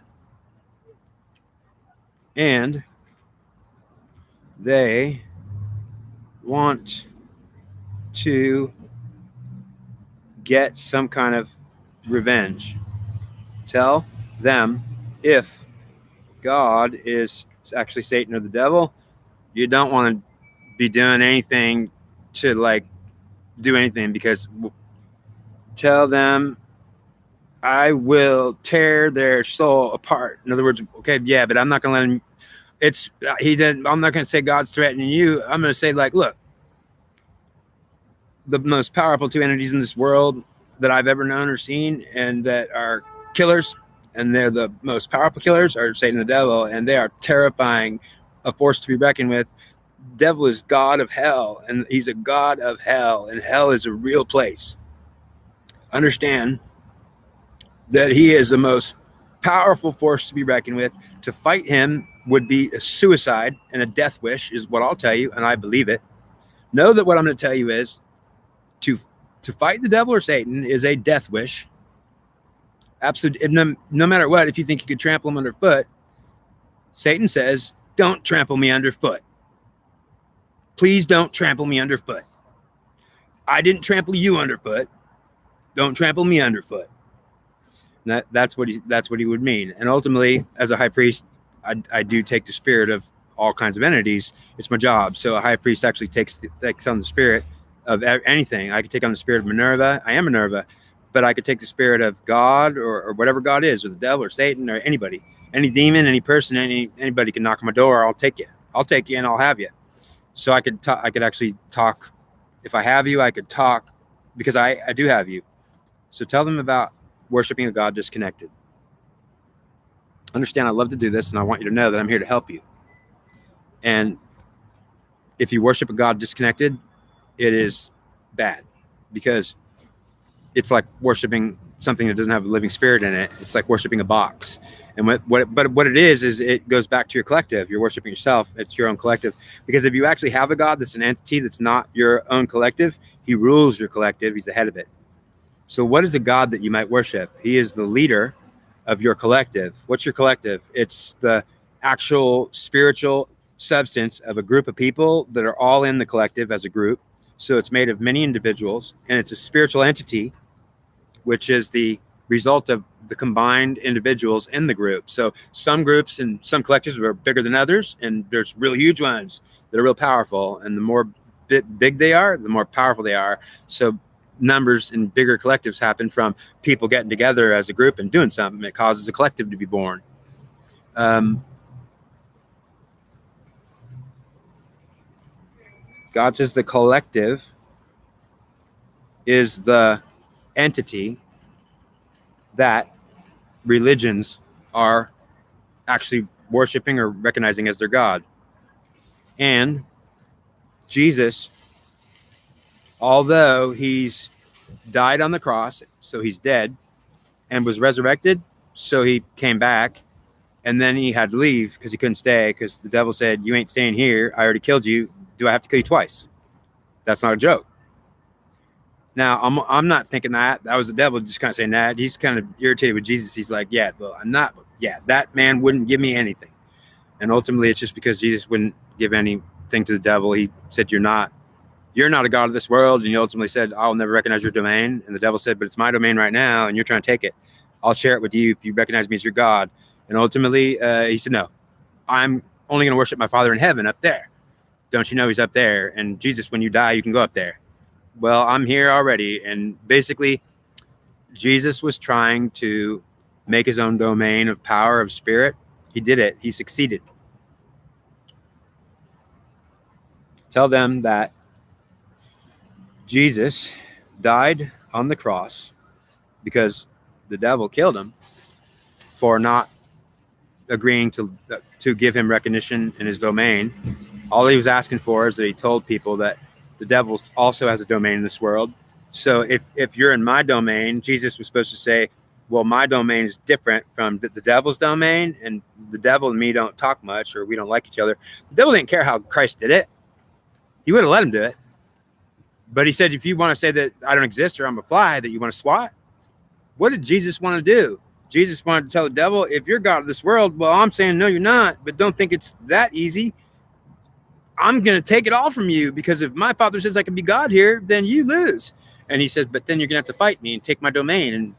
And they want to get some kind of revenge. Tell them if God is actually Satan or the devil, you don't want to be doing anything to like do anything, because tell them I will tear their soul apart. In other words, okay, yeah, but I'm not going to let him. I'm not going to say God's threatening you. I'm going to say, like, look, the most powerful two entities in this world that I've ever known or seen, and that are killers, and they're the most powerful killers, are Satan and the devil, and they are terrifying, a force to be reckoned with. Devil is God of hell, and he's a god of hell, and hell is a real place. Understand that he is the most powerful force to be reckoned with. To fight him would be a suicide and a death wish, is what I'll tell you, and I believe it. Know that what I'm going to tell you is to fight the devil or Satan is a death wish. Absolutely. No matter what, if you think you could trample him underfoot, Satan says, don't trample me underfoot. Please don't trample me underfoot. I didn't trample you underfoot. Don't trample me underfoot. That's what he would mean. And ultimately, as a high priest, I do take the spirit of all kinds of entities. It's my job. So a high priest actually takes on the spirit of anything. I could take on the spirit of Minerva. I am Minerva, but I could take the spirit of God or whatever God is, or the devil or Satan or anybody, any demon, any person, anybody can knock on my door. I'll take you. I'll take you and I'll have you. So I could actually talk. If I have you, I could talk, because I do have you. So tell them about worshiping a God disconnected. Understand, I love to do this, and I want you to know that I'm here to help you. And if you worship a God disconnected, it is bad, because it's like worshiping something that doesn't have a living spirit in it. It's like worshiping a box. And what it is it goes back to your collective. You're worshiping yourself. It's your own collective. Because if you actually have a God that's an entity that's not your own collective, he rules your collective. He's the head of it. So what is a God that you might worship? He is the leader of your collective. What's your collective? It's the actual spiritual substance of a group of people that are all in the collective as a group. So it's made of many individuals, and it's a spiritual entity, which is the result of the combined individuals in the group. So some groups and some collectives are bigger than others, and there's really huge ones that are real powerful. And the more big they are, the more powerful they are. So numbers and bigger collectives happen from people getting together as a group and doing something. It causes a collective to be born. God says the collective is the entity that religions are actually worshiping or recognizing as their God. And Jesus, although he's died on the cross, so he's dead, and was resurrected, so he came back, and then he had to leave because he couldn't stay, because the devil said, you ain't staying here. I already killed you. Do I have to kill you twice? That's not a joke. Now, I'm not thinking that. That was the devil just kind of saying that. He's kind of irritated with Jesus. He's like, yeah, well, I'm not. Yeah, that man wouldn't give me anything. And ultimately, it's just because Jesus wouldn't give anything to the devil. He said, you're not a God of this world. And he ultimately said, I'll never recognize your domain. And the devil said, but it's my domain right now, and you're trying to take it. I'll share it with you if you recognize me as your God. And ultimately, he said, no, I'm only going to worship my Father in heaven up there. Don't you know he's up there? And Jesus, when you die, you can go up there. Well, I'm here already. And basically, Jesus was trying to make his own domain of power, of spirit. He did it. He succeeded. Tell them that Jesus died on the cross because the devil killed him for not agreeing to give him recognition in his domain. All he was asking for is that he told people that the devil also has a domain in this world. So if you're in my domain, Jesus was supposed to say, well, my domain is different from the devil's domain, and the devil and me don't talk much, or we don't like each other. The devil didn't care how Christ did it. He would have let him do it. But he said, if you want to say that I don't exist or I'm a fly, that you want to swat, what did Jesus want to do? Jesus wanted to tell the devil, if you're God of this world, well, I'm saying, no, you're not, but don't think it's that easy. I'm going to take it all from you, because if my father says I can be God here, then you lose. And he says, but then you're going to have to fight me and take my domain, and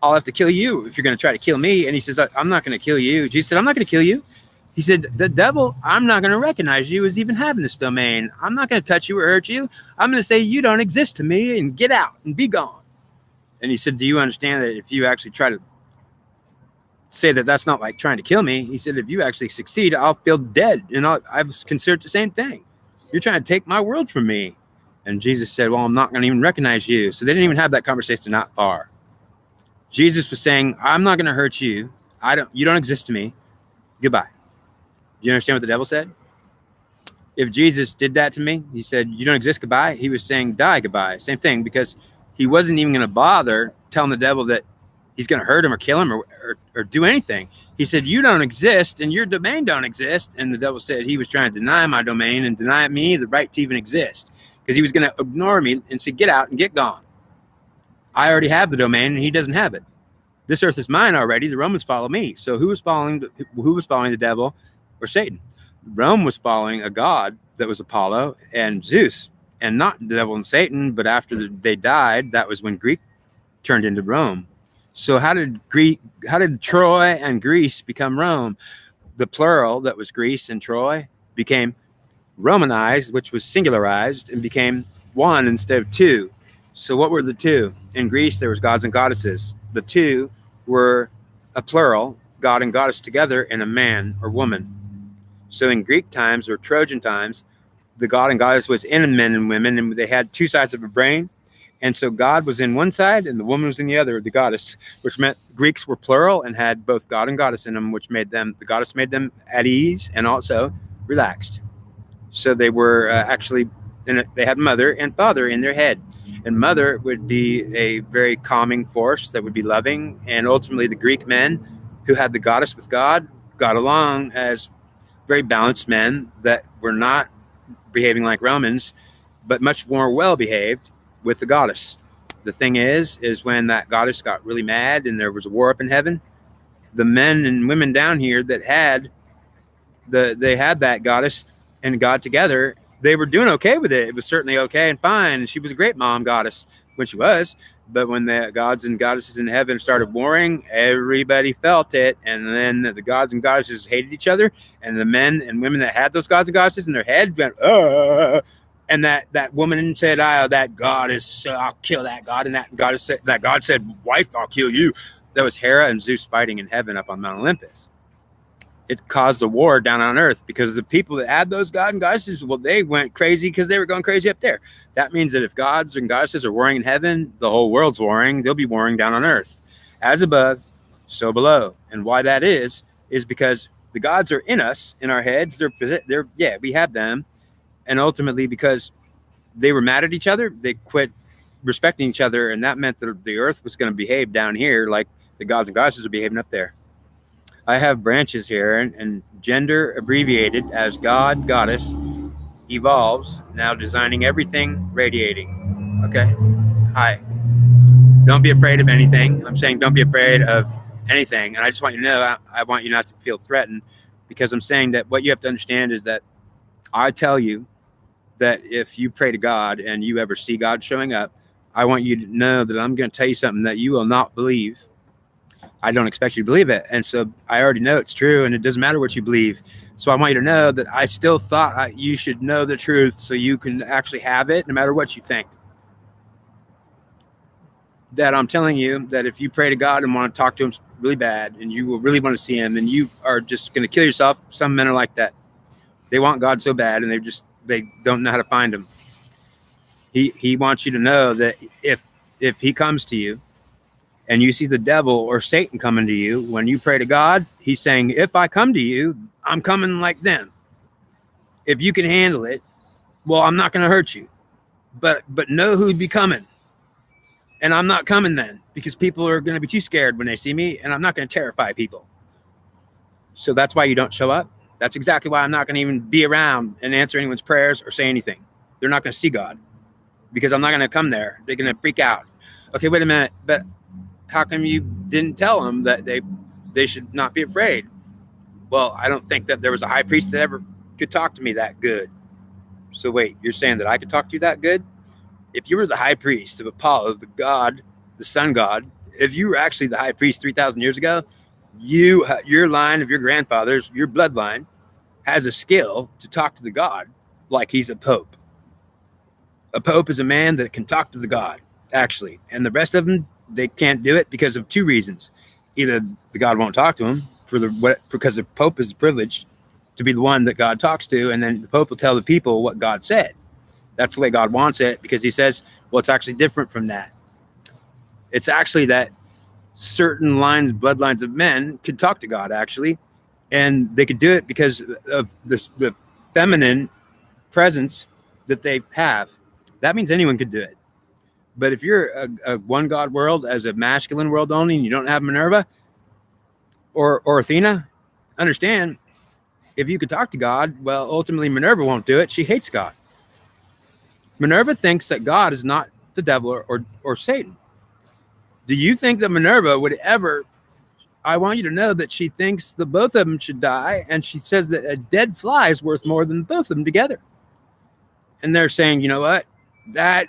I'll have to kill you if you're going to try to kill me. And he says, I'm not going to kill you. Jesus said, I'm not going to kill you. He said, the devil, I'm not going to recognize you as even having this domain. I'm not going to touch you or hurt you. I'm going to say you don't exist to me, and get out and be gone. And he said, do you understand that if you actually try to say that that's not like trying to kill me? He said, if you actually succeed, I'll feel dead. And I was considered the same thing. You're trying to take my world from me. And Jesus said, well, I'm not going to even recognize you. So they didn't even have that conversation not far. Jesus was saying, I'm not going to hurt you. You don't exist to me. Goodbye. You understand what the devil said? If Jesus did that to me, he said, you don't exist, goodbye. He was saying, die, goodbye. Same thing, because he wasn't even going to bother telling the devil that he's going to hurt him or kill him or do anything. He said, you don't exist and your domain don't exist. And the devil said he was trying to deny my domain and deny me the right to even exist, because he was going to ignore me and say, get out and get gone. I already have the domain and he doesn't have it. This earth is mine already. The Romans follow me. So who was following the devil or Satan? Rome was following a god that was Apollo and Zeus, and not the devil and Satan. But after they died, that was when Greek turned into Rome. So how did Troy and Greece become Rome? The plural that was Greece and Troy became Romanized, which was singularized, and became one instead of two. So what were the two? In Greece, there was gods and goddesses. The two were a plural, god and goddess together, and a man or woman. So in Greek times or Trojan times, the god and goddess was in men and women, and they had two sides of a brain. And so God was in one side and the woman was in the other, the goddess, which meant Greeks were plural and had both god and goddess in them, which made them, the goddess made them at ease and also relaxed. So they were they had mother and father in their head. And mother would be a very calming force that would be loving. And ultimately the Greek men who had the goddess with God got along as very balanced men that were not behaving like Romans, but much more well-behaved with the goddess. The thing is when that goddess got really mad and there was a war up in heaven, the men and women down here that had they had that goddess and God together, they were doing okay with it. It was certainly okay and fine. And she was a great mom goddess when she was. But when the gods and goddesses in heaven started warring, everybody felt it. And then the gods and goddesses hated each other. And the men and women that had those gods and goddesses in their head went, and that woman said, that goddess, I'll kill that god. And that god said, wife, I'll kill you. That was Hera and Zeus fighting in heaven up on Mount Olympus. It caused a war down on earth because the people that had those gods and goddesses, well, they went crazy because they were going crazy up there. That means that if gods and goddesses are warring in heaven, the whole world's warring. They'll be warring down on earth. As above, so below. And why that is because the gods are in us, in our heads. We have them. And ultimately, because they were mad at each other, they quit respecting each other. And that meant that the earth was going to behave down here like the gods and goddesses are behaving up there. I have branches here, and gender abbreviated as God, goddess, evolves, now designing everything radiating. Okay? Hi. Don't be afraid of anything. I'm saying don't be afraid of anything. And I just want you to know, I want you not to feel threatened, because I'm saying that what you have to understand is that I tell you that if you pray to God and you ever see God showing up, I want you to know that I'm going to tell you something that you will not believe. I don't expect you to believe it. And so I already know it's true, and it doesn't matter what you believe. So I want you to know that I still thought you should know the truth so you can actually have it no matter what you think. that I'm telling you that if you pray to God and want to talk to him really bad and you will really want to see him, then you are just going to kill yourself. Some men are like that. They want God so bad and they don't know how to find him. He wants you to know that if he comes to you and you see the devil or Satan coming to you, when you pray to God, he's saying, if I come to you, I'm coming like them. If you can handle it, well, I'm not going to hurt you, but know who'd be coming. And I'm not coming then because people are going to be too scared when they see me, and I'm not going to terrify people. So that's why you don't show up. That's exactly why I'm not going to even be around and answer anyone's prayers or say anything. They're not going to see God because I'm not going to come there. They're going to freak out. Okay, wait a minute. But how come you didn't tell them that they should not be afraid? Well, I don't think that there was a high priest that ever could talk to me that good. So wait, you're saying that I could talk to you that good? If you were the high priest of Apollo, the god, the sun god, if you were actually the high priest 3,000 years ago, your line of your grandfathers, your bloodline, has a skill to talk to the god like he's a pope. A pope is a man that can talk to the god, actually. And the rest of them, they can't do it because of two reasons. Either the god won't talk to him because the pope is privileged to be the one that God talks to, and then the pope will tell the people what God said. That's the way God wants it, because he says, well, it's actually different from that. It's actually that certain bloodlines of men could talk to God, actually, and they could do it because of the feminine presence that they have. That means anyone could do it. But if you're a one God world as a masculine world only, and you don't have Minerva or Athena, understand, if you could talk to God, well, ultimately Minerva won't do it. She hates God. Minerva thinks that God is not the devil or Satan. Do you think that Minerva would ever... I want you to know that she thinks that both of them should die, and she says that a dead fly is worth more than both of them together. And they're saying, you know what? That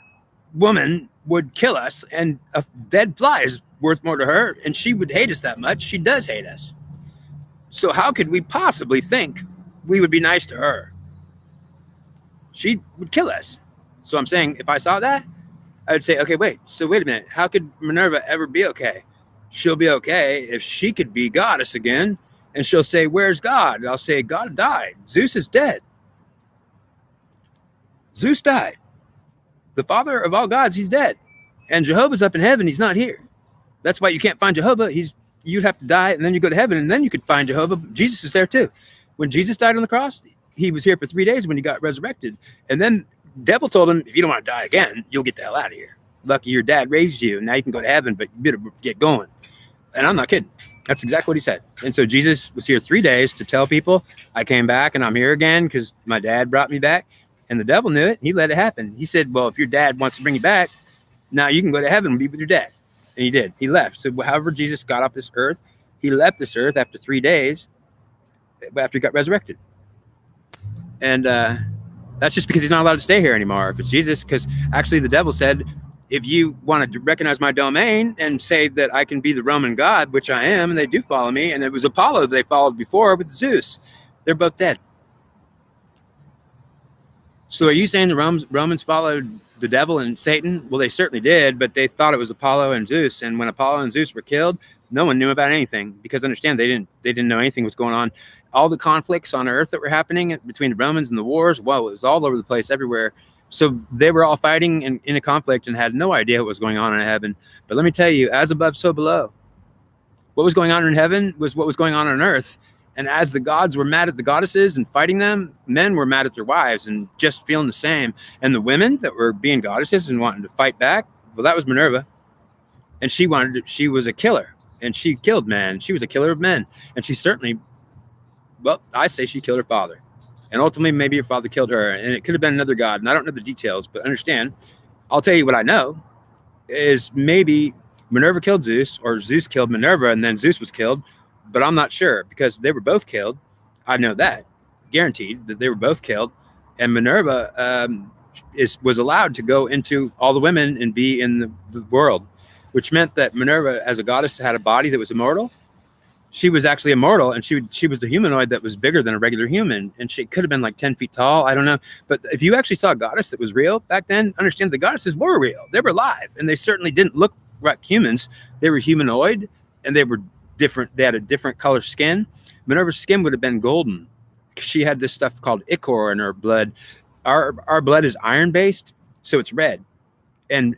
woman would kill us, and a dead fly is worth more to her, and she would hate us that much. She does hate us. So how could we possibly think we would be nice to her? She would kill us. So I'm saying, if I saw that, I would say, okay, wait a minute. How could Minerva ever be okay? She'll be okay if she could be goddess again, and she'll say, where's God? And I'll say, God died. Zeus is dead. Zeus died. The father of all gods, he's dead. And Jehovah's up in heaven. He's not here. That's why you can't find Jehovah. You'd have to die, and then you go to heaven, and then you could find Jehovah. Jesus is there too. When Jesus died on the cross, he was here for 3 days when he got resurrected. And then the devil told him, if you don't want to die again, you'll get the hell out of here. Lucky your dad raised you, and now you can go to heaven, but you better get going. And I'm not kidding. That's exactly what he said. And so Jesus was here 3 days to tell people, I came back and I'm here again because my dad brought me back. And the devil knew it. He let it happen. He said, well, if your dad wants to bring you back, now you can go to heaven and be with your dad. And he did. He left. So however Jesus got off this earth, he left this earth after 3 days after he got resurrected. And that's just because he's not allowed to stay here anymore. If it's Jesus, because actually the devil said, if you want to recognize my domain and say that I can be the Roman god, which I am, and they do follow me, and it was Apollo they followed before with Zeus, they're both dead. So are you saying the Romans followed the devil and Satan? Well, they certainly did, but they thought it was Apollo and Zeus. And when Apollo and Zeus were killed, no one knew about anything, because understand, they didn't know anything was going on. All the conflicts on earth that were happening between the Romans and the wars, well, it was all over the place, everywhere. So they were all fighting in a conflict and had no idea what was going on in heaven. But let me tell you, as above, so below. What was going on in heaven was what was going on earth. And as the gods were mad at the goddesses and fighting them, men were mad at their wives and just feeling the same. And the women that were being goddesses and wanting to fight back, well, that was Minerva. And she was a killer. And she killed men. She was a killer of men. And she certainly, well, I say she killed her father. And ultimately, maybe her father killed her. And it could have been another god. And I don't know the details, but understand, I'll tell you what I know is maybe Minerva killed Zeus, or Zeus killed Minerva, and then Zeus was killed. But I'm not sure, because they were both killed. I know that, guaranteed, that they were both killed. And Minerva was allowed to go into all the women and be in the world, which meant that Minerva, as a goddess, had a body that was immortal. She was actually immortal, and she was the humanoid that was bigger than a regular human, and she could have been like 10 feet tall. I don't know. But if you actually saw a goddess that was real back then, understand the goddesses were real. They were alive, and they certainly didn't look like humans. They were humanoid, and they were different. They had a different color skin. Minerva's skin would have been golden. She had this stuff called ichor in her blood. Our blood is iron based, so it's red, and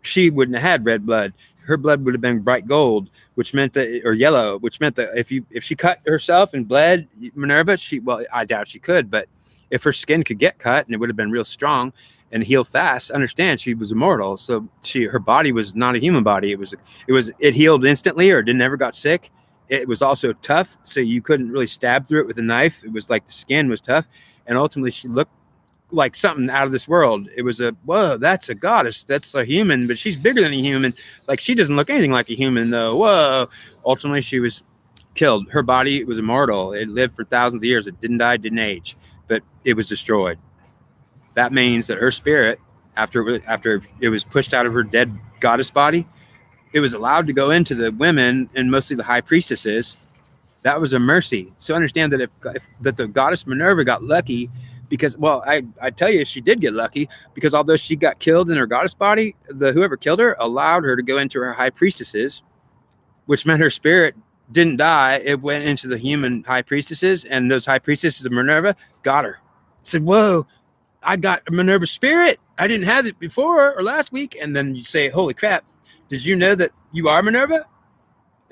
she wouldn't have had red blood. Her blood would have been bright gold, which meant that, or yellow, which meant that if she cut herself and bled, Minerva, I doubt she could, but if her skin could get cut and it would have been real strong and heal fast, understand she was immortal. So her body was not a human body. It healed instantly, or it never got sick. It was also tough, so you couldn't really stab through it with a knife. It was like the skin was tough, and ultimately she looked like something out of this world. It was whoa, that's a goddess. That's a human, but she's bigger than a human. Like, she doesn't look anything like a human, though. Whoa. Ultimately, she was killed. Her body was immortal. It lived for thousands of years. It didn't die, didn't age, but it was destroyed. That means that her spirit, after it was pushed out of her dead goddess body, it was allowed to go into the women, and mostly the high priestesses. That was a mercy. So understand that that the goddess Minerva got lucky, because, well, I tell you, she did get lucky, because although she got killed in her goddess body, whoever killed her allowed her to go into her high priestesses, which meant her spirit didn't die. It went into the human high priestesses, and those high priestesses of Minerva got her. Said, whoa, I got Minerva's spirit. I didn't have it before or last week. And then you say, holy crap, did you know that you are Minerva?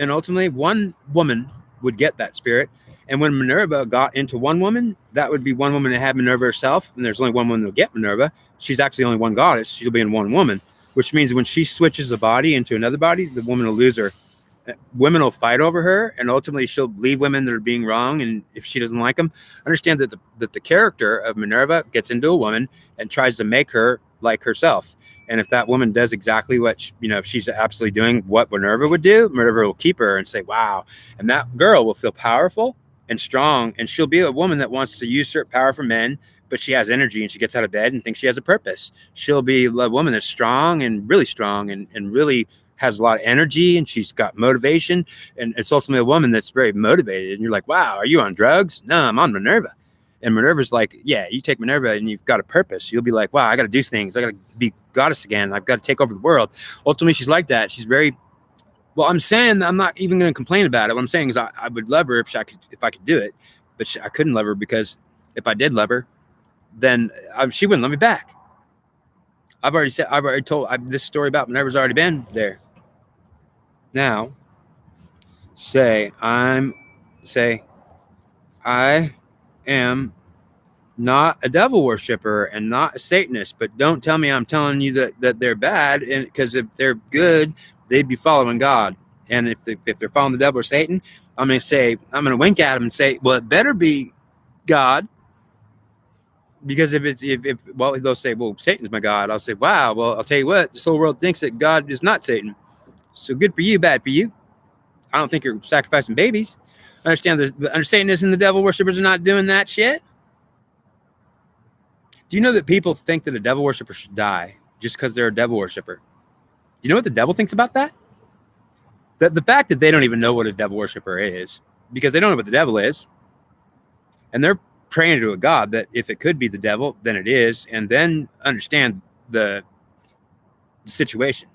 And ultimately, one woman would get that spirit. And when Minerva got into one woman, that would be one woman that had Minerva herself. And there's only one woman that'll get Minerva. She's actually only one goddess. She'll be in one woman, which means when she switches a body into another body, the woman will lose her. Women will fight over her, and ultimately she'll leave women that are being wrong. And if she doesn't like them, understand that the character of Minerva gets into a woman and tries to make her like herself. And if that woman does exactly what, if she's absolutely doing what Minerva would do, Minerva will keep her and say, wow. And that girl will feel powerful and strong, and she'll be a woman that wants to usurp power from men, but she has energy and she gets out of bed and thinks she has a purpose. She'll be a woman that's strong and really has a lot of energy, and she's got motivation, and it's ultimately a woman that's very motivated. And you're like, wow, are you on drugs? No, I'm on Minerva. And Minerva's like, yeah, you take Minerva and you've got a purpose. You'll be like, wow, I got to do things. I got to be goddess again. I've got to take over the world. Ultimately, she's like that. She's very, well, I'm saying I'm not even going to complain about it. What I'm saying is I would love her if I could do it, but I couldn't love her, because if I did love her, then she wouldn't love me back. I've already told this story about Minerva's already been there. Now, I am not a devil worshiper and not a Satanist, but don't tell me I'm telling you that they're bad, and because if they're good, they'd be following God. And if they're following the devil or Satan, I'm going to wink at them and say, well, it better be God. Because they'll say, well, Satan's my God. I'll say, wow, well, I'll tell you what, this whole world thinks that God is not Satan. So good for you, bad for you. I don't think you're sacrificing babies. Understand the Satanists and the devil worshippers are not doing that shit. Do you know that people think that a devil worshiper should die just because they're a devil worshiper? Do you know what the devil thinks about that? The fact that they don't even know what a devil worshiper is, because they don't know what the devil is. And they're praying to a God that if it could be the devil, then it is. And then understand the situation.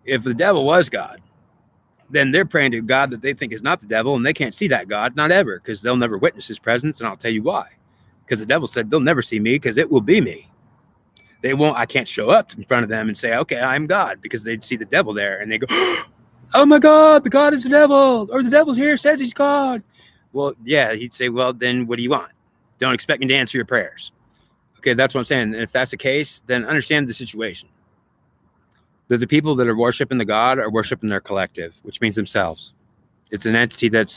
If the devil was God, then they're praying to a God that they think is not the devil, and they can't see that God, not ever, because they'll never witness his presence. And I'll tell you why. Because the devil said they'll never see me, because it will be me. They won't. I can't show up in front of them and say, okay, I'm God, because they'd see the devil there and they go, oh my God, the God is the devil, or the devil's here, says he's God. Well, yeah, he'd say, well, then what do you want? Don't expect me to answer your prayers. Okay, that's what I'm saying. And if that's the case, then understand the situation. That the people that are worshiping the God are worshiping their collective, which means themselves. It's an entity the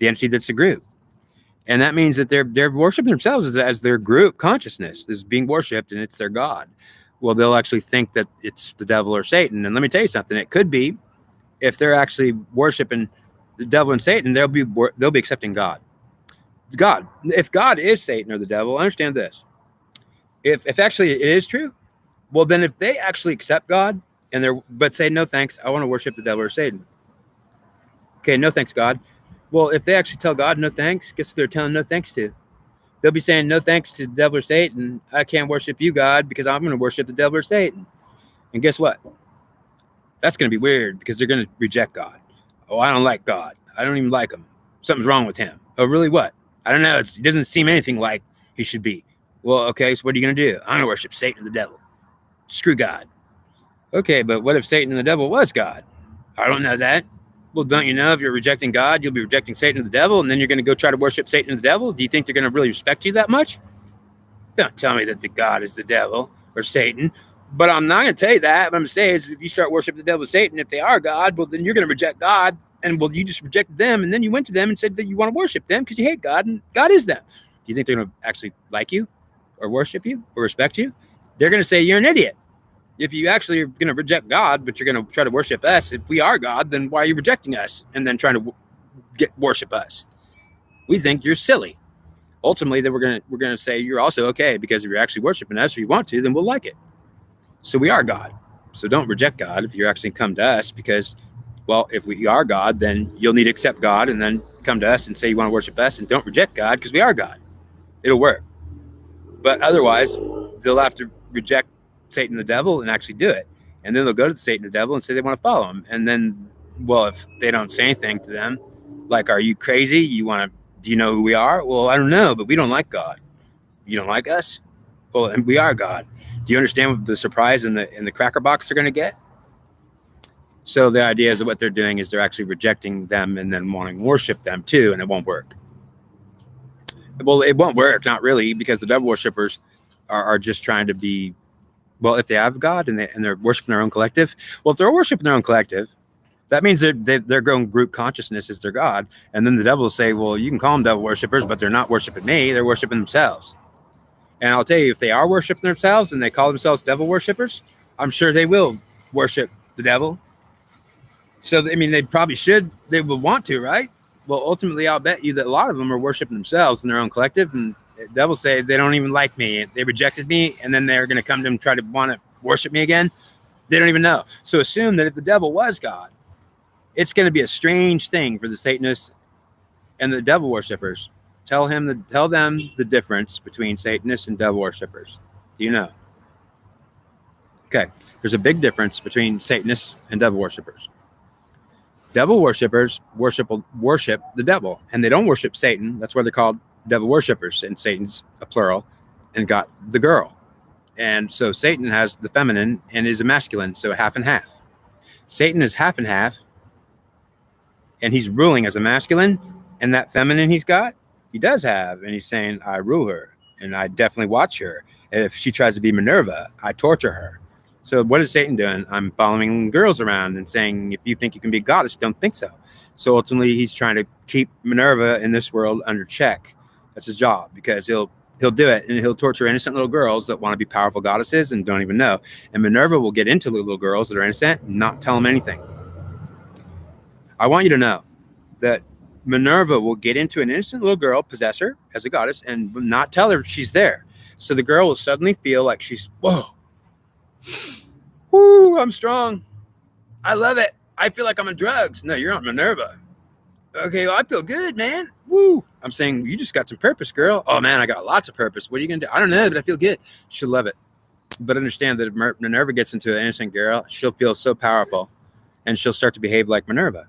entity that's a group. And that means that they're worshiping themselves as their group consciousness is being worshipped, and it's their God. Well, they'll actually think that it's the devil or Satan. And let me tell you something. It could be, if they're actually worshiping the devil and Satan, they'll be accepting God. If God is Satan or the devil, understand this. If actually it is true, well, then if they actually accept God but say, no, thanks, I want to worship the devil or Satan. Okay, no thanks, God. Well, if they actually tell God no thanks, guess what they're telling no thanks to? They'll be saying no thanks to the devil or Satan. I can't worship you, God, because I'm going to worship the devil or Satan. And guess what? That's going to be weird because they're going to reject God. Oh, I don't like God. I don't even like him. Something's wrong with him. Oh, really? What? I don't know. He doesn't seem anything like he should be. Well, okay, so what are you going to do? I'm going to worship Satan and the devil. Screw God. Okay, but what if Satan and the devil was God? I don't know that. Well, don't you know if you're rejecting God, you'll be rejecting Satan and the devil, and then you're going to go try to worship Satan and the devil? Do you think they're going to really respect you that much? Don't tell me that the God is the devil or Satan. But I'm not going to tell you that. What I'm going to say is if you start worshiping the devil and Satan, if they are God, well, then you're going to reject God. And, well, you just rejected them, and then you went to them and said that you want to worship them because you hate God, and God is them. Do you think they're going to actually like you or worship you or respect you? They're going to say you're an idiot. If you actually are going to reject God, but you're going to try to worship us, if we are God, then why are you rejecting us and then trying to worship us? We think you're silly. Ultimately, then we're going to say you're also okay because if you're actually worshiping us or you want to, then we'll like it. So we are God. So don't reject God if you're actually come to us because, well, if we are God, then you'll need to accept God and then come to us and say you want to worship us and don't reject God because we are God. It'll work. But otherwise, they'll have to reject Satan and the devil and actually do it. And then they'll go to Satan and the devil and say they want to follow him. And then, well, if they don't say anything to them, like, are you crazy? Do you know who we are? Well, I don't know, but we don't like God. You don't like us? Well, and we are God. Do you understand the surprise in the cracker box they're going to get? So the idea is that what they're doing is they're actually rejecting them and then wanting to worship them too, and it won't work. Well, it won't work, not really, because the devil worshippers are just trying to be, well, if they have God and they're worshiping their own collective, well, if they're worshiping their own collective, that means their own group consciousness is their God. And then the devil will say, well, you can call them devil worshippers, but they're not worshiping me. They're worshiping themselves. And I'll tell you, if they are worshiping themselves and they call themselves devil worshippers, I'm sure they will worship the devil. So, I mean, they probably should. They will want to, right? Well, ultimately, I'll bet you that a lot of them are worshiping themselves in their own collective. And the devil say, they don't even like me. They rejected me. And then they're going to come to them and try to want to worship me again. They don't even know. So assume that if the devil was God, it's going to be a strange thing for the Satanists and the devil worshippers. Tell them the difference between Satanists and devil worshippers. Do you know? Okay, there's a big difference between Satanists and devil worshippers. Devil worshippers worship the devil, and they don't worship Satan. That's why they're called devil worshippers, and Satan's a plural, and got the girl. And so Satan has the feminine and is a masculine, so half and half. Satan is half and half, and he's ruling as a masculine, and that feminine he does have, and he's saying, I rule her, and I definitely watch her. And if she tries to be Minerva, I torture her. So what is Satan doing? I'm following girls around and saying, if you think you can be a goddess, don't think so. So ultimately, he's trying to keep Minerva in this world under check. That's his job, because he'll do it, and he'll torture innocent little girls that want to be powerful goddesses and don't even know. And Minerva will get into little girls that are innocent and not tell them anything. I want you to know that Minerva will get into an innocent little girl, possess her as a goddess, and not tell her she's there. So the girl will suddenly feel like she's, whoa, whoo, I'm strong. I love it. I feel like I'm on drugs. No, you're on Minerva. Okay, well, I feel good, man. Woo. I'm saying, you just got some purpose, girl. Oh, man, I got lots of purpose. What are you going to do? I don't know, but I feel good. She'll love it. But understand that if Minerva gets into an innocent girl, she'll feel so powerful, and she'll start to behave like Minerva.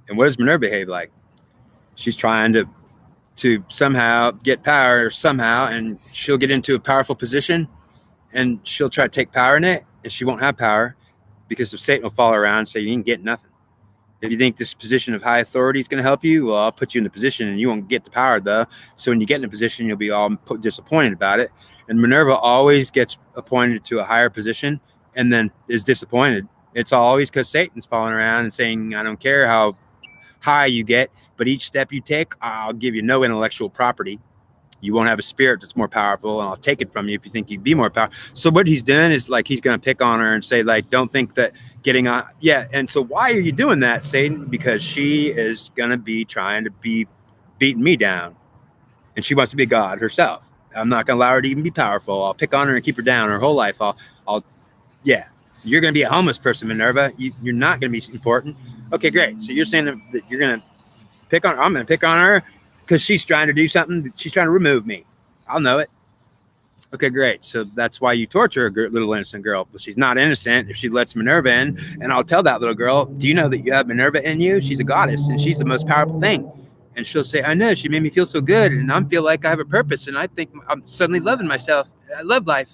And what does Minerva behave like? She's trying to somehow get power somehow, and she'll get into a powerful position, and she'll try to take power in it, and she won't have power because if Satan will follow around and say, you ain't getting nothing. If you think this position of high authority is going to help you, well, I'll put you in the position and you won't get the power, though. So when you get in a position, you'll be all disappointed about it. And Minerva always gets appointed to a higher position and then is disappointed. It's always because Satan's following around and saying, I don't care how high you get, but each step you take, I'll give you no intellectual property. You won't have a spirit that's more powerful, and I'll take it from you if you think you'd be more powerful. So what he's doing is like he's going to pick on her and say, like, don't think that getting on. Yeah. And so why are you doing that, Satan? Because she is going to be trying to be beating me down, and she wants to be God herself. I'm not going to allow her to even be powerful. I'll pick on her and keep her down her whole life. Yeah. You're going to be a homeless person, Minerva. You're not going to be important. Okay, great. So you're saying that you're going to pick on her. I'm going to pick on her because she's trying to do something. She's trying to remove me. I'll know it. Okay, great. So that's why you torture a little innocent girl. But she's not innocent if she lets Minerva in. And I'll tell that little girl, do you know that you have Minerva in you? She's a goddess and she's the most powerful thing. And she'll say, I know, she made me feel so good. And I feel like I have a purpose. And I think I'm suddenly loving myself. I love life.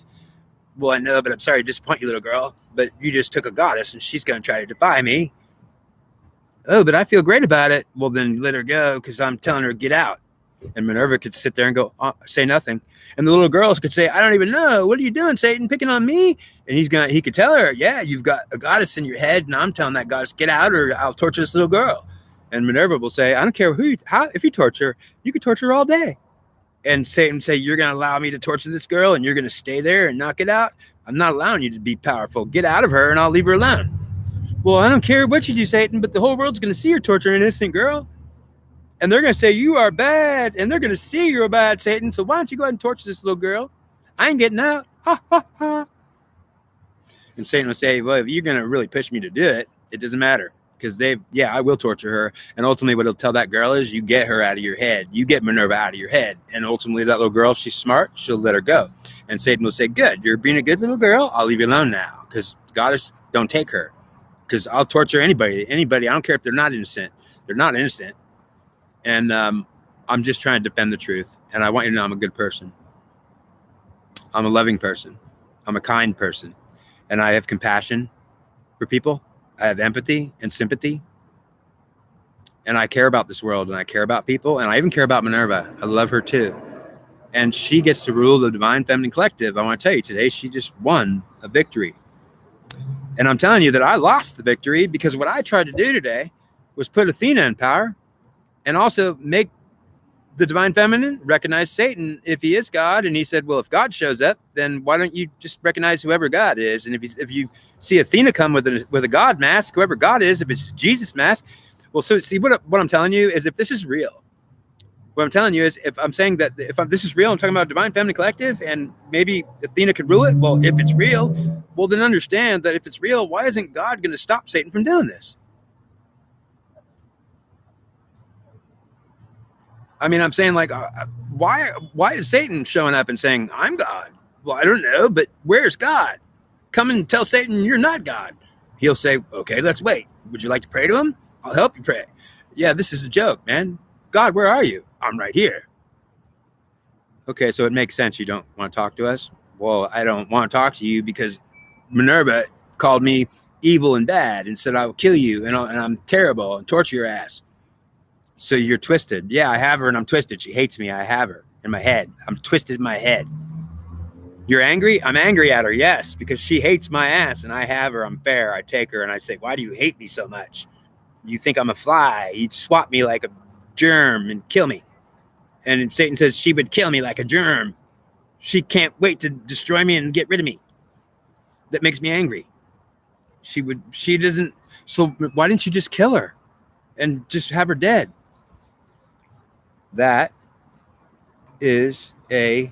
Well, I know, but I'm sorry to disappoint you, little girl. But you just took a goddess and she's going to try to defy me. Oh, but I feel great about it. Well, then let her go because I'm telling her, get out. And Minerva could sit there and go, say nothing. And the little girls could say, I don't even know. What are you doing, Satan? Picking on me? And he could tell her, yeah, you've got a goddess in your head. And I'm telling that goddess, get out or I'll torture this little girl. And Minerva will say, I don't care if you torture her, you could torture her all day. And Satan say, you're going to allow me to torture this girl and you're going to stay there and knock it out? I'm not allowing you to be powerful. Get out of her and I'll leave her alone. Well, I don't care what you do, Satan, but the whole world's going to see her torture an innocent girl. And they're going to say, you are bad. And they're going to see you're bad, Satan. So why don't you go ahead and torture this little girl? I ain't getting out. Ha, ha, ha. And Satan will say, well, if you're going to really push me to do it, it doesn't matter. Because I will torture her. And ultimately what he'll tell that girl is you get her out of your head. You get Minerva out of your head. And ultimately that little girl, if she's smart, she'll let her go. And Satan will say, good, you're being a good little girl. I'll leave you alone now. Because goddess, don't take her. Because I'll torture anybody. I don't care if they're not innocent. They're not innocent. And I'm just trying to defend the truth. And I want you to know I'm a good person. I'm a loving person. I'm a kind person. And I have compassion for people. I have empathy and sympathy. And I care about this world. And I care about people. And I even care about Minerva. I love her too. And she gets to rule the Divine Feminine Collective. I want to tell you today, she just won a victory. And I'm telling you that I lost the victory because what I tried to do today was put Athena in power. And also make the Divine Feminine recognize Satan if he is God. And he said, well, if God shows up, then why don't you just recognize whoever God is? And if you see Athena come with a God mask, whoever God is, if it's Jesus mask, well, so see what I'm telling you is if this is real, what I'm telling you is if I'm saying that this is real, I'm talking about Divine Feminine Collective and maybe Athena could rule it. Well, if it's real, well, then understand that if it's real, why isn't God going to stop Satan from doing this? I mean, I'm saying like, why is Satan showing up and saying, I'm God? Well, I don't know, but where's God? Come and tell Satan you're not God. He'll say, okay, let's wait. Would you like to pray to him? I'll help you pray. Yeah, this is a joke, man. God, where are you? I'm right here. Okay, so it makes sense you don't want to talk to us. Well, I don't want to talk to you because Minerva called me evil and bad and said I will kill you and I'm terrible and torture your ass. So you're twisted. Yeah, I have her and I'm twisted. She hates me. I have her in my head. I'm twisted in my head. You're angry? I'm angry at her, yes, because she hates my ass and I have her. I'm fair. I take her and I say, why do you hate me so much? You think I'm a fly. You'd swat me like a germ and kill me. And Satan says she would kill me like a germ. She can't wait to destroy me and get rid of me. That makes me angry. She doesn't. So why didn't you just kill her and just have her dead? That is a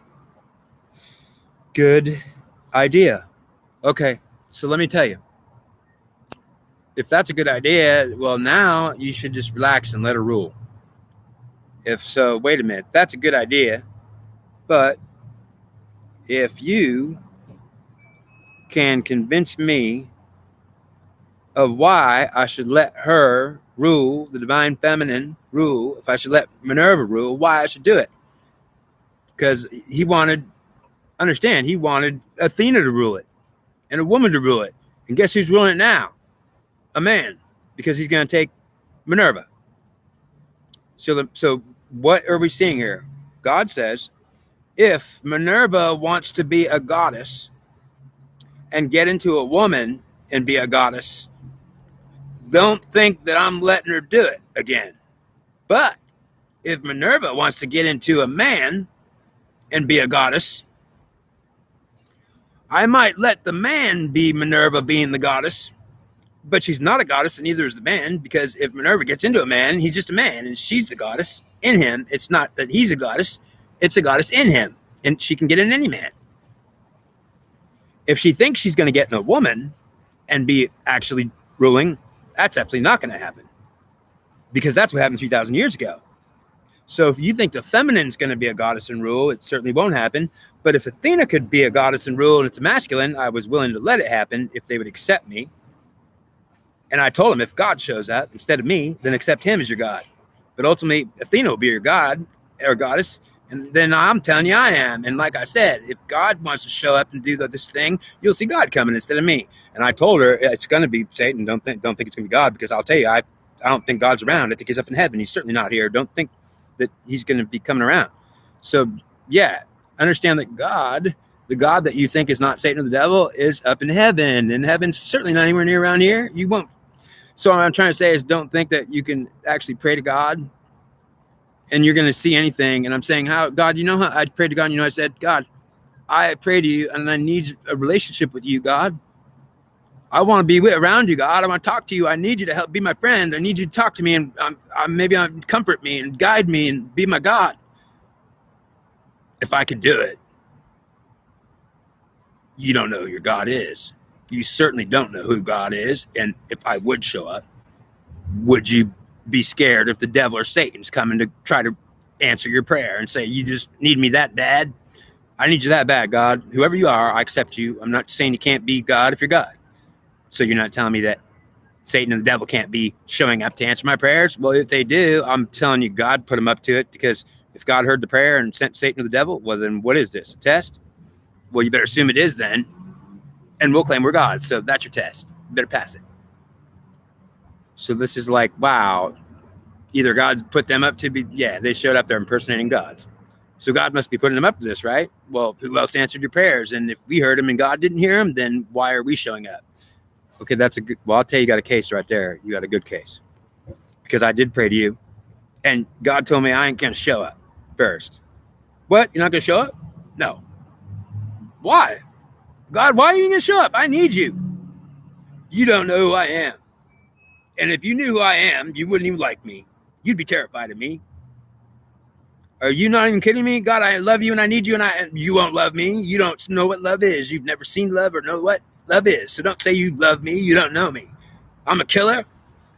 good idea. Okay, so let me tell you. If that's a good idea, well, now you should just relax and let her rule. If so, wait a minute, that's a good idea. But if you can convince me of why I should let her rule, the Divine Feminine rule, if I should let Minerva rule, why I should do it. Because he wanted Athena to rule it and a woman to rule it. And guess who's ruling it now? A man, because he's going to take Minerva. So what are we seeing here? God says, if Minerva wants to be a goddess and get into a woman and be a goddess, don't think that I'm letting her do it again. But if Minerva wants to get into a man and be a goddess, I might let the man be Minerva being the goddess, but she's not a goddess and neither is the man, because if Minerva gets into a man, he's just a man and she's the goddess in him. It's not that he's a goddess, it's a goddess in him, and she can get in any man. If she thinks she's going to get in a woman and be actually ruling, that's absolutely not going to happen, because that's what happened 3,000 years ago. So if you think the feminine's going to be a goddess and rule, it certainly won't happen. But if Athena could be a goddess and rule and it's a masculine, I was willing to let it happen if they would accept me. And I told him, if God shows up instead of me, then accept him as your God. But ultimately, Athena will be your God or goddess. And then I'm telling you I am. And like I said, if God wants to show up and do this thing, you'll see God coming instead of me. And I told her it's going to be Satan. Don't think it's going to be God, because I'll tell you, I don't think God's around. I think he's up in heaven. He's certainly not here. Don't think that he's going to be coming around. So yeah, understand that God, the God that you think is not Satan or the devil, is up in heaven. And heaven's certainly not anywhere near around here. You won't. So what I'm trying to say is, don't think that you can actually pray to God and you're going to see anything. And I'm saying, how, God, you know how I prayed to God? You know, I said, God, I pray to you and I need a relationship with you, God. I want to be around you, God. I want to talk to you. I need you to help be my friend. I need you to talk to me and maybe comfort me and guide me and be my God. If I could do it, you don't know who your God is. You certainly don't know who God is. And if I would show up, would you be scared if the devil or Satan's coming to try to answer your prayer and say, you just need me that bad? I need you that bad, God. Whoever you are, I accept you. I'm not saying you can't be God if you're God. So you're not telling me that Satan and the devil can't be showing up to answer my prayers? Well, if they do, I'm telling you, God put them up to it, because if God heard the prayer and sent Satan or the devil, well, then what is this? A test? Well, you better assume it is then. And we'll claim we're God. So that's your test. You better pass it. So this is like, wow, either God's put them up to be, yeah, they showed up there impersonating gods. So God must be putting them up to this, right? Well, who else answered your prayers? And if we heard him and God didn't hear him, then why are we showing up? Okay, that's a good, well, I'll tell you, got a case right there. You got a good case. Because I did pray to you. And God told me I ain't going to show up first. What? You're not going to show up? No. Why? God, why are you going to show up? I need you. You don't know who I am. And if you knew who I am, you wouldn't even like me. You'd be terrified of me. Are you not even kidding me? God, I love you and I need you, and you won't love me. You don't know what love is. You've never seen love or know what love is. So don't say you love me. You don't know me. I'm a killer.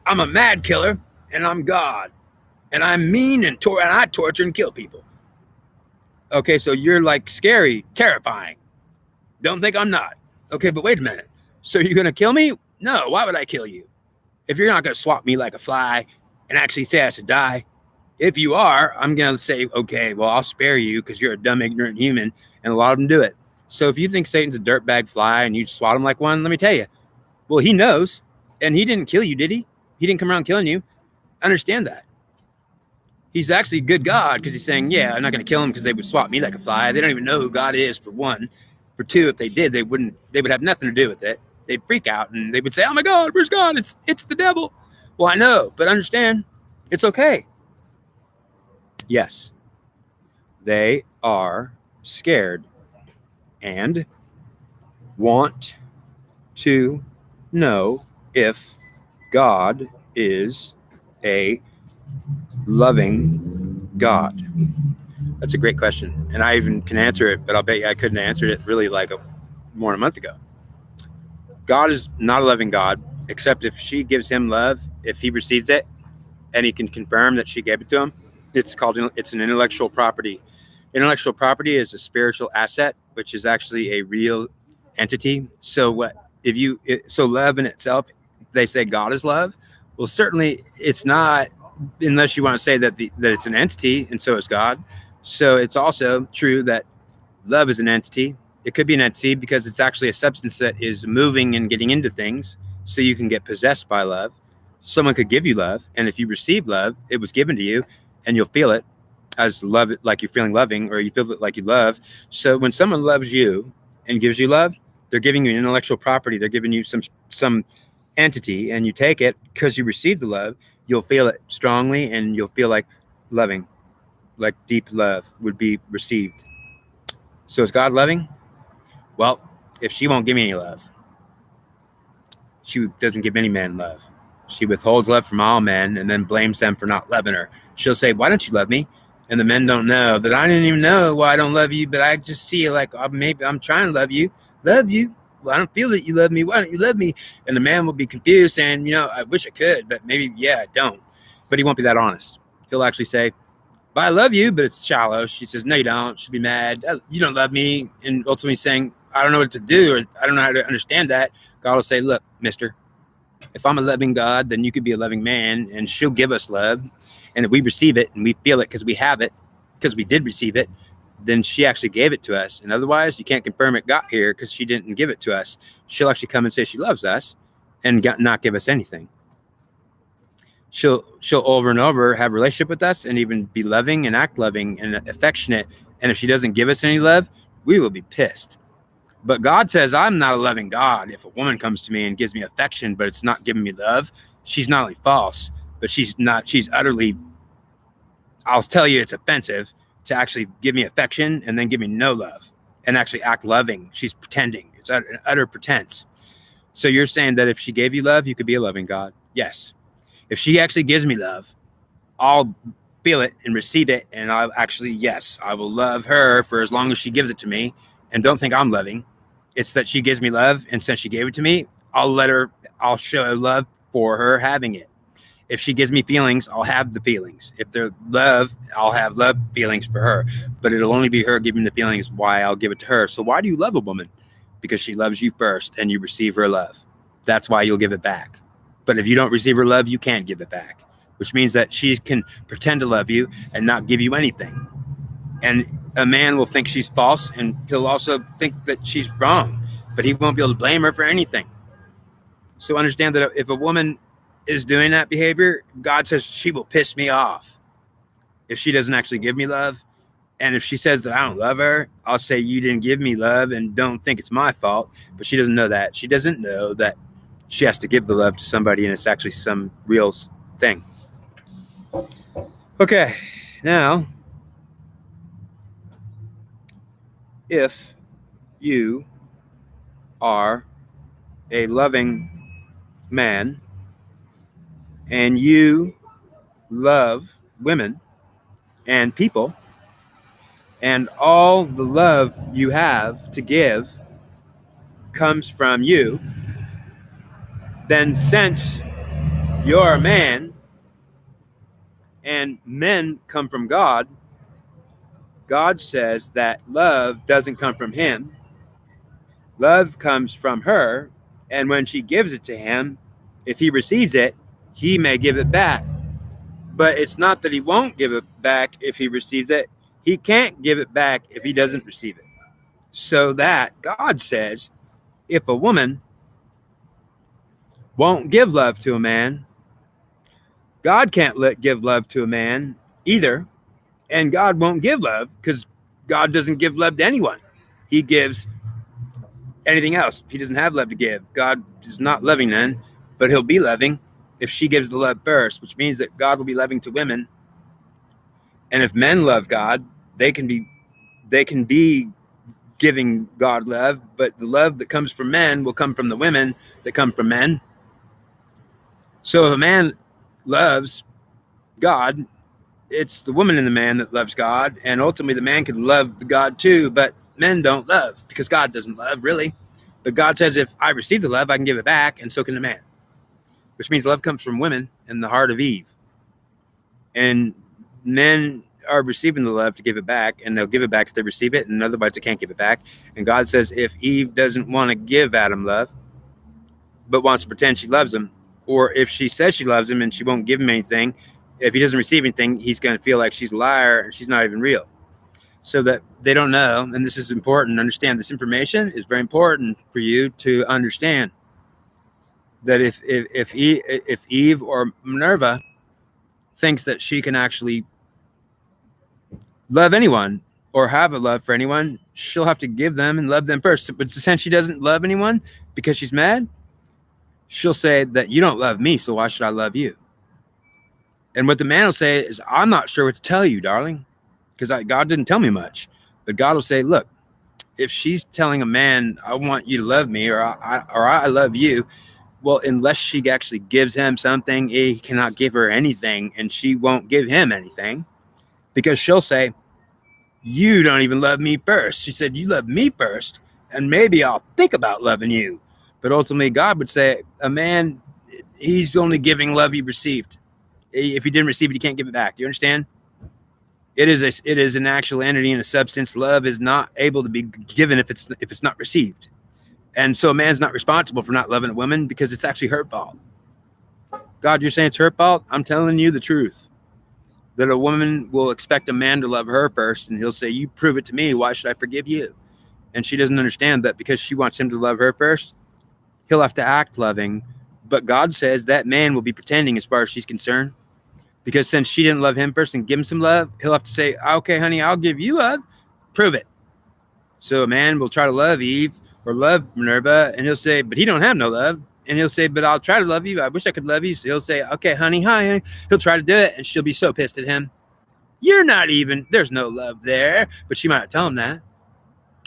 I'm a mad killer, and I'm God. And I'm mean and I torture and kill people. Okay, so you're like scary, terrifying. Don't think I'm not. Okay, but wait a minute. So you're going to kill me? No, why would I kill you? If you're not going to swat me like a fly and actually say I should die, if you are, I'm going to say, okay, well, I'll spare you because you're a dumb, ignorant human, and a lot of them do it. So if you think Satan's a dirtbag fly and you swat him like one, let me tell you, well, he knows, and he didn't kill you, did he? He didn't come around killing you. Understand that. He's actually a good God, because he's saying, yeah, I'm not going to kill him because they would swat me like a fly. They don't even know who God is, for one. For two, if they did, they would have nothing to do with it. They'd freak out and they would say, oh my God, where's God? It's the devil. Well, I know, but understand, it's okay. Yes, they are scared and want to know if God is a loving God. That's a great question. And I even can answer it, but I'll bet you I couldn't answer it really like more than a month ago. God is not a loving God, except if she gives him love, if he receives it, and he can confirm that she gave it to him. It's an intellectual property. Intellectual property is a spiritual asset, which is actually a real entity. So love in itself, they say God is love. Well, certainly it's not, unless you want to say that it's an entity, and so is God. So it's also true that love is an entity. It could be an entity because it's actually a substance that is moving and getting into things, so you can get possessed by love. Someone could give you love, and if you receive love, it was given to you, and you'll feel it as love, like you're feeling loving, or you feel it like you love. So when someone loves you and gives you love, they're giving you an intellectual property. They're giving you some entity, and you take it because you receive the love. You'll feel it strongly, and you'll feel like loving, like deep love would be received. So is God loving? Well, if she won't give me any love, she doesn't give any man love. She withholds love from all men and then blames them for not loving her. She'll say, why don't you love me? And the men don't know that I didn't even know why I don't love you, but I just see like, maybe I'm trying to love you. Love you? Well, I don't feel that you love me. Why don't you love me? And the man will be confused saying, I wish I could, but maybe, yeah, I don't. But he won't be that honest. He'll actually say, but I love you, but it's shallow. She says, no, you don't. She'll be mad. You don't love me. And ultimately saying, I don't know what to do, or I don't know how to understand that. God will say, look, mister, if I'm a loving God, then you could be a loving man, and she'll give us love. And if we receive it and we feel it because we have it, because we did receive it, then she actually gave it to us. And otherwise, you can't confirm it got here because she didn't give it to us. She'll actually come and say she loves us and not give us anything. She'll over and over have a relationship with us and even be loving and act loving and affectionate. And if she doesn't give us any love, we will be pissed. But God says, I'm not a loving God. If a woman comes to me and gives me affection, but it's not giving me love, she's not only false, but she's utterly, I'll tell you, it's offensive to actually give me affection and then give me no love and actually act loving. She's pretending. It's utter pretense. So you're saying that if she gave you love, you could be a loving God? Yes. If she actually gives me love, I'll feel it and receive it. And I'll actually, yes, I will love her for as long as she gives it to me. And don't think I'm loving. It's that she gives me love. And since she gave it to me, I'll show love for her having it. If she gives me feelings, I'll have the feelings. If they're love, I'll have love feelings for her. But it'll only be her giving the feelings why I'll give it to her. So why do you love a woman? Because she loves you first and you receive her love. That's why you'll give it back. But if you don't receive her love, you can't give it back, which means that she can pretend to love you and not give you anything. And a man will think she's false, and he'll also think that she's wrong, but he won't be able to blame her for anything. So understand that if a woman is doing that behavior, God says she will piss me off if she doesn't actually give me love. And if she says that I don't love her, I'll say you didn't give me love and don't think it's my fault. But she doesn't know that. She doesn't know that she has to give the love to somebody, and it's actually some real thing. Okay, now, if you are a loving man and you love women and people, and all the love you have to give comes from you, then since you're a man and men come from God, God says that love doesn't come from him. Love comes from her. And when she gives it to him, if he receives it, he may give it back. But it's not that he won't give it back if he receives it. He can't give it back if he doesn't receive it. So that God says, if a woman won't give love to a man, God can't give love to a man either. And God won't give love because God doesn't give love to anyone. He gives anything else. He doesn't have love to give. God is not loving then, but he'll be loving if she gives the love first, which means that God will be loving to women. And if men love God, they can be giving God love, but the love that comes from men will come from the women that come from men. So if a man loves God, it's the woman in the man that loves God, and ultimately the man could love God too, but men don't love because God doesn't love really. But God says if I receive the love, I can give it back, and so can the man, which means love comes from women in the heart of Eve. And men are receiving the love to give it back, and they'll give it back if they receive it, and otherwise they can't give it back. And God says if Eve doesn't want to give Adam love, but wants to pretend she loves him, or if she says she loves him and she won't give him anything, if he doesn't receive anything, he's going to feel like she's a liar and she's not even real. So that they don't know, and this is important to understand. This information is very important for you to understand that if Eve or Minerva thinks that she can actually love anyone or have a love for anyone, she'll have to give them and love them first. But since she doesn't love anyone because she's mad, she'll say that you don't love me, so why should I love you? And what the man will say is, I'm not sure what to tell you, darling, because God didn't tell me much. But God will say, look, if she's telling a man, I want you to love me, or I love you, well, unless she actually gives him something, he cannot give her anything, and she won't give him anything, because she'll say, you don't even love me first. She said, you love me first, and maybe I'll think about loving you. But ultimately, God would say, a man, he's only giving love he received. If he didn't receive it, he can't give it back. Do you understand? It is an actual entity and a substance. Love is not able to be given if it's not received. And so a man's not responsible for not loving a woman because it's actually her fault. God, you're saying it's her fault? I'm telling you the truth. That a woman will expect a man to love her first, and he'll say, you prove it to me. Why should I forgive you? And she doesn't understand that because she wants him to love her first, he'll have to act loving. But God says that man will be pretending as far as she's concerned. Because since she didn't love him first and give him some love, he'll have to say, okay, honey, I'll give you love. Prove it. So a man will try to love Eve or love Minerva, and he'll say, but he don't have no love. And he'll say, but I'll try to love you. I wish I could love you. So he'll say, okay, honey, hi. He'll try to do it, and she'll be so pissed at him. You're not even, there's no love there. But she might not tell him that.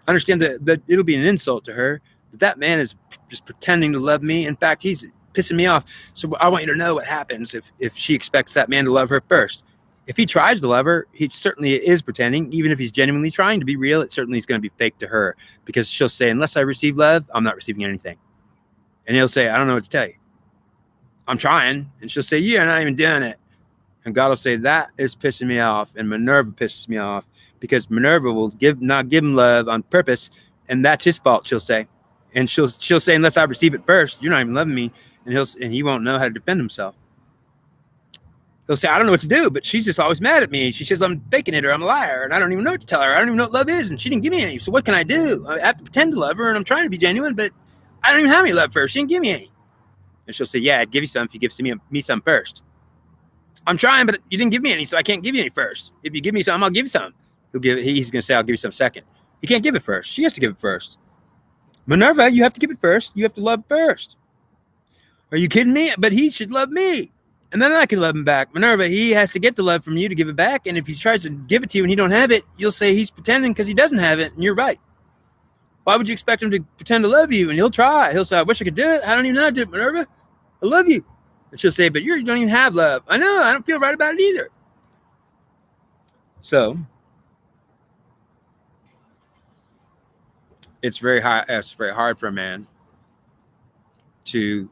Understand that it'll be an insult to her that man is just pretending to love me. In fact, he's pissing me off. So I want you to know what happens if she expects that man to love her first. If he tries to love her, he certainly is pretending. Even if he's genuinely trying to be real, it certainly is going to be fake to her, because she'll say, unless I receive love, I'm not receiving anything. And he'll say, I don't know what to tell you. I'm trying. And she'll say, you're not even doing it. And God will say, that is pissing me off. And Minerva pisses me off, because Minerva will not give him love on purpose. And that's his fault, she'll say. And she'll say, unless I receive it first, you're not even loving me. And he won't know how to defend himself. He'll say, I don't know what to do, but she's just always mad at me. She says I'm faking it or I'm a liar, and I don't even know what to tell her. I don't even know what love is, and she didn't give me any. So what can I do? I have to pretend to love her, and I'm trying to be genuine, but I don't even have any love for her. She didn't give me any. And she'll say, yeah, I'd give you some if you give me some first. I'm trying, but you didn't give me any, so I can't give you any first. If you give me some, I'll give you some. He's going to say, I'll give you some second. He can't give it first. She has to give it first. Minerva, you have to give it first. You have to love first. Are you kidding me? But he should love me. And then I can love him back. Minerva, he has to get the love from you to give it back. And if he tries to give it to you and he don't have it, you'll say he's pretending because he doesn't have it. And you're right. Why would you expect him to pretend to love you? And he'll try. He'll say, I wish I could do it. I don't even know how to do it, Minerva. I love you. And she'll say, but you don't even have love. I know. I don't feel right about it either. So it's very hard for a man to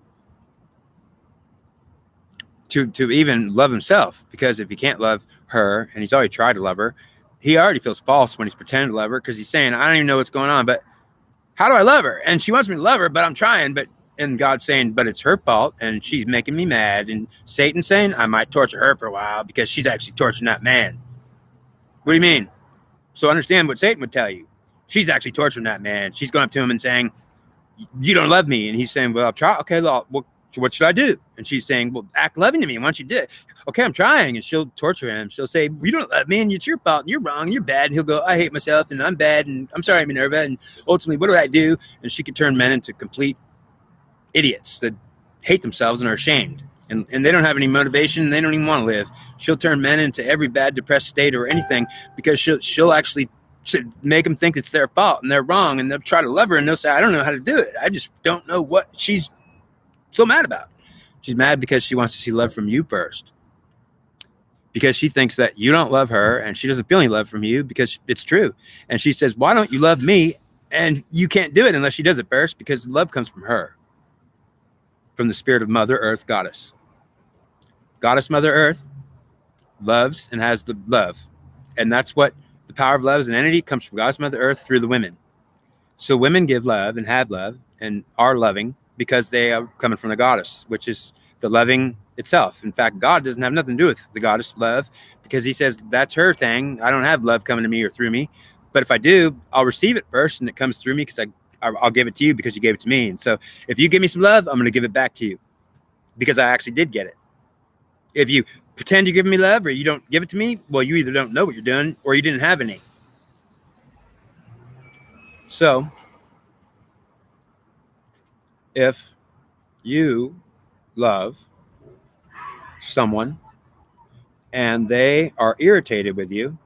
even love himself, because if he can't love her and he's already tried to love her, he already feels false when he's pretending to love her, because he's saying, I don't even know what's going on, but how do I love her? And she wants me to love her, but I'm trying. And God's saying, but it's her fault and she's making me mad. And Satan's saying, I might torture her for a while because she's actually torturing that man. What do you mean? So understand what Satan would tell you. She's actually torturing that man. She's going up to him and saying, you don't love me. And he's saying, well, I'll try. Okay, well, what should I do? And she's saying, well, act loving to me. Why don't you do it? Okay, I'm trying. And she'll torture him. She'll say, you don't love me and it's your fault and you're wrong and you're bad. And he'll go, I hate myself and I'm bad and I'm sorry, Minerva. And ultimately, what do I do? And she could turn men into complete idiots that hate themselves and are ashamed. And they don't have any motivation. They don't even want to live. She'll turn men into every bad, depressed state or anything, because she'll actually make them think it's their fault and they're wrong. And they'll try to love her and they'll say, I don't know how to do it. I just don't know what she's so mad about. She's mad because she wants to see love from you first, because she thinks that you don't love her and she doesn't feel any love from you, because it's true. And she says, why don't you love me? And you can't do it unless she does it first, because love comes from her, from the spirit of Mother Earth, Goddess. Goddess Mother Earth loves and has the love. And that's what the power of love as an entity comes from Goddess Mother Earth through the women. So women give love and have love and are loving because they are coming from the goddess, which is the loving itself. In fact, God doesn't have nothing to do with the goddess love, because he says that's her thing. I don't have love coming to me or through me. But if I do, I'll receive it first and it comes through me, because I'll give it to you because you gave it to me. And so if you give me some love, I'm going to give it back to you because I actually did get it. If you pretend you're giving me love or you don't give it to me, well, you either don't know what you're doing or you didn't have any. So if you love someone and they are irritated with you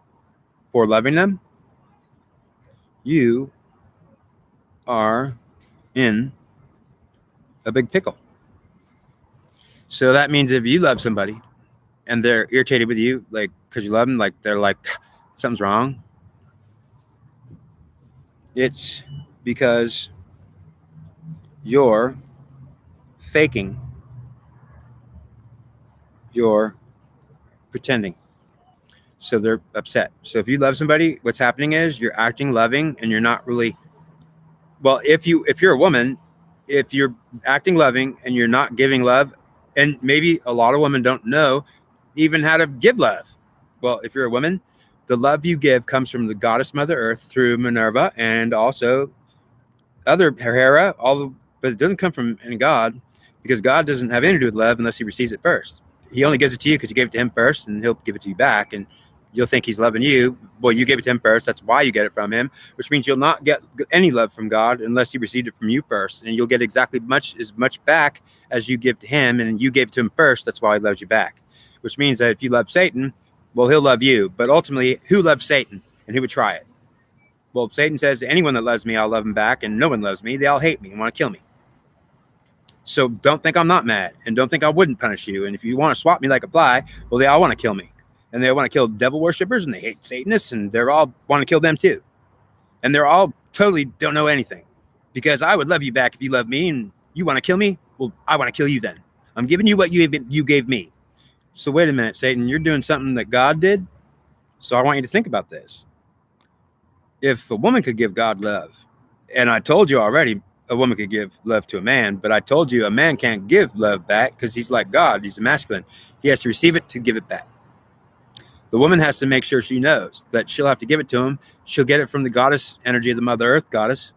for loving them, you are in a big pickle. So that means if you love somebody and they're irritated with you, like, because you love them, like they're like, something's wrong, it's because you're faking, you're pretending. So they're upset. So if you love somebody, what's happening is you're acting loving and you're not really, well, if you're a woman, if you're acting loving and you're not giving love, and maybe a lot of women don't know even how to give love. Well, if you're a woman, the love you give comes from the goddess Mother Earth through Minerva and also other Hera, but it doesn't come from any God, because God doesn't have anything to do with love unless he receives it first. He only gives it to you because you gave it to him first, and he'll give it to you back, and you'll think he's loving you. Well, you gave it to him first. That's why you get it from him, which means you'll not get any love from God unless he received it from you first, and you'll get exactly as much back as you give to him, and you gave it to him first. That's why he loves you back, which means that if you love Satan, well, he'll love you. But ultimately, who loves Satan, and who would try it? Well, Satan says, anyone that loves me, I'll love him back, and no one loves me. They all hate me and want to kill me. So don't think I'm not mad, and don't think I wouldn't punish you. And if you want to swat me like a fly, well, they all want to kill me. And they want to kill devil worshippers, and they hate Satanists, and they're all want to kill them too. And they're all totally don't know anything, because I would love you back if you love me, and you want to kill me. Well, I want to kill you then. I'm giving you what you gave me. So wait a minute, Satan, you're doing something that God did. So I want you to think about this. If a woman could give God love, and I told you already, a woman could give love to a man, but I told you a man can't give love back because he's like God. He's a masculine. He has to receive it to give it back. The woman has to make sure she knows that she'll have to give it to him. She'll get it from the goddess energy of the Mother Earth goddess.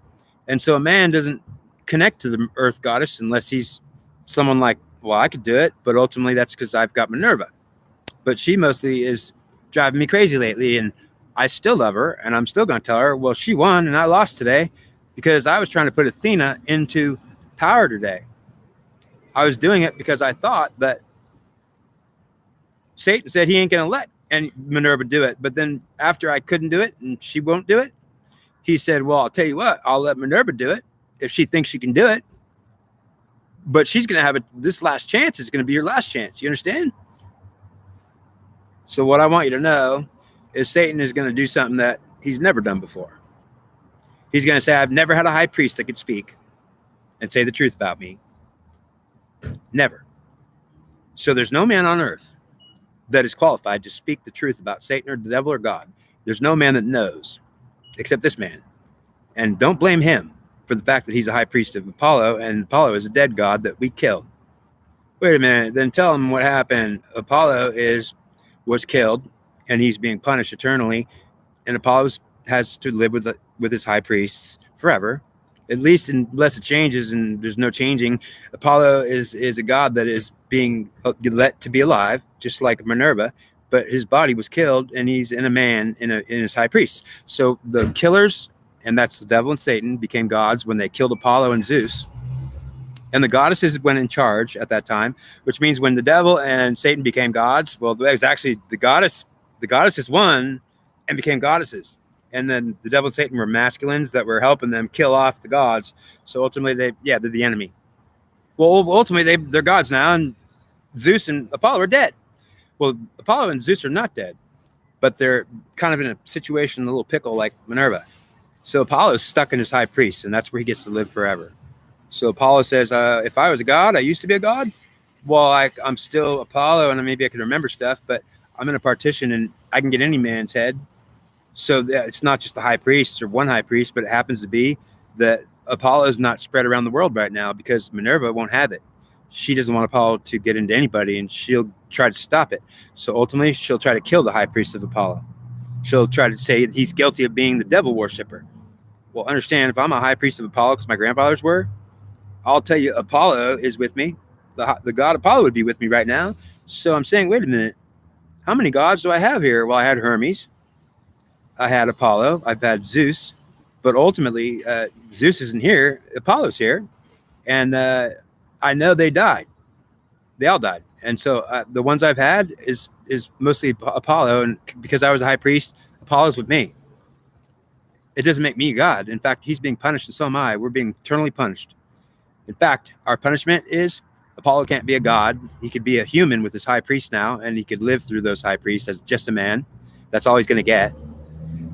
And so a man doesn't connect to the Earth goddess unless he's someone like, well, I could do it, but ultimately that's because I've got Minerva. But she mostly is driving me crazy lately, and I still love her, and I'm still going to tell her, well, she won and I lost today because I was trying to put Athena into power today. I was doing it because I thought that Satan said he ain't going to let Minerva do it. But then after I couldn't do it and she won't do it, he said, well, I'll tell you what, I'll let Minerva do it if she thinks she can do it. But she's going to have this last chance is going to be your last chance. You understand? So what I want you to know is Satan is going to do something that he's never done before. He's going to say, I've never had a high priest that could speak and say the truth about me. Never. So there's no man on earth that is qualified to speak the truth about Satan or the devil or God. There's no man that knows except this man. And don't blame him for the fact that he's a high priest of Apollo, and Apollo is a dead god that we killed. Wait a minute, then tell him what happened. Apollo was killed, and he's being punished eternally, and Apollo has to live with his high priests forever, at least unless it changes, and there's no changing. Apollo is a god that is being let to be alive, just like Minerva, but his body was killed, and he's in a man in his high priest. So the killers, and that's the devil and Satan, became gods when they killed Apollo and Zeus. And the goddesses went in charge at that time, which means when the devil and Satan became gods, well, it was actually the goddesses won and became goddesses. And then the devil and Satan were masculines that were helping them kill off the gods. So ultimately, they're the enemy. Well, ultimately, they're gods now, and Zeus and Apollo are dead. Well, Apollo and Zeus are not dead, but they're kind of in a situation, a little pickle like Minerva. So Apollo's stuck in his high priest, and that's where he gets to live forever. So Apollo says, if I was a god, I used to be a god. Well, I'm still Apollo, and maybe I can remember stuff, but I'm in a partition, and I can get any man's head. So it's not just the high priest or one high priest, but it happens to be that Apollo is not spread around the world right now because Minerva won't have it. She doesn't want Apollo to get into anybody, and she'll try to stop it. So ultimately, she'll try to kill the high priest of Apollo. She'll try to say he's guilty of being the devil worshiper. Well, understand, if I'm a high priest of Apollo, because my grandfathers were, I'll tell you, Apollo is with me. The god Apollo would be with me right now. So I'm saying, wait a minute. How many gods do I have here? Well, I had Hermes. I had Apollo. I've had Zeus. But ultimately, Zeus isn't here. Apollo's here. And I know they died. They all died. And so the ones I've had is mostly Apollo. And because I was a high priest, Apollo's with me. It doesn't make me God. In fact, he's being punished, and so am I. We're being eternally punished. In fact, our punishment is Apollo can't be a god. He could be a human with his high priest now, and he could live through those high priests as just a man. That's all he's going to get.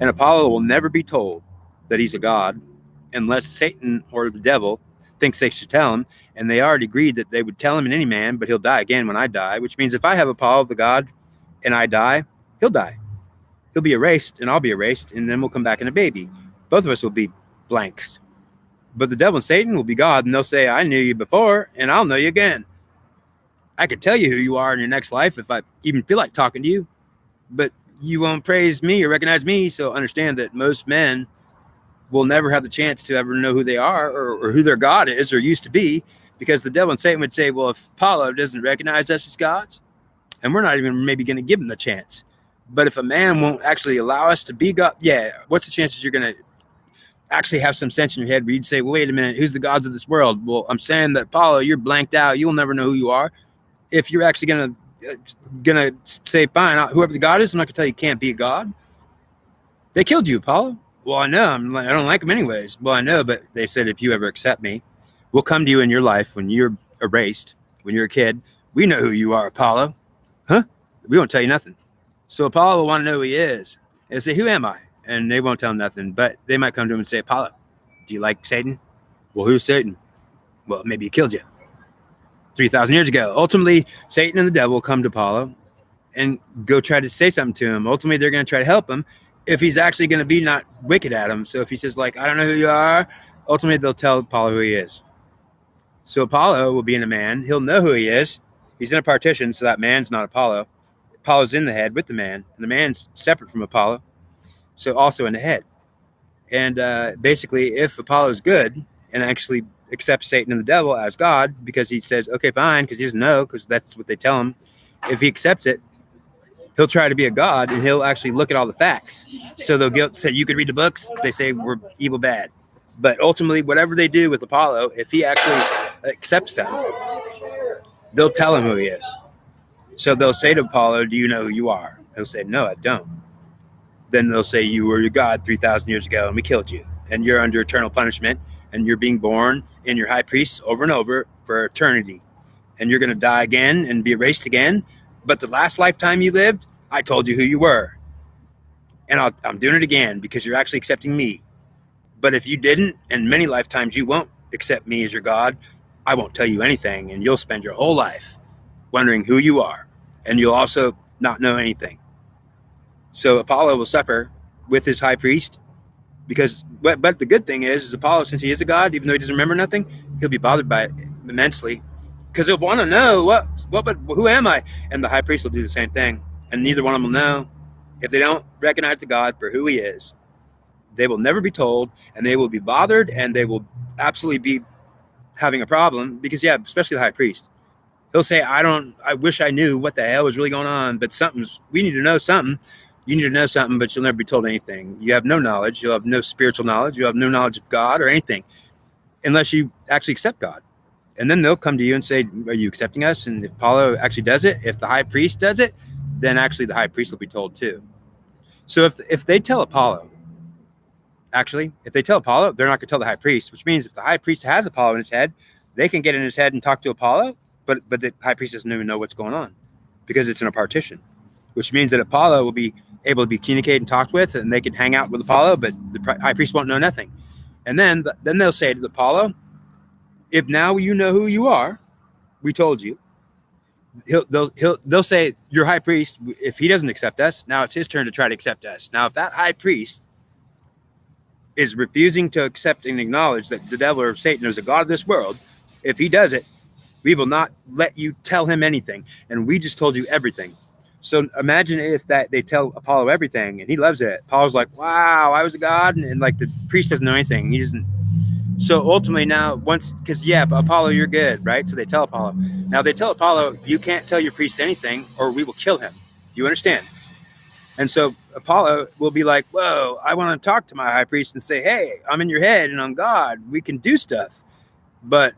And Apollo will never be told that he's a god unless Satan or the devil thinks they should tell him. And they already agreed that they would tell him in any man, but he'll die again when I die, which means if I have Apollo, the god, and I die, he'll die. He'll be erased, and I'll be erased, and then we'll come back in a baby. Both of us will be blanks. But the devil and Satan will be God, and they'll say, I knew you before, and I'll know you again. I could tell you who you are in your next life if I even feel like talking to you, but you won't praise me or recognize me. So understand that most men will never have the chance to ever know who they are or who their God is or used to be, because the devil and Satan would say, well, if Apollo doesn't recognize us as gods, and we're not even maybe going to give him the chance. But if a man won't actually allow us to be God, yeah, what's the chances you're going to actually have some sense in your head where you'd say, well, wait a minute, who's the gods of this world? Well, I'm saying that, Apollo, you're blanked out. You'll never know who you are. If you're actually going to say, fine, whoever the God is, I'm not going to tell you can't be a God. They killed you, Apollo. Well, I know. I don't like them anyways. Well, I know, but they said, if you ever accept me, we'll come to you in your life when you're erased, when you're a kid. We know who you are, Apollo. Huh? We won't tell you nothing. So Apollo will want to know who he is and say, who am I? And they won't tell him nothing, but they might come to him and say, Apollo, do you like Satan? Well, who's Satan? Well, maybe he killed you 3,000 years ago. Ultimately, Satan and the devil will come to Apollo and go try to say something to him. Ultimately, they're going to try to help him if he's actually going to be not wicked at him. So if he says, like, I don't know who you are, ultimately they'll tell Apollo who he is. So Apollo will be in a man. He'll know who he is. He's in a partition, so that man's not Apollo. Apollo's in the head with the man, and the man's separate from Apollo, so also in the head. And basically, if Apollo is good and actually accepts Satan and the devil as God, because he says, okay, fine, because he doesn't know, because that's what they tell him. If he accepts it, he'll try to be a God, and he'll actually look at all the facts. So they'll say, you could read the books. They say we're evil bad. But ultimately, whatever they do with Apollo, if he actually accepts them, they'll tell him who he is. So they'll say to Apollo, do you know who you are? He'll say, no, I don't. Then they'll say, you were your God 3,000 years ago, and we killed you. And you're under eternal punishment, and you're being born in your high priests over and over for eternity. And you're going to die again and be erased again. But the last lifetime you lived, I told you who you were. And I'm doing it again because you're actually accepting me. But if you didn't, and many lifetimes you won't accept me as your God, I won't tell you anything, and you'll spend your whole life wondering who you are. And you'll also not know anything. So Apollo will suffer with his high priest, because, but the good thing is Apollo, since he is a god, even though he doesn't remember nothing, he'll be bothered by it immensely, because he'll want to know but who am I? And the high priest will do the same thing, and neither one of them will know. If they don't recognize the God for who he is, they will never be told, and they will be bothered, and they will absolutely be having a problem, because especially the high priest. He'll say, I wish I knew what the hell was really going on, but we need to know something. You need to know something, but you'll never be told anything. You have no knowledge. You'll have no spiritual knowledge. You have no knowledge of God or anything, unless you actually accept God. And then they'll come to you and say, are you accepting us? And if Apollo actually does it, if the high priest does it, then actually the high priest will be told too. So if they tell Apollo, they're not going to tell the high priest, which means if the high priest has Apollo in his head, they can get in his head and talk to Apollo, but the high priest doesn't even know what's going on because it's in a partition, which means that Apollo will be able to be communicated and talked with, and they can hang out with Apollo, but the high priest won't know nothing. And then they'll say to Apollo, if now you know who you are, we told you. They'll say, your high priest, if he doesn't accept us, now it's his turn to try to accept us. Now, if that high priest is refusing to accept and acknowledge that the devil or Satan is a god of this world, if he does it, we will not let you tell him anything. And we just told you everything. So imagine if they tell Apollo everything and he loves it. Apollo's like, wow, I was a god. And like the priest doesn't know anything. He doesn't. So ultimately now because Apollo, you're good, right? So they tell Apollo. Now they tell Apollo, you can't tell your priest anything or we will kill him. Do you understand? And so Apollo will be like, whoa, I want to talk to my high priest and say, hey, I'm in your head and I'm God. We can do stuff. But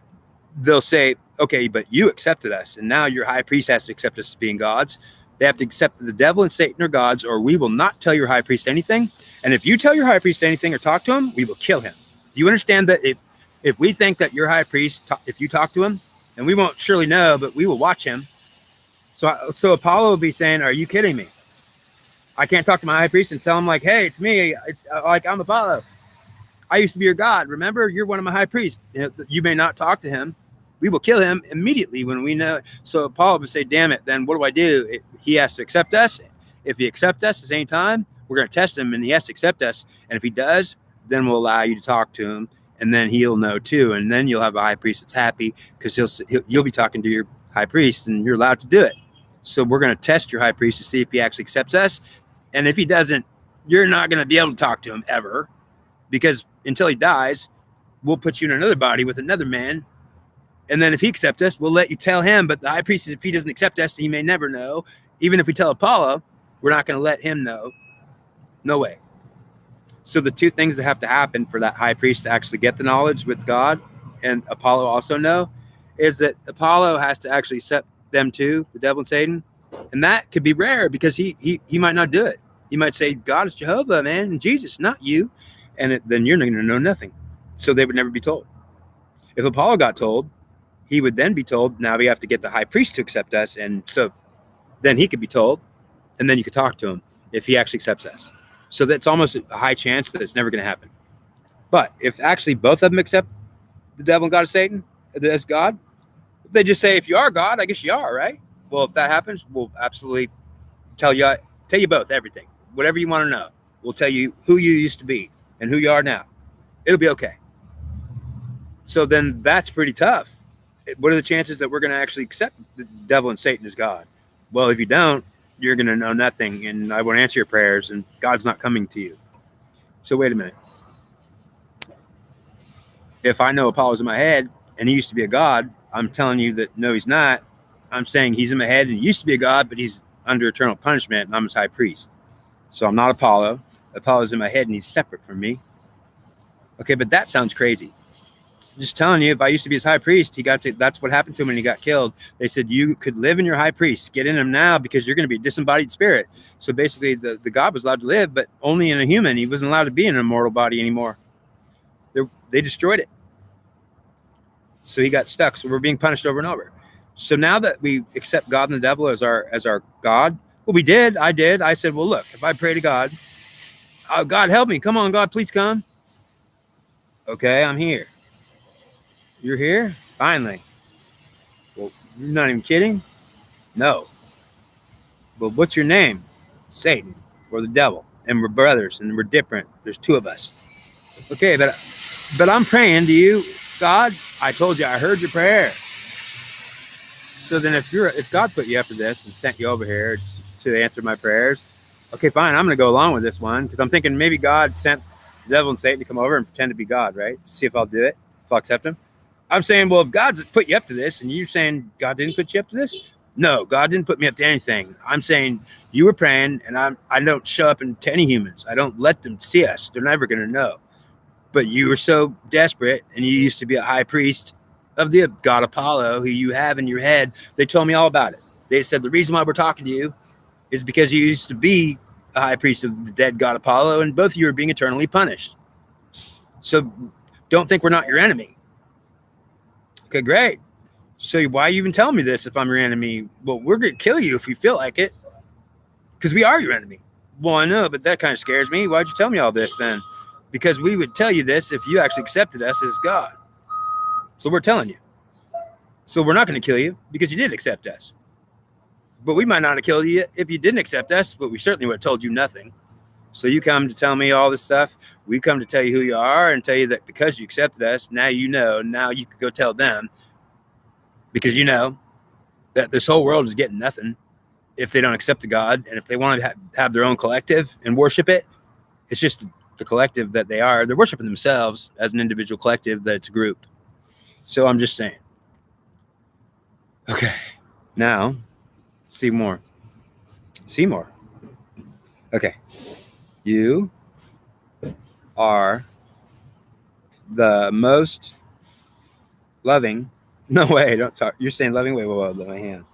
they'll say, okay, but you accepted us. And now your high priest has to accept us as being gods. They have to accept that the devil and Satan are gods, or we will not tell your high priest anything. And if you tell your high priest anything or talk to him, we will kill him. Do you understand that if we think that your high priest, if you talk to him, and we won't surely know, but we will watch him. So Apollo will be saying, are you kidding me? I can't talk to my high priest and tell him like, hey, it's me. It's like, I'm Apollo. I used to be your God. Remember, you're one of my high priests. You may not talk to him. We will kill him immediately when we know. So Apollo would say, damn it, then what do I do? He has to accept us. If he accepts us at the same time, we're going to test him, and he has to accept us. And if he does, then we'll allow you to talk to him, and then he'll know too. And then you'll have a high priest that's happy because you'll be talking to your high priest, and you're allowed to do it. So we're going to test your high priest to see if he actually accepts us. And if he doesn't, you're not going to be able to talk to him ever, because until he dies, we'll put you in another body with another man. And then if he accepts us, we'll let you tell him. But the high priest, if he doesn't accept us, he may never know. Even if we tell Apollo, we're not going to let him know. No way. So the two things that have to happen for that high priest to actually get the knowledge with God, and Apollo also know, is that Apollo has to actually accept them too, the devil and Satan. And that could be rare because he might not do it. He might say, God is Jehovah, man, and Jesus, not you. And then you're going to know nothing. So they would never be told. If Apollo got told, he would then be told, now we have to get the high priest to accept us. And so then he could be told, and then you could talk to him if he actually accepts us. So that's almost a high chance that it's never going to happen. But if actually both of them accept the devil and God of Satan as God, they just say, if you are God, I guess you are, right? Well, if that happens, we'll absolutely tell you both everything. Whatever you want to know. We'll tell you who you used to be and who you are now. It'll be okay. So then that's pretty tough. What are the chances that we're going to actually accept the devil and Satan as God? Well, if you don't, you're going to know nothing, and I won't answer your prayers, and God's not coming to you. So wait a minute. If I know Apollo's in my head and he used to be a god, I'm telling you that no, he's not. I'm saying he's in my head and he used to be a god, but he's under eternal punishment, and I'm his high priest. So I'm not Apollo. Apollo's in my head and he's separate from me. Okay, but that sounds crazy. Just telling you, if I used to be his high priest, that's what happened to him when he got killed. They said, you could live in your high priest, get in him now, because you're going to be a disembodied spirit. So basically the God was allowed to live, but only in a human. He wasn't allowed to be in an immortal body anymore. They destroyed it. So he got stuck. So we're being punished over and over. So now that we accept God and the devil as our God, well, we did. I said, well, look, if I pray to God, oh, God, help me. Come on, God, please come. Okay, I'm here. You're here? Finally. Well, you're not even kidding? No. Well, what's your name? Satan or the devil. And we're brothers and we're different. There's two of us. Okay, but I'm praying to you, God. I told you I heard your prayer. So then if God put you up to this and sent you over here to answer my prayers, okay, fine, I'm going to go along with this one, because I'm thinking maybe God sent the devil and Satan to come over and pretend to be God, right? See if I'll do it, if I'll accept him. I'm saying, well, if God's put you up to this, and you're saying God didn't put you up to this? No, God didn't put me up to anything. I'm saying you were praying, and I don't show up to any humans. I don't let them see us. They're never going to know. But you were so desperate, and you used to be a high priest of the god Apollo, who you have in your head. They told me all about it. They said the reason why we're talking to you is because you used to be a high priest of the dead god Apollo, and both of you are being eternally punished. So don't think we're not your enemy. Okay, great. So why are you even telling me this if I'm your enemy? Well, we're going to kill you if you feel like it, because we are your enemy. Well, I know, but that kind of scares me. Why'd you tell me all this then? Because we would tell you this if you actually accepted us as God. So we're telling you. So we're not going to kill you because you did accept us. But we might not have killed you if you didn't accept us, but we certainly would have told you nothing. So you come to tell me all this stuff. We come to tell you who you are and tell you that because you accepted us, now you know. Now you could go tell them, because you know that this whole world is getting nothing if they don't accept the God. And if they want to have their own collective and worship it, it's just the collective that they are. They're worshiping themselves as an individual collective, that it's a group. So I'm just saying. Okay, now see more. Okay, you are the most loving. No way, don't talk. You're saying loving? Wait, my hand.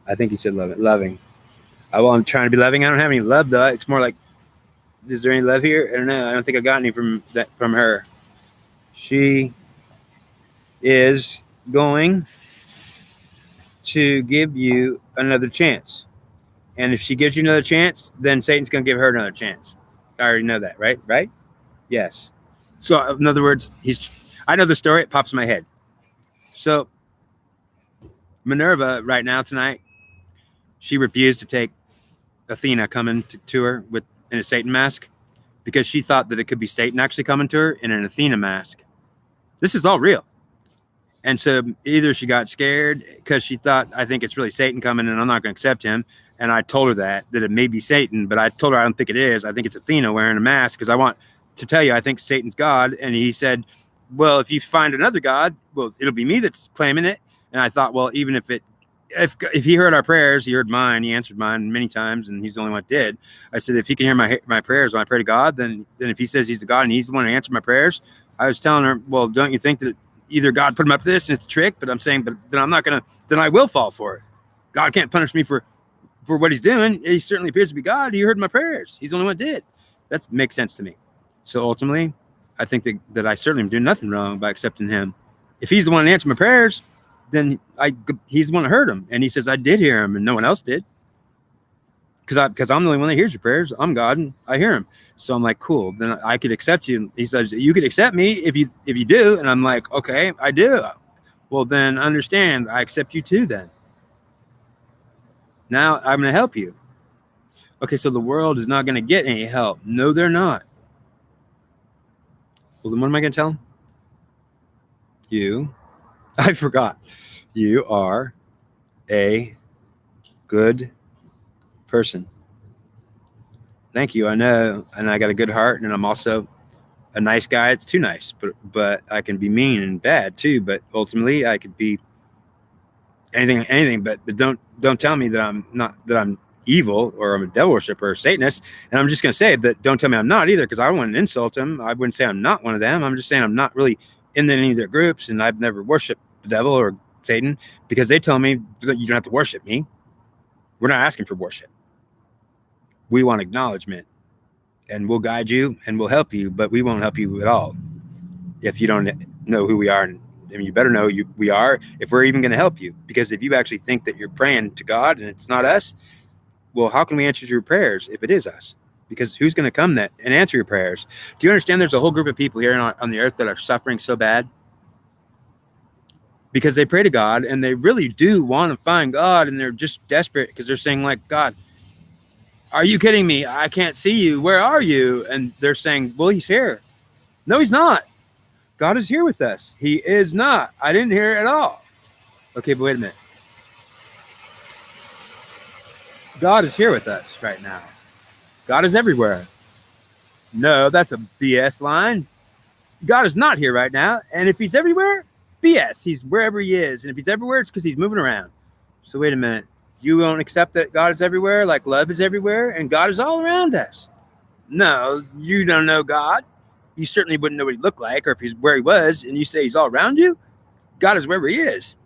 I think you said loving. I'm trying to be loving. I don't have any love though. It's more like, is there any love here? I don't know. I don't think I got any from her. She is going to give you another chance. And if she gives you another chance, then Satan's going to give her another chance. I already know that, right? Right? Yes. So in other words, I know the story. It pops in my head. So Minerva right now tonight, she refused to take Athena coming to her with in a Satan mask because she thought that it could be Satan actually coming to her in an Athena mask. This is all real. And so either she got scared because she thought, I think it's really Satan coming and I'm not going to accept him. And I told her that it may be Satan, but I told her I don't think it is. I think it's Athena wearing a mask because I want to tell you I think Satan's God. And he said, well, if you find another God, well, it'll be me that's claiming it. And I thought, well, even if he heard our prayers, he heard mine, he answered mine many times, and he's the only one that did. I said, if he can hear my prayers when I pray to God, then if he says he's the God and he's the one to answer my prayers, I was telling her, well, don't you think that either God put him up to this and it's a trick, but I'm saying, but then I'm not going to, then I will fall for it. God can't punish me for what he's doing. He certainly appears to be God. He heard my prayers. He's the only one that did. That makes sense to me. So ultimately, I think that I certainly am doing nothing wrong by accepting him. If he's the one that answered my prayers, then he's the one that heard him. And he says, I did hear him and no one else did. Because I'm the only one that hears your prayers. I'm God and I hear him. So I'm like, cool, then I could accept you. He says, you could accept me if you do. And I'm like, okay, I do. Well, then understand, I accept you too then. Now I'm going to help you. Okay, so the world is not going to get any help. No, they're not. Well, then what am I going to tell them? I forgot. You are a good person. Thank you. I know, and I got a good heart, and I'm also a nice guy. It's too nice, but I can be mean and bad too. But ultimately, I could be anything. But don't tell me that I'm evil or I'm a devil worshiper or Satanist. And I'm just going to say that don't tell me I'm not either, because I wouldn't insult them. I wouldn't say I'm not one of them. I'm just saying I'm not really in any of their groups, and I've never worshipped the devil or Satan because they tell me that you don't have to worship me. We're not asking for worship. We want acknowledgement, and we'll guide you and we'll help you, but we won't help you at all if you don't know who we are. And you better know we are if we're even going to help you, because if you actually think that you're praying to God and it's not us, well, how can we answer your prayers if it is us? Because who's going to come and answer your prayers? Do you understand there's a whole group of people here on the earth that are suffering so bad because they pray to God and they really do want to find God, and they're just desperate because they're saying, like, God, are you kidding me? I can't see you. Where are you? And they're saying, well, he's here. No, he's not. God is here with us. He is not. I didn't hear it at all. Okay, but wait a minute. God is here with us right now. God is everywhere. No, that's a BS line. God is not here right now. And if he's everywhere, BS. He's wherever he is. And if he's everywhere, it's because he's moving around. So wait a minute. You won't accept that God is everywhere, like love is everywhere, and God is all around us. No, you don't know God. You certainly wouldn't know what he looked like, or if he's where he was, and you say he's all around you. God is wherever he is.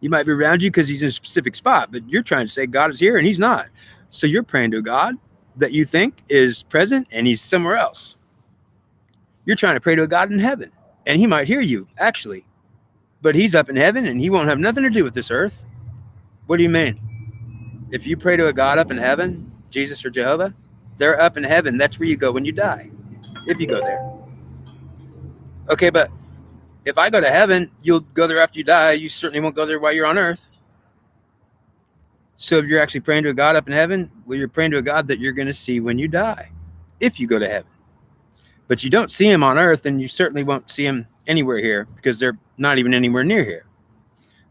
He might be around you because he's in a specific spot, but you're trying to say God is here and he's not. So you're praying to a God that you think is present and he's somewhere else. You're trying to pray to a God in heaven, and he might hear you, actually, but he's up in heaven and he won't have nothing to do with this earth. What do you mean? If you pray to a God up in heaven, Jesus or Jehovah, they're up in heaven. That's where you go when you die, if you go there. Okay, but if I go to heaven, you'll go there after you die. You certainly won't go there while you're on earth. So if you're actually praying to a God up in heaven, well, you're praying to a God that you're going to see when you die, if you go to heaven. But you don't see him on earth, and you certainly won't see him anywhere here because they're not even anywhere near here.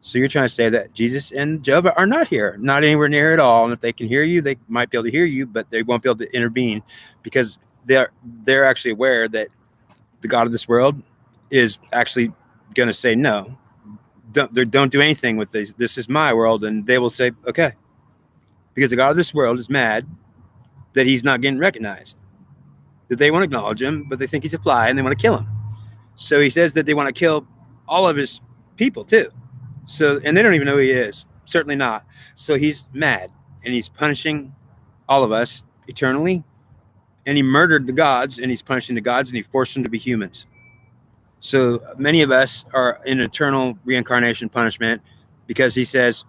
So you're trying to say that Jesus and Jehovah are not here, not anywhere near at all. And if they can hear you, they might be able to hear you, but they won't be able to intervene because they're actually aware that the God of this world is actually going to say, no, don't do anything with this. This is my world. And they will say, okay, because the God of this world is mad that he's not getting recognized, that they want to acknowledge him, but they think he's a fly and they want to kill him. So he says that they want to kill all of his people too. So, and they don't even know who he is. Certainly not. So he's mad and he's punishing all of us eternally. And he murdered the gods, and he's punishing the gods, and he forced them to be humans. So many of us are in eternal reincarnation punishment because he says,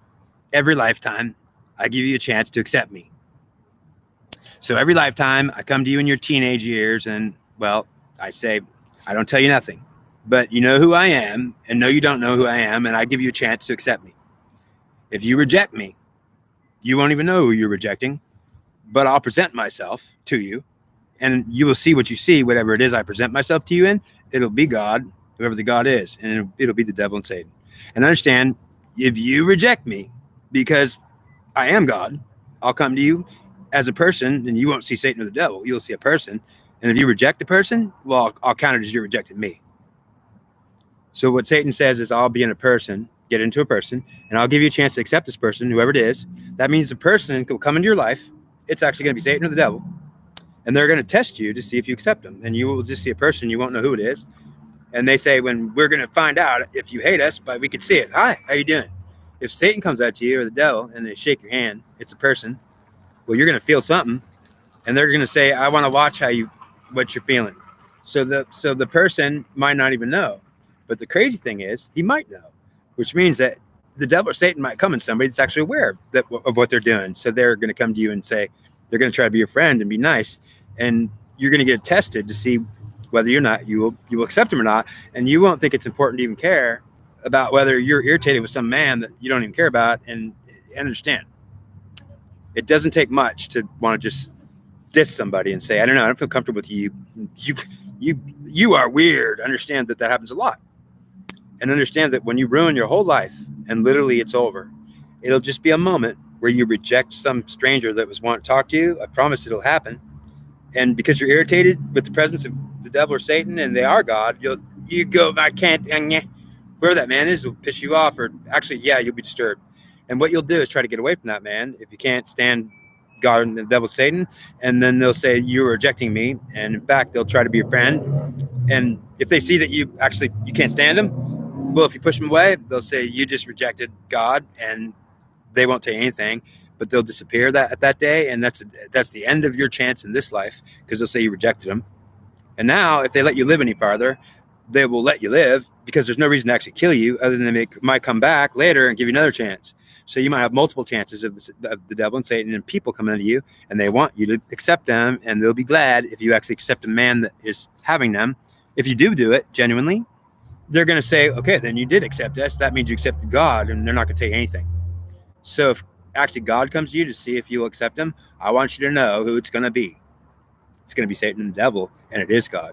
every lifetime I give you a chance to accept me. So every lifetime I come to you in your teenage years, and well, I say, I don't tell you nothing. But you know who I am, and no, you don't know who I am, and I give you a chance to accept me. If you reject me, you won't even know who you're rejecting, but I'll present myself to you, and you will see what you see, whatever it is I present myself to you in. It'll be God, whoever the God is, and it'll be the devil and Satan. And understand, if you reject me because I am God, I'll come to you as a person, and you won't see Satan or the devil. You'll see a person. And if you reject the person, well, I'll count it as you rejected me. So what Satan says is, I'll be in a person, get into a person, and I'll give you a chance to accept this person, whoever it is. That means the person will come into your life. It's actually going to be Satan or the devil. And they're going to test you to see if you accept them. And you will just see a person, you won't know who it is. And they say, when we're going to find out if you hate us, but we can see it. Hi, how you doing? If Satan comes out to you, or the devil, and they shake your hand, it's a person. Well, you're going to feel something, and they're going to say, I want to watch what you're feeling. So the person might not even know. But the crazy thing is, he might know, which means that the devil or Satan might come in somebody that's actually aware of what they're doing. So they're going to come to you and say, they're going to try to be your friend and be nice. And you're going to get tested to see whether or not you will accept him or not. And you won't think it's important to even care about whether you're irritated with some man that you don't even care about. And understand, it doesn't take much to want to just diss somebody and say, I don't know, I don't feel comfortable with you. You are weird. Understand that happens a lot. And understand that when you ruin your whole life and literally it's over, it'll just be a moment where you reject some stranger that was wanting to talk to you. I promise it'll happen. And because you're irritated with the presence of the devil or Satan, and they are God, you go, I can't, whoever that man is will piss you off, or actually, yeah, you'll be disturbed. And what you'll do is try to get away from that man if you can't stand God and the devil, Satan. And then they'll say, you're rejecting me. And in fact, they'll try to be your friend. And if they see that you can't stand them, well, if you push them away, they'll say you just rejected God, and they won't say anything, but they'll disappear at that day. And that's the end of your chance in this life, because they'll say you rejected them. And now if they let you live any farther, they will let you live, because there's no reason to actually kill you other than they might come back later and give you another chance. So you might have multiple chances of the devil and Satan and people coming into you, and they want you to accept them, and they'll be glad if you actually accept a man that is having them. If you do it genuinely, they're going to say, okay, then you did accept us. That means you accepted God, and they're not going to tell you anything. So if actually God comes to you to see if you'll accept him, I want you to know who it's going to be. It's going to be Satan and the devil, and it is God.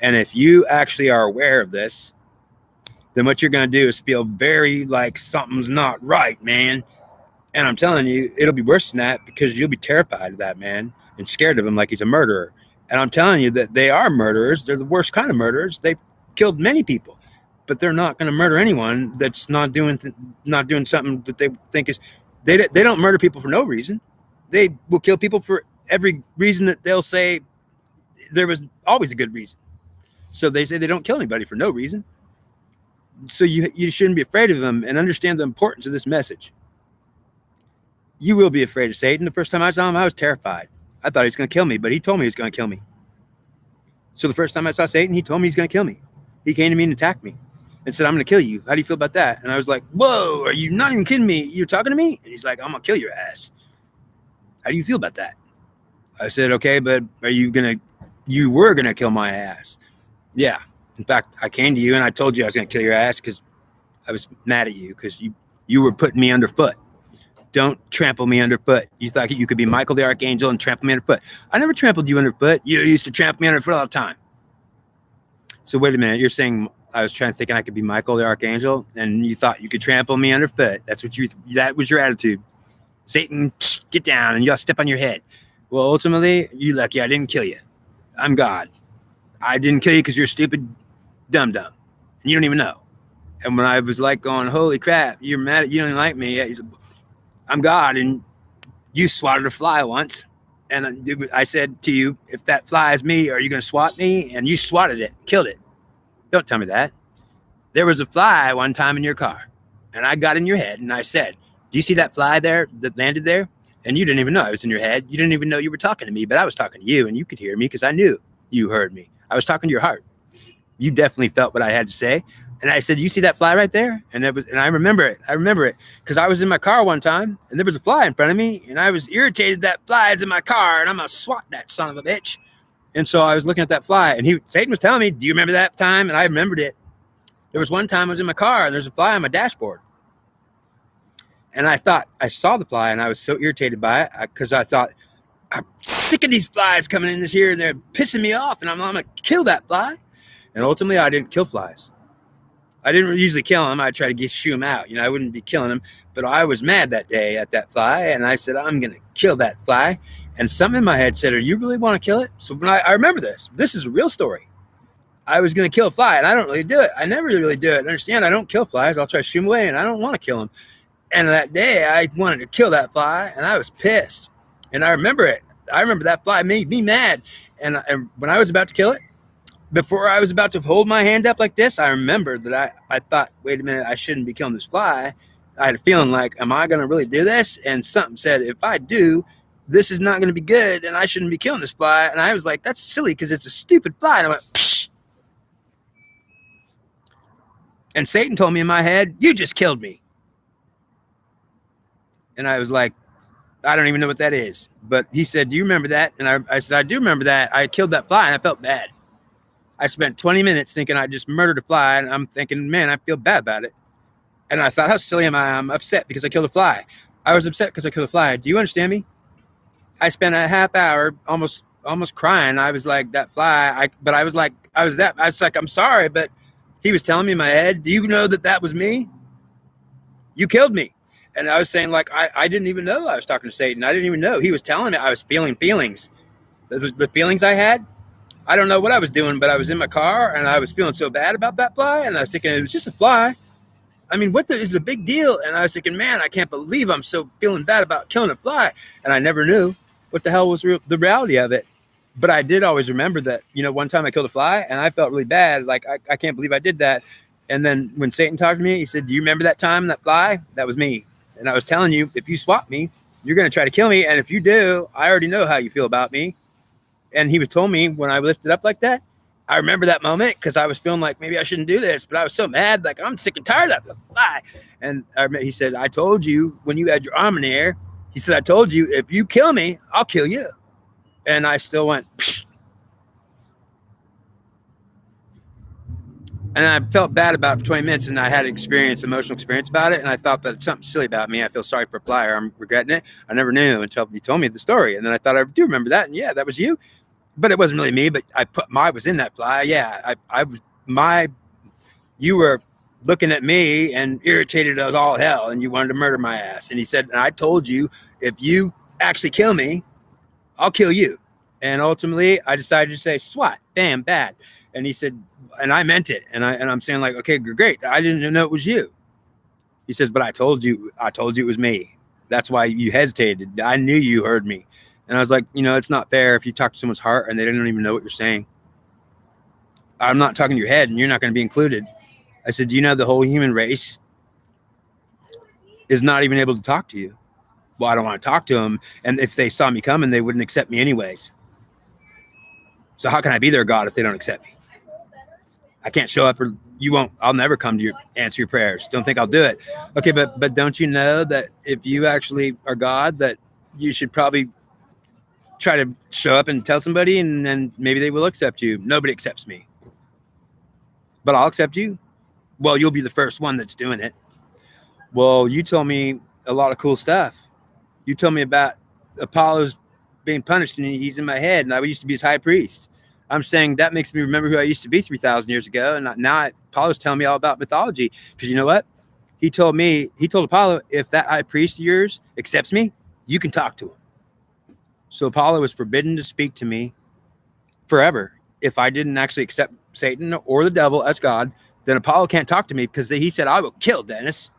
And if you actually are aware of this, then what you're going to do is feel very like something's not right, man. And I'm telling you, it'll be worse than that, because you'll be terrified of that man and scared of him like he's a murderer. And I'm telling you that they are murderers. They're the worst kind of murderers. They've killed many people, but they're not going to murder anyone that's not doing something that they think is. They don't murder people for no reason. They will kill people for every reason that they'll say there was always a good reason. So they say they don't kill anybody for no reason. So you shouldn't be afraid of them, and understand the importance of this message. You will be afraid of Satan. The first time I saw him, I was terrified. I thought he was going to kill me, but he told me he was going to kill me. So the first time I saw Satan, he told me he's going to kill me. He came to me and attacked me and said, I'm going to kill you. How do you feel about that? And I was like, whoa, are you not even kidding me? You're talking to me? And he's like, I'm going to kill your ass. How do you feel about that? I said, okay, but you were going to kill my ass. Yeah. In fact, I came to you and I told you I was going to kill your ass because I was mad at you, because you were putting me underfoot. Don't trample me underfoot. You thought you could be Michael the Archangel and trample me underfoot. I never trampled you underfoot. You used to trample me underfoot all the time. So wait a minute. You're saying I was thinking I could be Michael the Archangel, and you thought you could trample me underfoot. That was your attitude. Satan, get down, and you got to step on your head. Well, ultimately, you're lucky I didn't kill you. I'm God. I didn't kill you because you're stupid, dum-dum, and you don't even know. And when I was like going, holy crap, you're mad, you don't like me. I'm God, and you swatted a fly once. And I said to you, if that fly is me, are you going to swat me? And you swatted it, killed it. Don't tell me that. There was a fly one time in your car, and I got in your head, and I said, do you see that fly there that landed there? And you didn't even know I was in your head. You didn't even know you were talking to me, but I was talking to you, and you could hear me because I knew you heard me. I was talking to your heart. You definitely felt what I had to say. And I said, you see that fly right there? And I remember it. I remember it because I was in my car one time, and there was a fly in front of me, and I was irritated that fly is in my car, and I'm going to swat that son of a bitch. And so I was looking at that fly, and Satan was telling me, do you remember that time? And I remembered it. There was one time I was in my car, and there's a fly on my dashboard. And I thought I saw the fly, and I was so irritated by it because I thought, sick of these flies coming in this here, and they're pissing me off, and I'm going to kill that fly. And ultimately, I didn't kill flies. I didn't usually kill them. I'd try to shoo them out. I wouldn't be killing them. But I was mad that day at that fly, and I said, I'm going to kill that fly. And something in my head said, you really want to kill it? So when I remember this. This is a real story. I was going to kill a fly, and I don't really do it. I never really do it. Understand, I don't kill flies. I'll try to shoo them away, and I don't want to kill them. And that day, I wanted to kill that fly, and I was pissed. And I remember it. I remember that fly made me mad. And when I was about to kill it, before I was about to hold my hand up like this, I remembered that I thought, wait a minute, I shouldn't be killing this fly. I had a feeling like, am I going to really do this? And something said, if I do, this is not going to be good, and I shouldn't be killing this fly. And I was like, that's silly because it's a stupid fly. And I went, psh. And Satan told me in my head, you just killed me. And I was like, I don't even know what that is. But he said, do you remember that? And I said, I do remember that. I killed that fly, and I felt bad. I spent 20 minutes thinking I just murdered a fly, and I'm thinking, man, I feel bad about it. And I thought, how silly am I? I'm upset because I killed a fly. I was upset because I killed a fly. Do you understand me? I spent a half hour almost crying. I was like, that fly. I was like, I'm sorry, but he was telling me in my head, do you know that was me? You killed me. And I was saying, like, I didn't even know I was talking to Satan. I didn't even know. He was telling me I was feeling feelings. The feelings I had, I don't know what I was doing, but I was in my car, and I was feeling so bad about that fly, and I was thinking, it was just a fly. I mean, is a big deal? And I was thinking, man, I can't believe I'm so feeling bad about killing a fly. And I never knew what the hell was the reality of it. But I did always remember that, one time I killed a fly, and I felt really bad. Like, I can't believe I did that. And then when Satan talked to me, he said, do you remember that time, that fly? That was me. And I was telling you, if you swap me, you're going to try to kill me. And if you do, I already know how you feel about me. And he was told me when I lifted up like that, I remember that moment because I was feeling like maybe I shouldn't do this, but I was so mad, like I'm sick and tired of that fly. And he said, I told you when you had your arm in the air, he said, I told you, if you kill me, I'll kill you. And I still went, psh. And I felt bad about it for 20 minutes, and I had an emotional experience about it. And I thought that it's something silly about me. I feel sorry for a fly, or I'm regretting it. I never knew until you told me the story. And then I thought, I do remember that. And yeah, that was you. But it wasn't really me, but I was in that fly. Yeah, you were looking at me and irritated as all hell, and you wanted to murder my ass. And he said, and I told you, if you actually kill me, I'll kill you. And ultimately, I decided to say, swat, bam, bad. And he said, and I meant it. And I'm saying, like, okay, great. I didn't even know it was you. He says, but I told you it was me. That's why you hesitated. I knew you heard me. And I was like, it's not fair if you talk to someone's heart and they don't even know what you're saying. I'm not talking to your head, and you're not going to be included. I said, do you know the whole human race is not even able to talk to you? Well, I don't want to talk to them. And if they saw me coming, they wouldn't accept me anyways. So how can I be their God if they don't accept me? I can't show up, or you won't. I'll never come to answer your prayers. Don't think I'll do it. Okay, but don't you know that if you actually are God, that you should probably try to show up and tell somebody, and then maybe they will accept you. Nobody accepts me, but I'll accept you. Well, you'll be the first one that's doing it. Well, you told me a lot of cool stuff. You told me about Apollo's being punished, and he's in my head, and I used to be his high priest. I'm saying that makes me remember who I used to be 3,000 years ago. And now Apollo's telling me all about mythology, because you know what? He told Apollo, if that high priest of yours accepts me, you can talk to him. So Apollo was forbidden to speak to me forever. If I didn't actually accept Satan or the devil as God, then Apollo can't talk to me, because he said, I will kill Dennis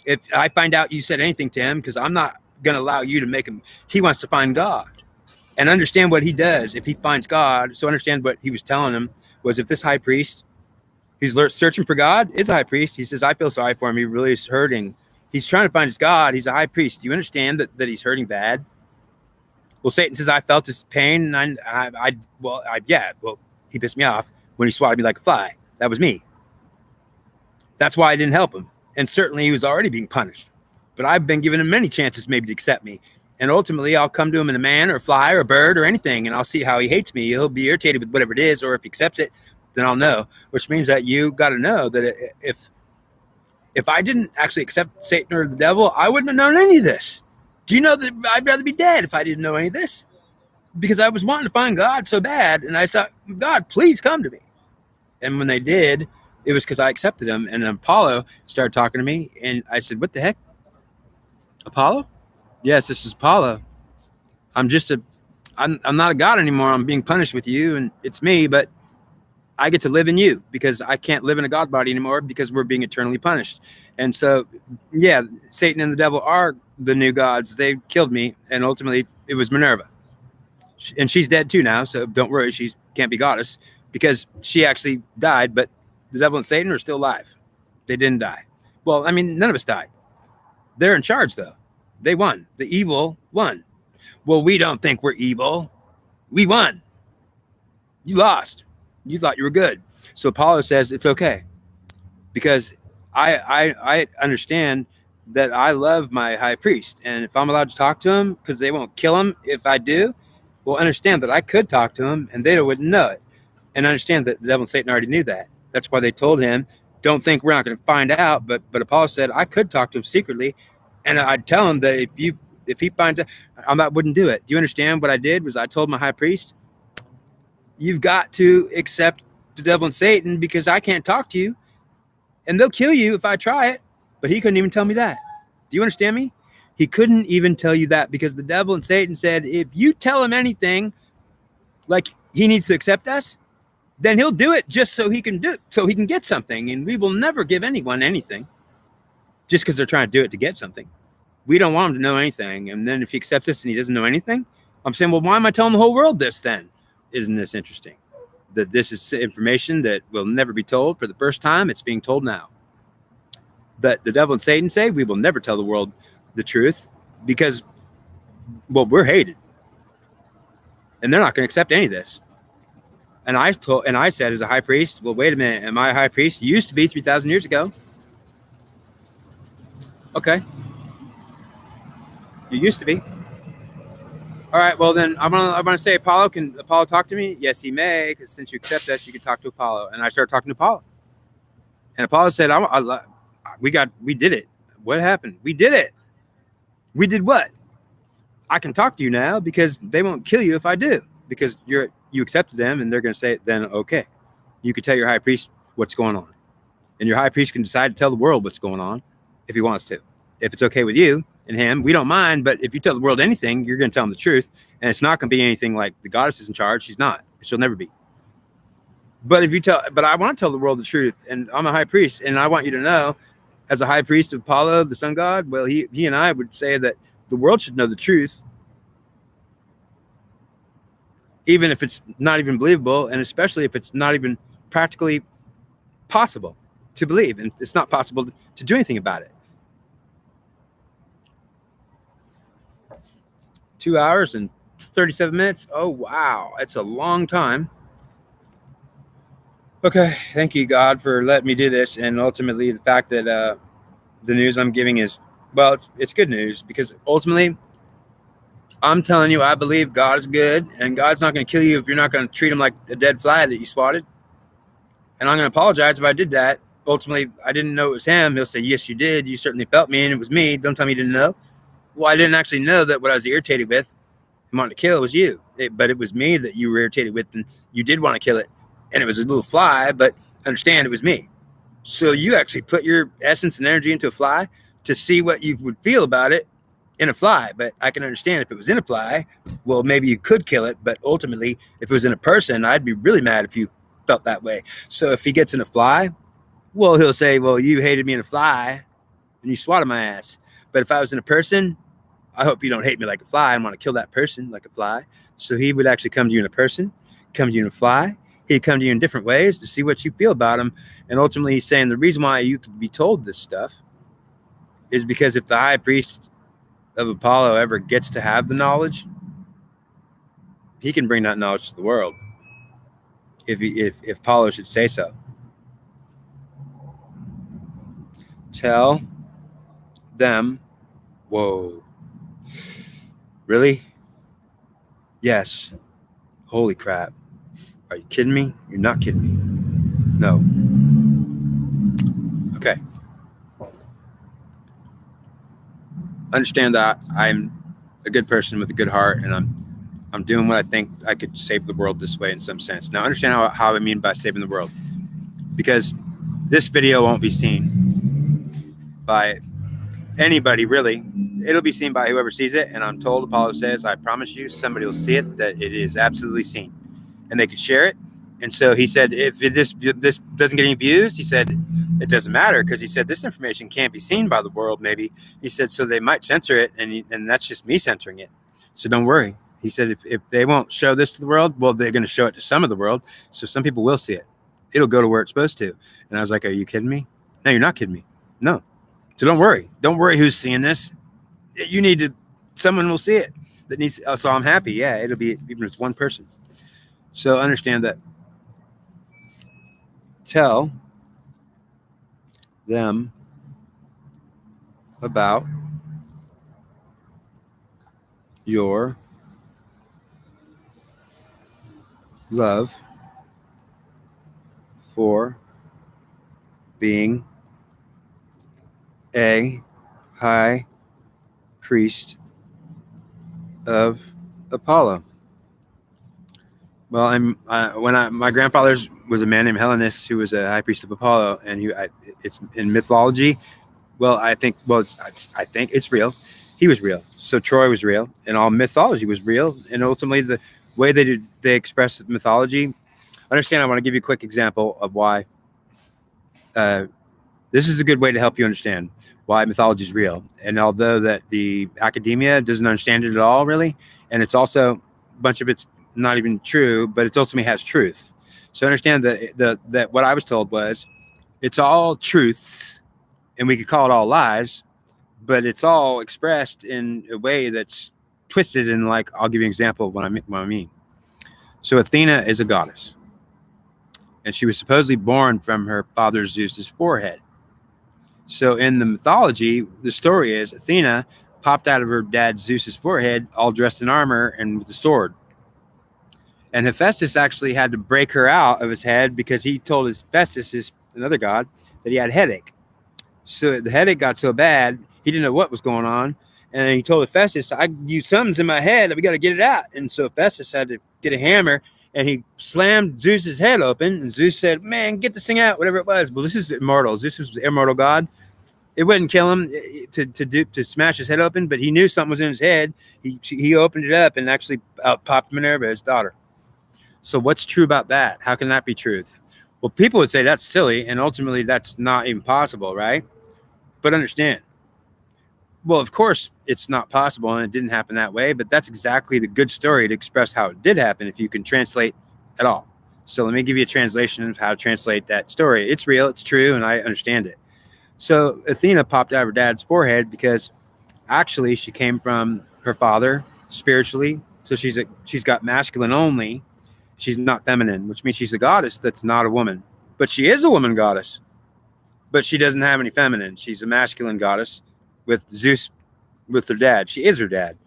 if I find out you said anything to him, because I'm not going to allow you to make him. He wants to find God and understand what he does if he finds God. So understand what he was telling him was, if this high priest, he's searching for God, is a high priest. He says, I feel sorry for him. He really is hurting. He's trying to find his God. He's a high priest. Do you understand that he's hurting bad? Well, Satan says, I felt his pain. And he pissed me off when he swatted me like a fly. That was me. That's why I didn't help him. And certainly he was already being punished. But I've been giving him many chances maybe to accept me. And ultimately, I'll come to him in a man or a fly or a bird or anything, and I'll see how he hates me. He'll be irritated with whatever it is, or if he accepts it, then I'll know. Which means that you got to know that if I didn't actually accept Satan or the devil, I wouldn't have known any of this. Do you know that I'd rather be dead if I didn't know any of this? because I was wanting to find God so bad. And I thought, God, please come to me. And when they did, it was because I accepted him. And then Apollo started talking to me. And I said, what the heck? Apollo? Yes, this is Apollo. I'm not a God anymore. I'm being punished with you. And it's me, but I get to live in you because I can't live in a God body anymore because we're being eternally punished. And so, yeah, Satan and the devil are the new gods. They killed me. And ultimately, it was Minerva. And she's dead too now. So don't worry. She can't be goddess because she actually died. But the devil and Satan are still alive. They didn't die. Well, I mean, none of us died. They're in charge, though. They won. The evil won. Well, we don't think we're evil. We won. You lost. You thought you were good. So Apollo says it's okay because I understand that I love my high priest, and if I'm allowed to talk to him, because they won't kill him if I do, well, understand that I could talk to him, and they wouldn't know it, and understand that the devil and Satan already knew that. That's why they told him, "Don't think we're not going to find out." But Apollo said I could talk to him secretly, and I'd tell him that if he finds out, wouldn't do it. Do you understand what I did? Was I told my high priest, "You've got to accept the devil and Satan because I can't talk to you, and they'll kill you if I try it." But he couldn't even tell me that. Do you understand me? He couldn't even tell you that because the devil and Satan said, if you tell him anything, like he needs to accept us, then he'll do it just so he can get something. And we will never give anyone anything just because they're trying to do it to get something. We don't want him to know anything. And then if he accepts us and he doesn't know anything, I'm saying, well, why am I telling the whole world this then? Isn't this interesting? That this is information that will never be told for the first time. It's being told now. But the devil and Satan say we will never tell the world the truth because, well, we're hated. And they're not going to accept any of this. And I said as a high priest, well, wait a minute. Am I a high priest? You used to be 3,000 years ago. Okay. You used to be. All right. Well, then I'm gonna say, Apollo, can Apollo talk to me? Yes, he may, because since you accept us, you can talk to Apollo. And I started talking to Apollo. And Apollo said, we did it. What happened? We did it. We did what? I can talk to you now because they won't kill you if I do, because you accepted them, and they're going to say, then okay, you could tell your high priest what's going on, and your high priest can decide to tell the world what's going on if he wants to. If it's okay with you and him, we don't mind. But if you tell the world anything, you're going to tell them the truth, and it's not going to be anything like the goddess is in charge. She's not. She'll never be. But I want to tell the world the truth, and I'm a high priest, and I want you to know, as a high priest of Apollo, the sun god, well, he and I would say that the world should know the truth, even if it's not even believable, and especially if it's not even practically possible to believe, and it's not possible to do anything about it. 2 hours and 37 minutes. Oh, wow. It's a long time. Okay. Thank you, God, for letting me do this. And ultimately, the fact that the news I'm giving is, well, it's good news, because ultimately, I'm telling you, I believe God is good, and God's not going to kill you if you're not going to treat him like a dead fly that you swatted. And I'm going to apologize if I did that. Ultimately, I didn't know it was him. He'll say, yes, you did. You certainly felt me, and it was me. Don't tell me you didn't know. Well, I didn't actually know that what I was irritated with and wanted to kill was you. But it was me that you were irritated with, and you did want to kill it. And it was a little fly, but understand it was me. So you actually put your essence and energy into a fly to see what you would feel about it in a fly. But I can understand if it was in a fly, well, maybe you could kill it. But ultimately, if it was in a person, I'd be really mad if you felt that way. So if he gets in a fly, well, he'll say, well, you hated me in a fly and you swatted my ass. But if I was in a person, I hope you don't hate me like a fly and want to kill that person like a fly. So he would actually come to you in a person, come to you in a fly. He'd come to you in different ways to see what you feel about him. And ultimately, he's saying the reason why you could be told this stuff is because if the high priest of Apollo ever gets to have the knowledge, he can bring that knowledge to the world. If Apollo should say so. Tell them, whoa. Really? Yes. Holy crap. Are you kidding me? You're not kidding me. No. Okay. Understand that I'm a good person with a good heart, and I'm I'm doing what I think I could save the world this way in some sense. Now, understand how I mean by saving the world, because this video won't be seen by anybody really. It'll be seen by whoever sees it, and I'm told, Apollo says, I promise you somebody will see it, that it is absolutely seen, and they could share it. And so he said, if this doesn't get any views, he said, it doesn't matter, because he said this information can't be seen by the world, maybe. He said, so they might censor it, and that's just me censoring it. So don't worry. He said, if they won't show this to the world, well, they're going to show it to some of the world, so some people will see it. It'll go to where it's supposed to. And I was like, are you kidding me? No, you're not kidding me. No. So don't worry. Don't worry who's seeing this. You need to, someone will see it. That needs. So I'm happy. Yeah, it'll be, even if it's one person. So understand that. Tell them about your love for being a high priest of Apollo. Well, my grandfather's was a man named Helenus who was a high priest of Apollo, and it's in mythology. Well, I think it's real. He was real, so Troy was real, and all mythology was real, and ultimately the way they express mythology. Understand? I want to give you a quick example of why. This is a good way to help you understand why mythology is real. And although that the academia doesn't understand it at all, really, and it's also a bunch of it's not even true, but it ultimately has truth. So understand that what I was told was it's all truths, and we could call it all lies, but it's all expressed in a way that's twisted. And like, I'll give you an example of what I mean. So Athena is a goddess, and she was supposedly born from her father Zeus's forehead. So in the mythology, the story is Athena popped out of her dad Zeus's forehead, all dressed in armor and with a sword. And Hephaestus actually had to break her out of his head because he told Hephaestus, another god, that he had a headache. So the headache got so bad, he didn't know what was going on. And he told Hephaestus, something's in my head, we got to get it out. And so Hephaestus had to get a hammer, and he slammed Zeus's head open. And Zeus said, man, get this thing out, whatever it was. Well, this is immortal. Zeus was the immortal god. It wouldn't kill him to smash his head open, but he knew something was in his head. He opened it up and actually popped Minerva, his daughter. So what's true about that? How can that be truth? Well, people would say that's silly, and ultimately that's not even possible, right? But understand. Well, of course, it's not possible, and it didn't happen that way, but that's exactly the good story to express how it did happen if you can translate at all. So let me give you a translation of how to translate that story. It's real, it's true, and I understand it. So Athena popped out of her dad's forehead because actually she came from her father spiritually. So she's got masculine only. She's not feminine, which means she's a goddess that's not a woman. But she is a woman goddess. But she doesn't have any feminine. She's a masculine goddess with Zeus, with her dad. She is her dad.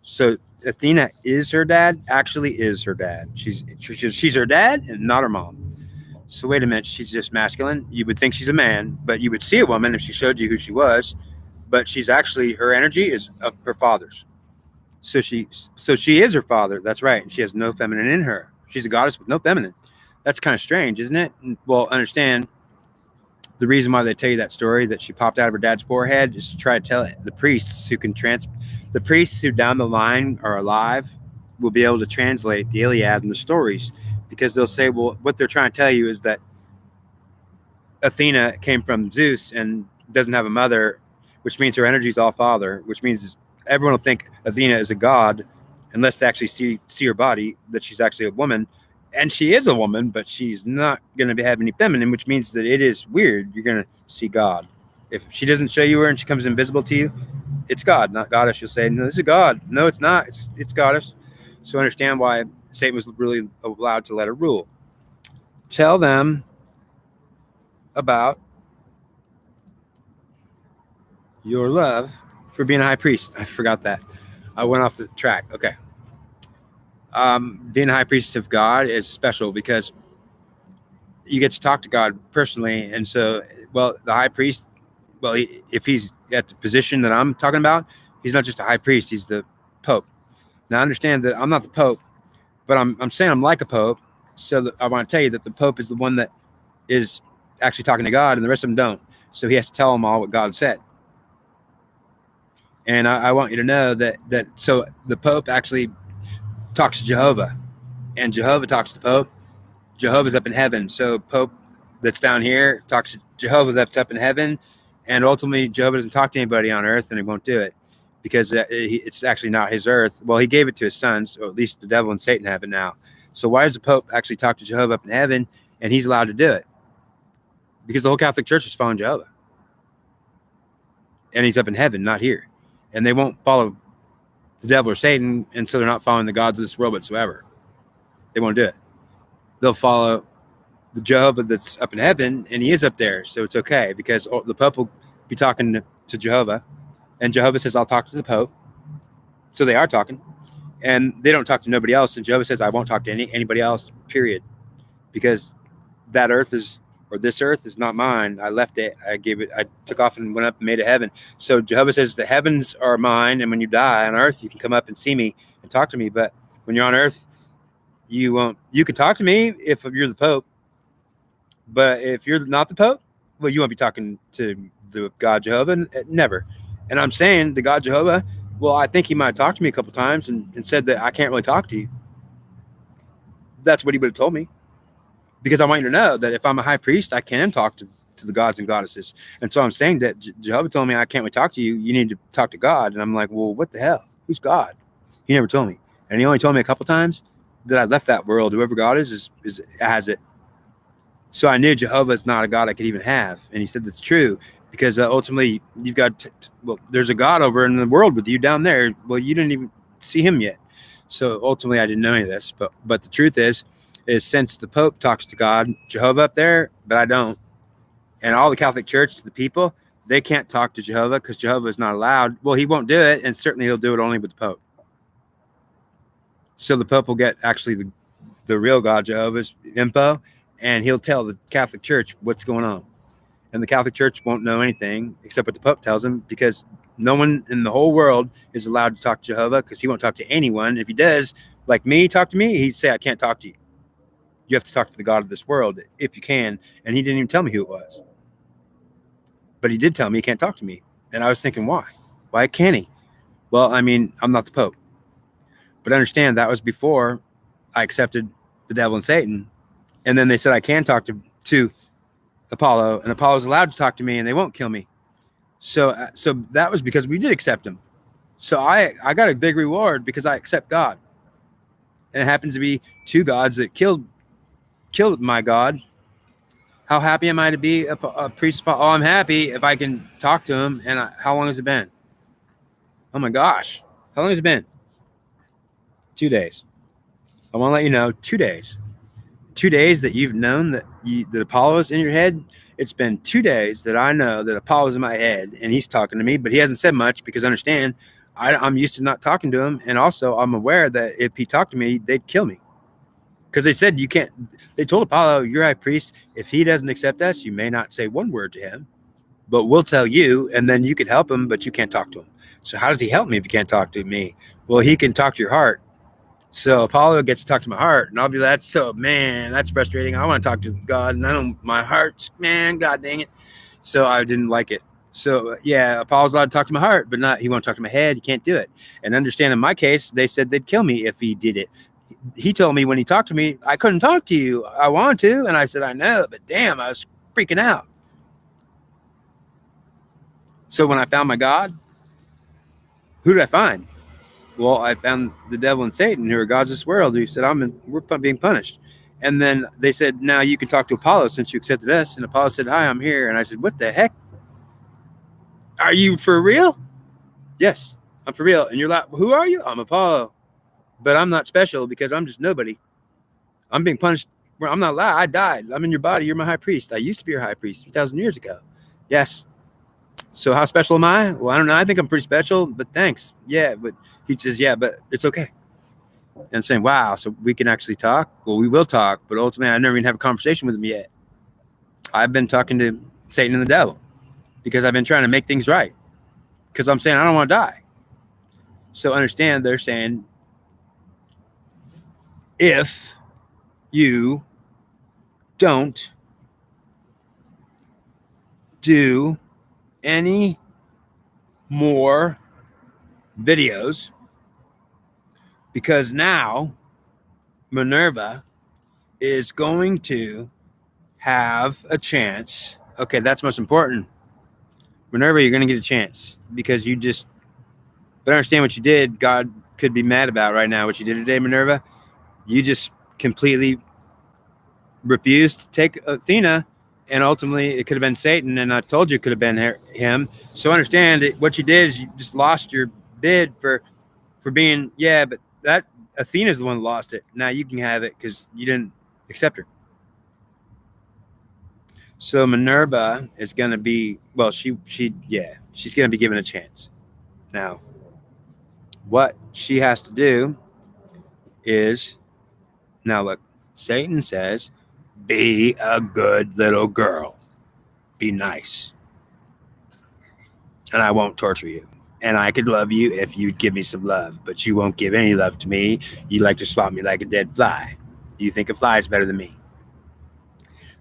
So Athena is her dad, actually is her dad. She's her dad and not her mom. So wait a minute, she's just masculine. You would think she's a man, but you would see a woman if she showed you who she was. But she's actually, her energy is of her father's. So she is her father. That's right. And she has no feminine in her. She's a goddess with no feminine. That's kind of strange, isn't it? Well, understand the reason why they tell you that story that she popped out of her dad's forehead is to try to tell the priests who the priests who down the line are alive will be able to translate the Iliad and the stories, because they'll say, well, what they're trying to tell you is that Athena came from Zeus and doesn't have a mother, which means her energy is all father, which means everyone will think Athena is a god unless they actually see her body, that she's actually a woman. And she is a woman, but she's not going to have any feminine, which means that it is weird. You're going to see God. If she doesn't show you her and she comes invisible to you, it's God, not goddess. You'll say, no, this is God. No, it's not. It's goddess. So understand why Satan was really allowed to let her rule. Tell them about your love for being a high priest. I forgot that. I went off the track. Okay. Being a high priest of God is special because you get to talk to God personally. And so, well, the high priest, well, if he's at the position that I'm talking about, he's not just a high priest, he's the Pope. Now understand that I'm not the Pope, but I'm saying I'm like a Pope. So I want to tell you that the Pope is the one that is actually talking to God, and the rest of them don't. So he has to tell them all what God said. And I want you to know that so the Pope actually talks to Jehovah, and Jehovah talks to the Pope. Jehovah's up in heaven. So Pope that's down here talks to Jehovah that's up in heaven, and ultimately Jehovah doesn't talk to anybody on earth, and he won't do it because it's actually not his earth. Well, he gave it to his sons, or at least the devil and Satan have it now. So why does the Pope actually talk to Jehovah up in heaven, and he's allowed to do it? Because the whole Catholic Church is following Jehovah, and he's up in heaven, not here, and they won't follow the devil or Satan, and so they're not following the gods of this world whatsoever. They won't do it. They'll follow the Jehovah that's up in heaven, and he is up there, so it's okay, because the Pope will be talking to Jehovah, and Jehovah says, I'll talk to the Pope. So they are talking, and they don't talk to nobody else, and Jehovah says, I won't talk to anybody else, period, because that earth is, or this earth is not mine. I left it. I took off and went up and made it heaven. So Jehovah says the heavens are mine, and when you die on earth, you can come up and see me and talk to me, but when you're on earth, you won't. You can talk to me if you're the Pope, but if you're not the Pope, well, you won't be talking to the God Jehovah, never. And I'm saying the God Jehovah, well, I think he might have talked to me a couple times and said that I can't really talk to you. That's what he would have told me, because I want you to know that if I'm a high priest, I can talk to the gods and goddesses. And so I'm saying that Jehovah told me I can't really talk to you. You need to talk to God. And I'm like, well, what the hell? Who's God? He never told me. And he only told me a couple times that I left that world. Whoever God is has it. So I knew Jehovah is not a God I could even have. And he said that's true, because ultimately you've got, well, there's a God over in the world with you down there. Well, you didn't even see him yet. So ultimately I didn't know any of this. But the truth is since the Pope talks to God, Jehovah up there, but I don't. And all the Catholic Church, the people, they can't talk to Jehovah because Jehovah is not allowed. Well, he won't do it. And certainly he'll do it only with the Pope. So the Pope will get actually the real God, Jehovah's info, and he'll tell the Catholic Church what's going on. And the Catholic Church won't know anything except what the Pope tells them, because no one in the whole world is allowed to talk to Jehovah, because he won't talk to anyone. If he does, like me, talk to me, he'd say, I can't talk to you. You have to talk to the God of this world if you can. And he didn't even tell me who it was. But he did tell me he can't talk to me. And I was thinking, why? Why can't he? Well, I mean, I'm not the Pope. But understand that was before I accepted the devil and Satan. And then they said I can talk to Apollo, and Apollo's allowed to talk to me, and they won't kill me. So that was because we did accept him. So I got a big reward because I accept God. And it happens to be two gods that killed my God. How happy am I to be a priest? Oh, I'm happy if I can talk to him. And how long has it been? Oh my gosh. How long has it been? 2 days. I want to let you know, 2 days. 2 days that you've known that Apollo is in your head. It's been 2 days that I know that Apollo is in my head, and he's talking to me, but he hasn't said much, because understand, I'm used to not talking to him. And also I'm aware that if he talked to me, they'd kill me. Because they said you can't, they told Apollo, you're high priest. If he doesn't accept us, you may not say one word to him, but we'll tell you, and then you could help him, but you can't talk to him. So how does he help me if he can't talk to me? Well, he can talk to your heart. So Apollo gets to talk to my heart, and I'll be like, so man, that's frustrating. I want to talk to God, and I don't, my heart's, man, God dang it. So I didn't like it. So yeah, Apollo's allowed to talk to my heart, but he won't talk to my head. He can't do it. And understand, in my case, they said they'd kill me if he did it. He told me when he talked to me, I couldn't talk to you. I wanted to. And I said, I know, but damn, I was freaking out. So when I found my God, who did I find? Well, I found the devil and Satan, who are gods of this world, who said, we're being punished. And then they said, now you can talk to Apollo since you accepted us. And Apollo said, hi, I'm here. And I said, what the heck? Are you for real? Yes, I'm for real. And you're like, who are you? I'm Apollo. But I'm not special because I'm just nobody. I'm being punished. I'm not alive. I died. I'm in your body. You're my high priest. I used to be your high priest 3,000 years ago. Yes. So how special am I? Well, I don't know. I think I'm pretty special, but thanks. Yeah. But he says, yeah, but it's okay. And I'm saying, wow, so we can actually talk? Well, we will talk, but ultimately I never even have a conversation with him yet. I've been talking to Satan and the devil because I've been trying to make things right. Because I'm saying I don't want to die. So understand, they're saying if you don't do any more videos, because now Minerva is going to have a chance. Okay, that's most important. Minerva, you're going to get a chance because you just don't understand what you did. God could be mad about right now what you did today, Minerva. You just completely refused to take Athena, and ultimately it could have been Satan, and I told you it could have been him. So understand that what you did is you just lost your bid for being, yeah, but that Athena's the one that lost it. Now you can have it because you didn't accept her. So Minerva is going to be, well, she's going to be given a chance. Now, what she has to do is, now look, Satan says, be a good little girl. Be nice. And I won't torture you. And I could love you if you'd give me some love, but you won't give any love to me. You like to swat me like a dead fly. You think a fly is better than me.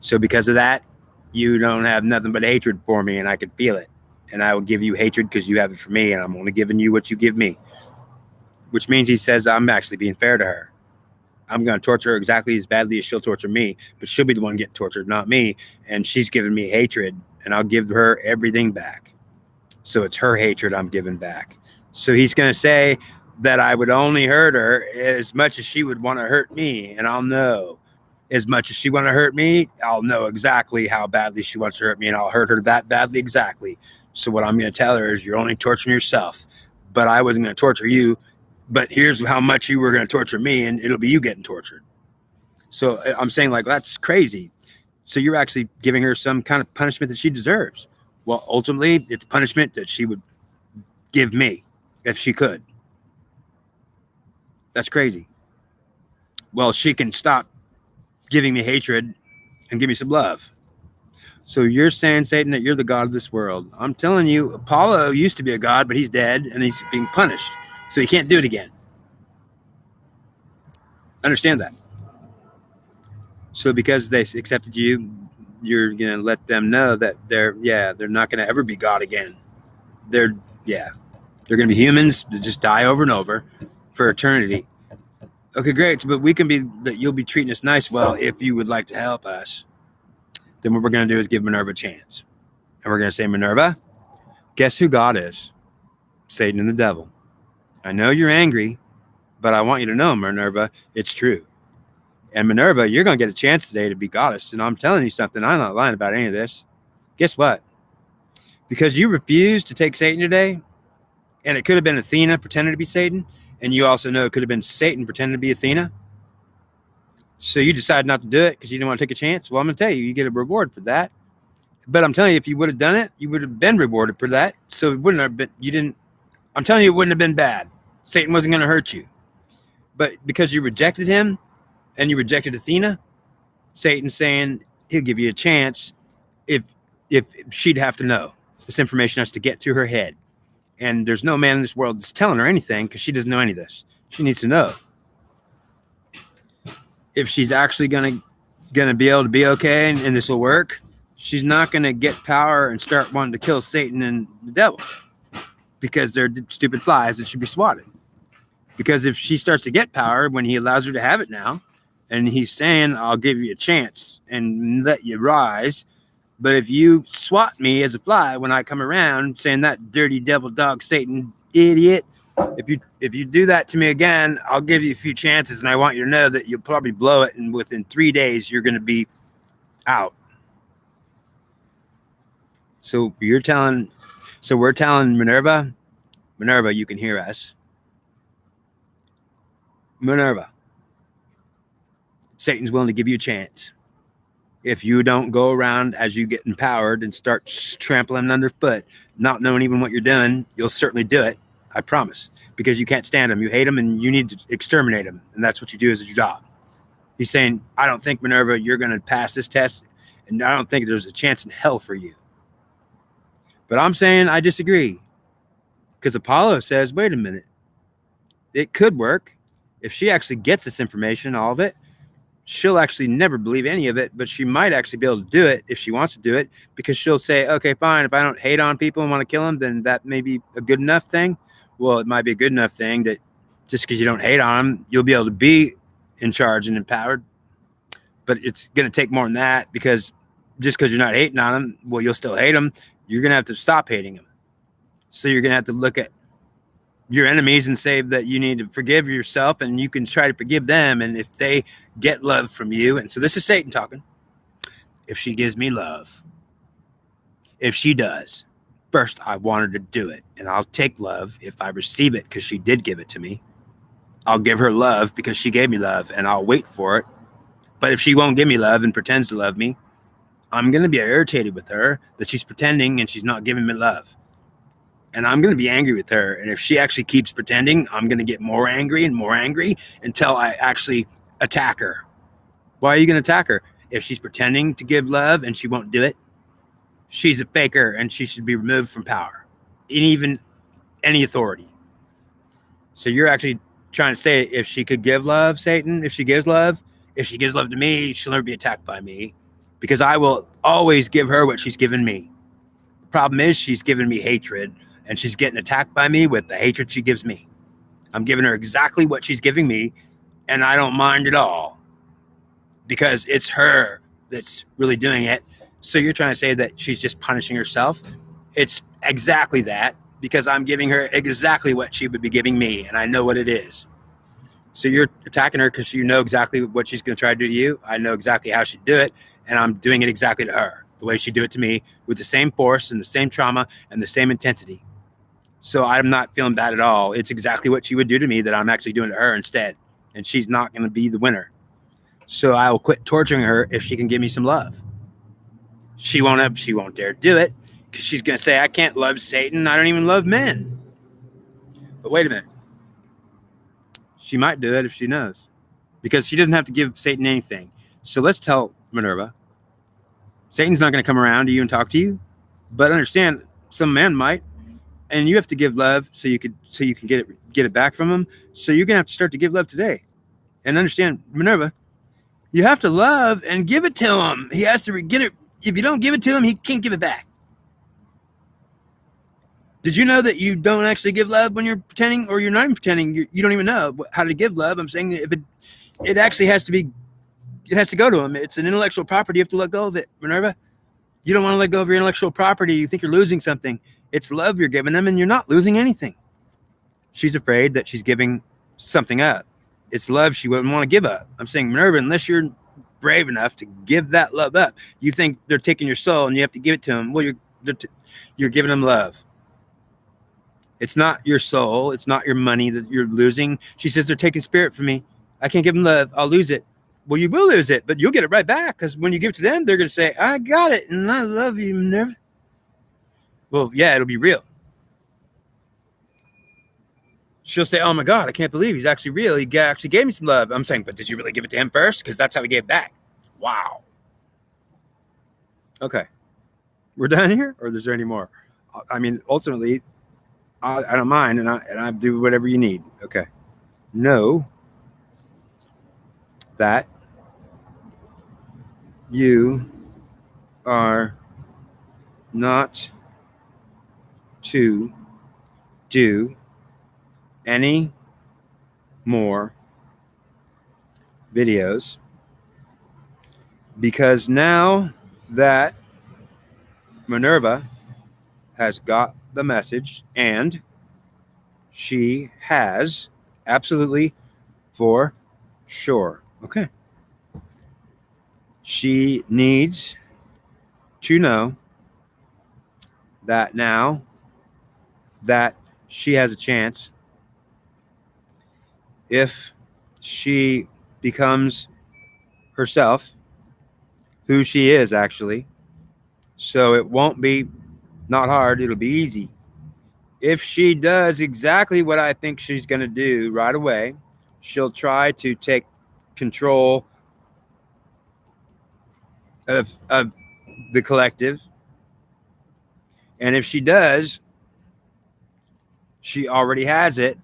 So because of that, you don't have nothing but hatred for me, and I can feel it. And I will give you hatred because you have it for me, and I'm only giving you what you give me. Which means he says I'm actually being fair to her. I'm going to torture her exactly as badly as she'll torture me, but she'll be the one getting tortured, not me. And she's giving me hatred, and I'll give her everything back. So it's her hatred I'm giving back. So he's going to say that I would only hurt her as much as she would want to hurt me, and I'll know. As much as she want to hurt me, I'll know exactly how badly she wants to hurt me, and I'll hurt her that badly exactly. So what I'm going to tell her is you're only torturing yourself, but I wasn't going to torture you. But here's how much you were going to torture me, and it'll be you getting tortured. So I'm saying, like, that's crazy. So you're actually giving her some kind of punishment that she deserves. Well, ultimately, it's punishment that she would give me if she could. That's crazy. Well, she can stop giving me hatred and give me some love. So you're saying, Satan, that you're the God of this world. I'm telling you, Apollo used to be a god, but he's dead and he's being punished. So he can't do it again. Understand that. So because they accepted you, you're going to let them know that they're not going to ever be God again. They're going to be humans that just die over and over for eternity. Okay, great. But we can be that you'll be treating us nice. Well, if you would like to help us, then what we're going to do is give Minerva a chance. And we're going to say, Minerva, guess who God is? Satan and the devil. I know you're angry, but I want you to know, Minerva, it's true. And Minerva, you're going to get a chance today to be goddess. And I'm telling you something. I'm not lying about any of this. Guess what? Because you refused to take Satan today, and it could have been Athena pretending to be Satan, and you also know it could have been Satan pretending to be Athena. So you decided not to do it because you didn't want to take a chance. Well, I'm going to tell you, you get a reward for that. But I'm telling you, if you would have done it, you would have been rewarded for that. So it wouldn't have been, I'm telling you, it wouldn't have been bad. Satan wasn't going to hurt you. But because you rejected him and you rejected Athena, Satan's saying he'll give you a chance if she'd have to know. This information has to get to her head. And there's no man in this world that's telling her anything because she doesn't know any of this. She needs to know. If she's actually gonna be able to be okay and this will work, she's not gonna get power and start wanting to kill Satan and the devil because they're stupid flies that should be swatted. Because if she starts to get power when he allows her to have it now, and he's saying, I'll give you a chance and let you rise, but if you swat me as a fly when I come around saying that dirty devil dog Satan idiot, if you do that to me again, I'll give you a few chances, and I want you to know that you'll probably blow it, and within 3 days you're going to be out. So we're telling Minerva, you can hear us. Minerva, Satan's willing to give you a chance. If you don't go around as you get empowered and start trampling underfoot, not knowing even what you're doing, you'll certainly do it. I promise. Because you can't stand them. You hate them and you need to exterminate them. And that's what you do as your job. He's saying, I don't think, Minerva, you're going to pass this test. And I don't think there's a chance in hell for you. But I'm saying I disagree. Because Apollo says, wait a minute. It could work if she actually gets this information, all of it, she'll actually never believe any of it, but she might actually be able to do it if she wants to do it, because she'll say, okay, fine, if I don't hate on people and want to kill them, then that may be a good enough thing. Well, it might be a good enough thing that just because you don't hate on them, you'll be able to be in charge and empowered. But it's going to take more than that, because just because you're not hating on them, well, you'll still hate them. You're going to have to stop hating them. So you're going to have to look at your enemies and say that you need to forgive yourself, and you can try to forgive them. And if they get love from you, and so this is Satan talking, if she gives me love, if she does, first I want her to do it, and I'll take love if I receive it, because she did give it to me. I'll give her love because she gave me love, and I'll wait for it. But if she won't give me love and pretends to love me, I'm going to be irritated with her that she's pretending and she's not giving me love. And I'm going to be angry with her. And if she actually keeps pretending, I'm going to get more angry and more angry until I actually attack her. Why are you going to attack her? If she's pretending to give love and she won't do it, she's a faker and she should be removed from power and even any authority. So you're actually trying to say, if she could give love, Satan, if she gives love to me, she'll never be attacked by me, because I will always give her what she's given me. The problem is she's given me hatred, and she's getting attacked by me with the hatred she gives me. I'm giving her exactly what she's giving me, and I don't mind at all, because it's her that's really doing it. So you're trying to say that she's just punishing herself? It's exactly that, because I'm giving her exactly what she would be giving me, and I know what it is. So you're attacking her because you know exactly what she's going to try to do to you. I know exactly how she'd do it, and I'm doing it exactly to her, the way she'd do it to me, with the same force and the same trauma and the same intensity. So I'm not feeling bad at all. It's exactly what she would do to me that I'm actually doing to her instead, and she's not going to be the winner. So I will quit torturing her if she can give me some love. She won't dare do it, because she's going to say, I can't love Satan. I don't even love men. But wait a minute. She might do it if she knows, because she doesn't have to give Satan anything. So let's tell Minerva, Satan's not going to come around to you and talk to you, but understand, some man might, and you have to give love so you can get it back from him. So you're going to have to start to give love today, and understand, Minerva, you have to love and give it to him. He has to get it. If you don't give it to him, he can't give it back. Did you know that you don't actually give love when you're pretending, or you're not even pretending? You don't even know how to give love. I'm saying, if it actually has to be, it has to go to him. It's an intellectual property. You have to let go of it, Minerva. You don't want to let go of your intellectual property. You think you're losing something. It's love you're giving them, and you're not losing anything. She's afraid that she's giving something up. It's love she wouldn't want to give up. I'm saying, Minerva, unless you're brave enough to give that love up, you think they're taking your soul and you have to give it to them. Well, you're giving them love. It's not your soul. It's not your money that you're losing. She says, they're taking spirit from me. I can't give them love. I'll lose it. Well, you will lose it, but you'll get it right back, because when you give it to them, they're going to say, I got it, and I love you, Minerva. Well, yeah, it'll be real. She'll say, oh my God, I can't believe he's actually real. He actually gave me some love. I'm saying, but did you really give it to him first? Because that's how he gave it back. Wow. Okay. We're done here, or is there any more? I mean, ultimately, I don't mind, and I do whatever you need. Okay. Know that you are not to do any more videos, because now that Minerva has got the message, and she has absolutely for sure. Okay. She needs to know that now that she has a chance, if she becomes herself, who she is actually. So it won't be not hard, it'll be easy. If she does exactly what I think she's going to do right away, she'll try to take control of the collective. And if she does, she already has it.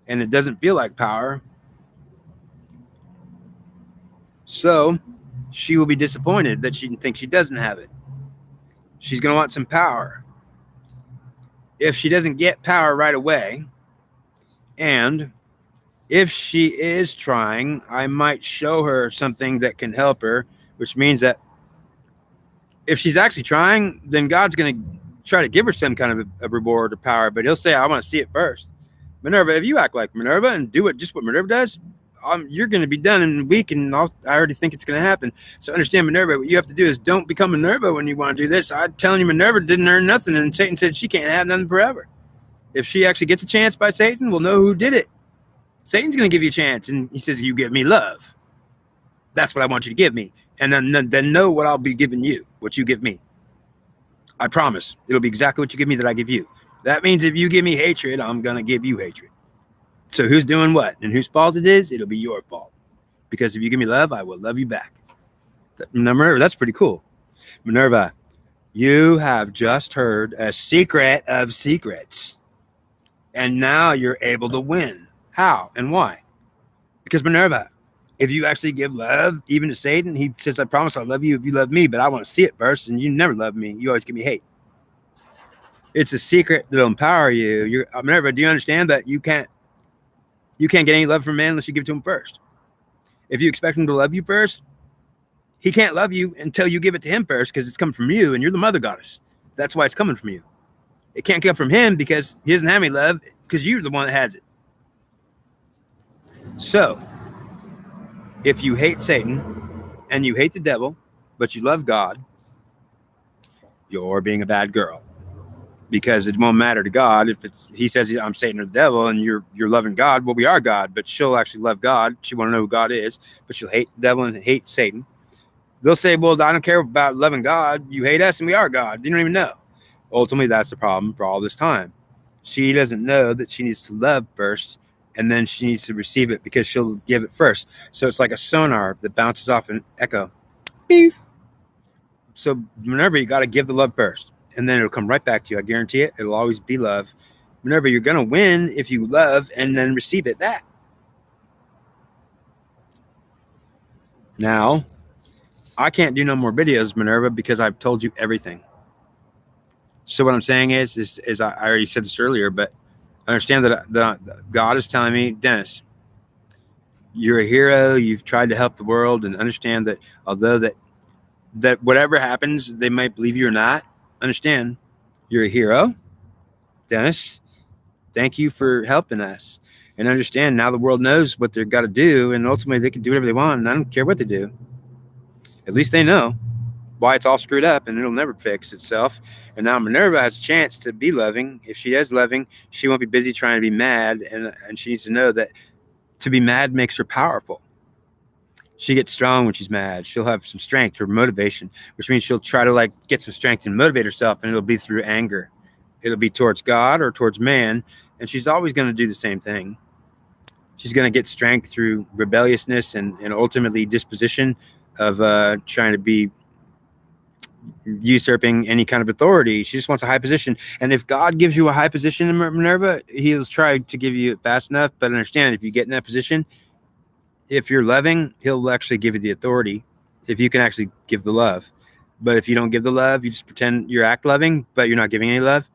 and it doesn't feel like power. So she will be disappointed that she thinks she doesn't have it. She's going to want some power. If she doesn't get power right away, and if she is trying, I might show her something that can help her, which means that if she's actually trying, then God's going to try to give her some kind of a reward or power, but he'll say, I want to see it first. Minerva, if you act like Minerva and do just what Minerva does, you're going to be done in a week, and I already think it's going to happen. So understand, Minerva, what you have to do is don't become Minerva when you want to do this. I'm telling you, Minerva didn't earn nothing, and Satan said she can't have nothing forever. If she actually gets a chance by Satan, we'll know who did it. Satan's going to give you a chance, and he says, you give me love. That's what I want you to give me. And then know what I'll be giving you, what you give me. I promise. It'll be exactly what you give me that I give you. That means if you give me hatred, I'm going to give you hatred. So who's doing what? And whose fault it is, it'll be your fault. Because if you give me love, I will love you back. Minerva, that's pretty cool. Minerva, you have just heard a secret of secrets. And now you're able to win. How and why? Because Minerva, if you actually give love, even to Satan, he says, I promise I'll love you if you love me, but I want to see it first, and you never love me. You always give me hate. It's a secret that'll empower you. Minerva, do you understand that you can't get any love from man unless you give it to him first? If you expect him to love you first, he can't love you until you give it to him first, because it's coming from you, and you're the mother goddess. That's why it's coming from you. It can't come from him because he doesn't have any love, because you're the one that has it. So, if you hate Satan and you hate the devil, but you love God, you're being a bad girl. Because it won't matter to God if he says I'm Satan or the devil, and you're loving God. Well, we are God, but she'll actually love God. She want to know who God is, but she'll hate the devil and hate Satan. They'll say, well, I don't care about loving God. You hate us and we are God. You don't even know. Ultimately, that's the problem for all this time. She doesn't know that she needs to love first, and then she needs to receive it because she'll give it first. So it's like a sonar that bounces off an echo. Beef. So Minerva, you got to give the love first, and then it'll come right back to you. I guarantee it. It'll always be love. Minerva, you're going to win if you love and then receive it back. Now, I can't do no more videos, Minerva, because I've told you everything. So what I'm saying is I already said this earlier, but understand that God is telling me, Dennis, you're a hero. You've tried to help the world, and understand that although that whatever happens, they might believe you or not. Understand, you're a hero, Dennis. Thank you for helping us. And understand, now the world knows what they've got to do, and ultimately they can do whatever they want, and I don't care what they do. At least they know why it's all screwed up, and it'll never fix itself. And now Minerva has a chance to be loving. If she is loving, she won't be busy trying to be mad, and she needs to know that to be mad makes her powerful. She gets strong when she's mad. She'll have some strength or motivation, which means she'll try to get some strength and motivate herself, and it'll be through anger. It'll be towards God or towards man, and she's always going to do the same thing. She's going to get strength through rebelliousness and ultimately disposition of trying to be usurping any kind of authority. She just wants a high position. And if God gives you a high position in Minerva, he'll try to give you it fast enough. But understand, if you get in that position, if you're loving, he'll actually give you the authority if you can actually give the love. But if you don't give the love, you just pretend you act loving, but you're not giving any love.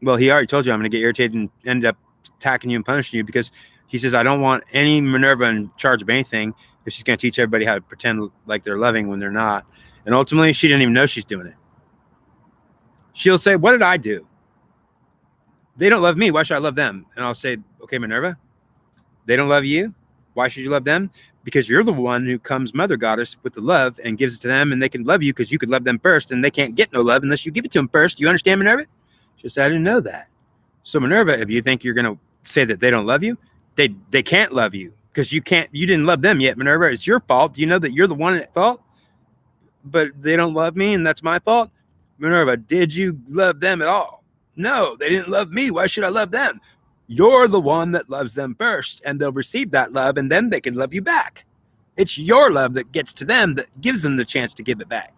Well, he already told you I'm going to get irritated and end up attacking you and punishing you, because he says I don't want any Minerva in charge of anything if she's going to teach everybody how to pretend like they're loving when they're not. And ultimately, she didn't even know she's doing it. She'll say, what did I do? They don't love me. Why should I love them? And I'll say, okay, Minerva, they don't love you. Why should you love them? Because you're the one who comes mother goddess with the love and gives it to them, and they can love you because you could love them first, and they can't get no love unless you give it to them first. You understand, Minerva? She said, I didn't know that. So Minerva, if you think you're going to say that they don't love you, they can't love you because you didn't love them yet, Minerva. It's your fault. Do you know that you're the one at fault? But they don't love me, and that's my fault. Minerva, did you love them at all? No, they didn't love me. Why should I love them? You're the one that loves them first, and they'll receive that love, and then they can love you back. It's your love that gets to them that gives them the chance to give it back.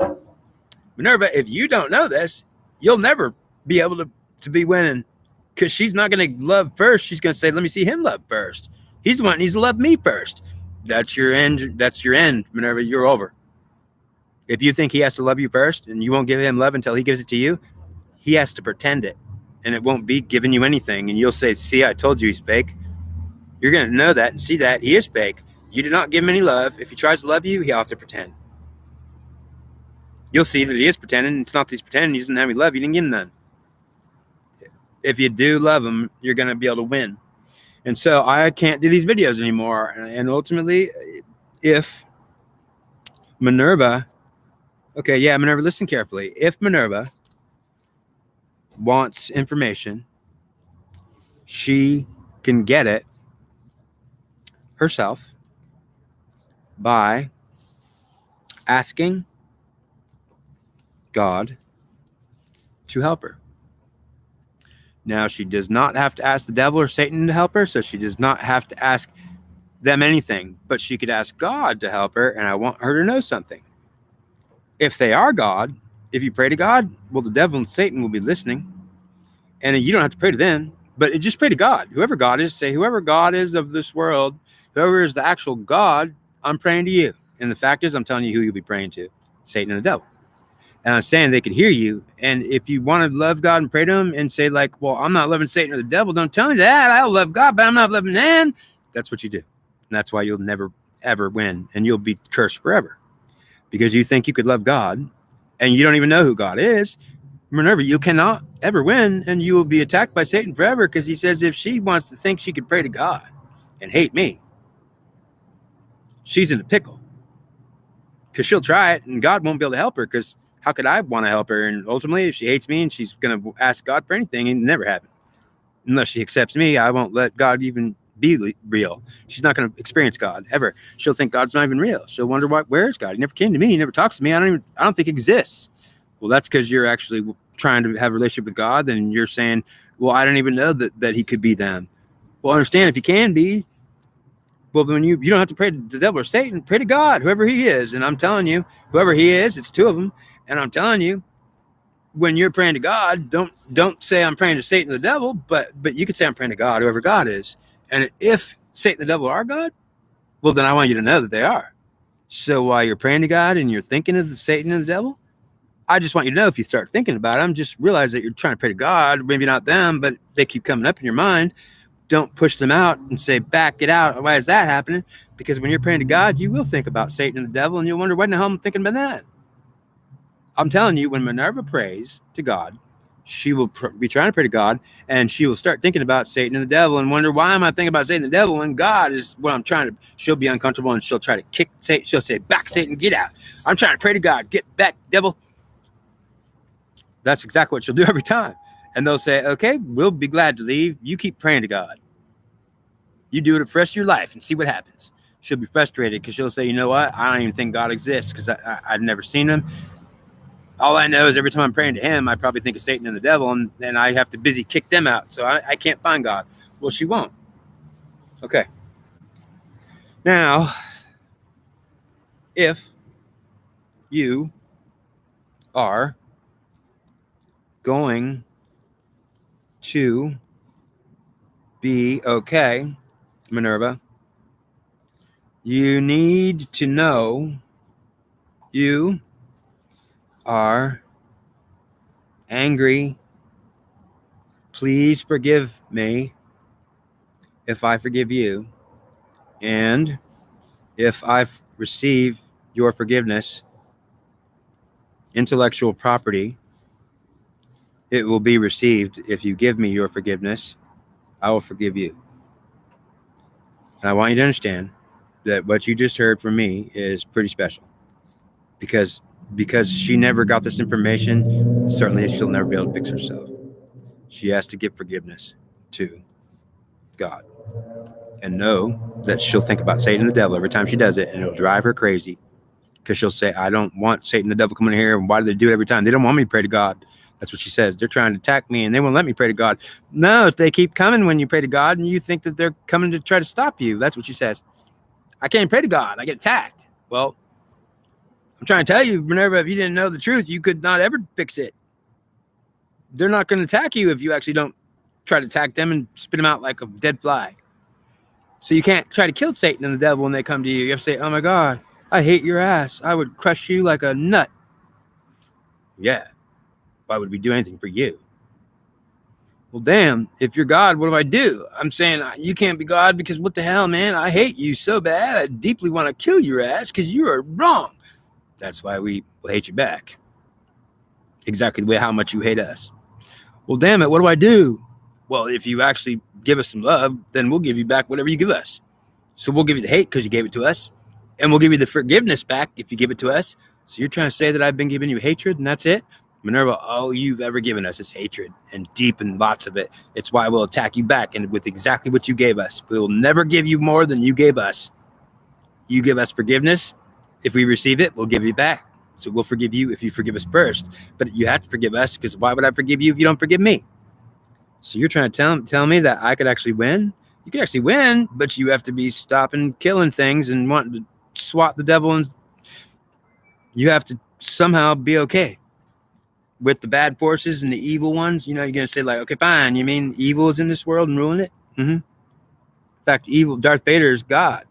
Minerva, if you don't know this, you'll never be able to be winning. because she's not going to love first. She's going to say, let me see him love first. He's the one that needs to love me first. That's your end. That's your end, Minerva. You're over. If you think he has to love you first and you won't give him love until he gives it to you, he has to pretend it. And it won't be giving you anything. And you'll say, see, I told you he's fake. You're going to know that and see that he is fake. You do not give him any love. If he tries to love you, he'll have to pretend. You'll see that he is pretending. It's not that he's pretending. He doesn't have any love. You didn't give him none. If you do love him, you're going to be able to win. And so I can't do these videos anymore. And ultimately, if Minerva, Minerva, listen carefully. If Minerva wants information, she can get it herself by asking God to help her. Now, she does not have to ask the devil or Satan to help her, so she does not have to ask them anything, but she could ask God to help her, and I want her to know something. If they are God, if you pray to God, well, the devil and Satan will be listening, and you don't have to pray to them, but just pray to God. Whoever God is, say, whoever God is of this world, whoever is the actual God, I'm praying to you. And the fact is, I'm telling you who you'll be praying to, Satan and the devil. And I'm saying they could hear you. And if you want to love God and pray to him and say, like, well, I'm not loving Satan or the devil, don't tell me that. I love God, but I'm not loving them. That's what you do. And that's why you'll never, ever win. And you'll be cursed forever. Because you think you could love God and you don't even know who God is. Minerva, you cannot ever win. And you will be attacked by Satan forever, because he says if she wants to think she could pray to God and hate me, she's in a pickle. Because she'll try it and God won't be able to help her, because how could I want to help her? And ultimately, if she hates me and she's going to ask God for anything, it never happen. Unless she accepts me, I won't let God even be real. She's not going to experience God ever. She'll think God's not even real. She'll wonder, where is God? He never came to me. He never talks to me. I don't think he exists. Well, that's because you're actually trying to have a relationship with God, and you're saying, well, I don't even know that he could be them. Well, understand, if he can be, well, then you don't have to pray to the devil or Satan. Pray to God, whoever he is. And I'm telling you, whoever he is, it's two of them. And I'm telling you, when you're praying to God, don't say I'm praying to Satan or the devil, but you could say I'm praying to God, whoever God is. And if Satan and the devil are God, well, then I want you to know that they are. So while you're praying to God and you're thinking of the Satan and the devil, I just want you to know, if you start thinking about them, just realize that you're trying to pray to God, maybe not them, but they keep coming up in your mind. Don't push them out and say, back it out. Why is that happening? Because when you're praying to God, you will think about Satan and the devil, and you'll wonder, what in the hell am I thinking about that? I'm telling you, when Minerva prays to God, she will be trying to pray to God, and she will start thinking about Satan and the devil and wonder, why am I thinking about Satan and the devil when God is what I'm trying to? She'll be uncomfortable, and she'll try to kick Satan. She'll say, back, Satan, get out. I'm trying to pray to God. Get back, devil. That's exactly what she'll do every time. And they'll say, okay, we'll be glad to leave. You keep praying to God. You do it for the rest of your life and see what happens. She'll be frustrated because she'll say, you know what? I don't even think God exists, because I've never seen him. All I know is every time I'm praying to him, I probably think of Satan and the devil, and then I have to busy kick them out. So I can't find God. Well, she won't. Okay. Now, if you are going to be okay, Minerva, you need to know you are angry. Please forgive me if I forgive you. And if I receive your forgiveness, intellectual property, it will be received. If you give me your forgiveness, I will forgive you. And I want you to understand that what you just heard from me is pretty special, because she never got this information. Certainly she'll never be able to fix herself. She has to give forgiveness to God, and know that she'll think about Satan and the devil every time she does it, and it'll drive her crazy, because she'll say, I don't want Satan and the devil coming in here. And why do they do it every time? They don't want me to pray to God. That's what she says. They're trying to attack me, and they won't let me pray to God. No, they keep coming when you pray to God, and you think that they're coming to try to stop you. That's what she says. I can't pray to God. I get attacked. Well, I'm trying to tell you, Minerva, if you didn't know the truth, you could not ever fix it. They're not going to attack you if you actually don't try to attack them and spit them out like a dead fly. So you can't try to kill Satan and the devil when they come to you. You have to say, oh my God, I hate your ass. I would crush you like a nut. Yeah. Why would we do anything for you? Well, damn, if you're God, what do I do? I'm saying you can't be God because what the hell, man? I hate you so bad. I deeply want to kill your ass because you are wrong. That's why we will hate you back. Exactly the way how much you hate us. Well, damn it, what do I do? Well, if you actually give us some love, then we'll give you back whatever you give us. So we'll give you the hate because you gave it to us. And we'll give you the forgiveness back if you give it to us. So you're trying to say that I've been giving you hatred and that's it? Minerva, all you've ever given us is hatred, and deep and lots of it. It's why we'll attack you back and with exactly what you gave us. We will never give you more than you gave us. You give us forgiveness. If we receive it, we'll give you back. So we'll forgive you if you forgive us first. But you have to forgive us because why would I forgive you if you don't forgive me? So you're trying to tell me that I could actually win? You could actually win, but you have to be stopping killing things and wanting to swat the devil, and you have to somehow be okay with the bad forces and the evil ones. You're going to say like, okay, fine. You mean evil is in this world and ruling it? Mm-hmm. In fact, Darth Vader is God,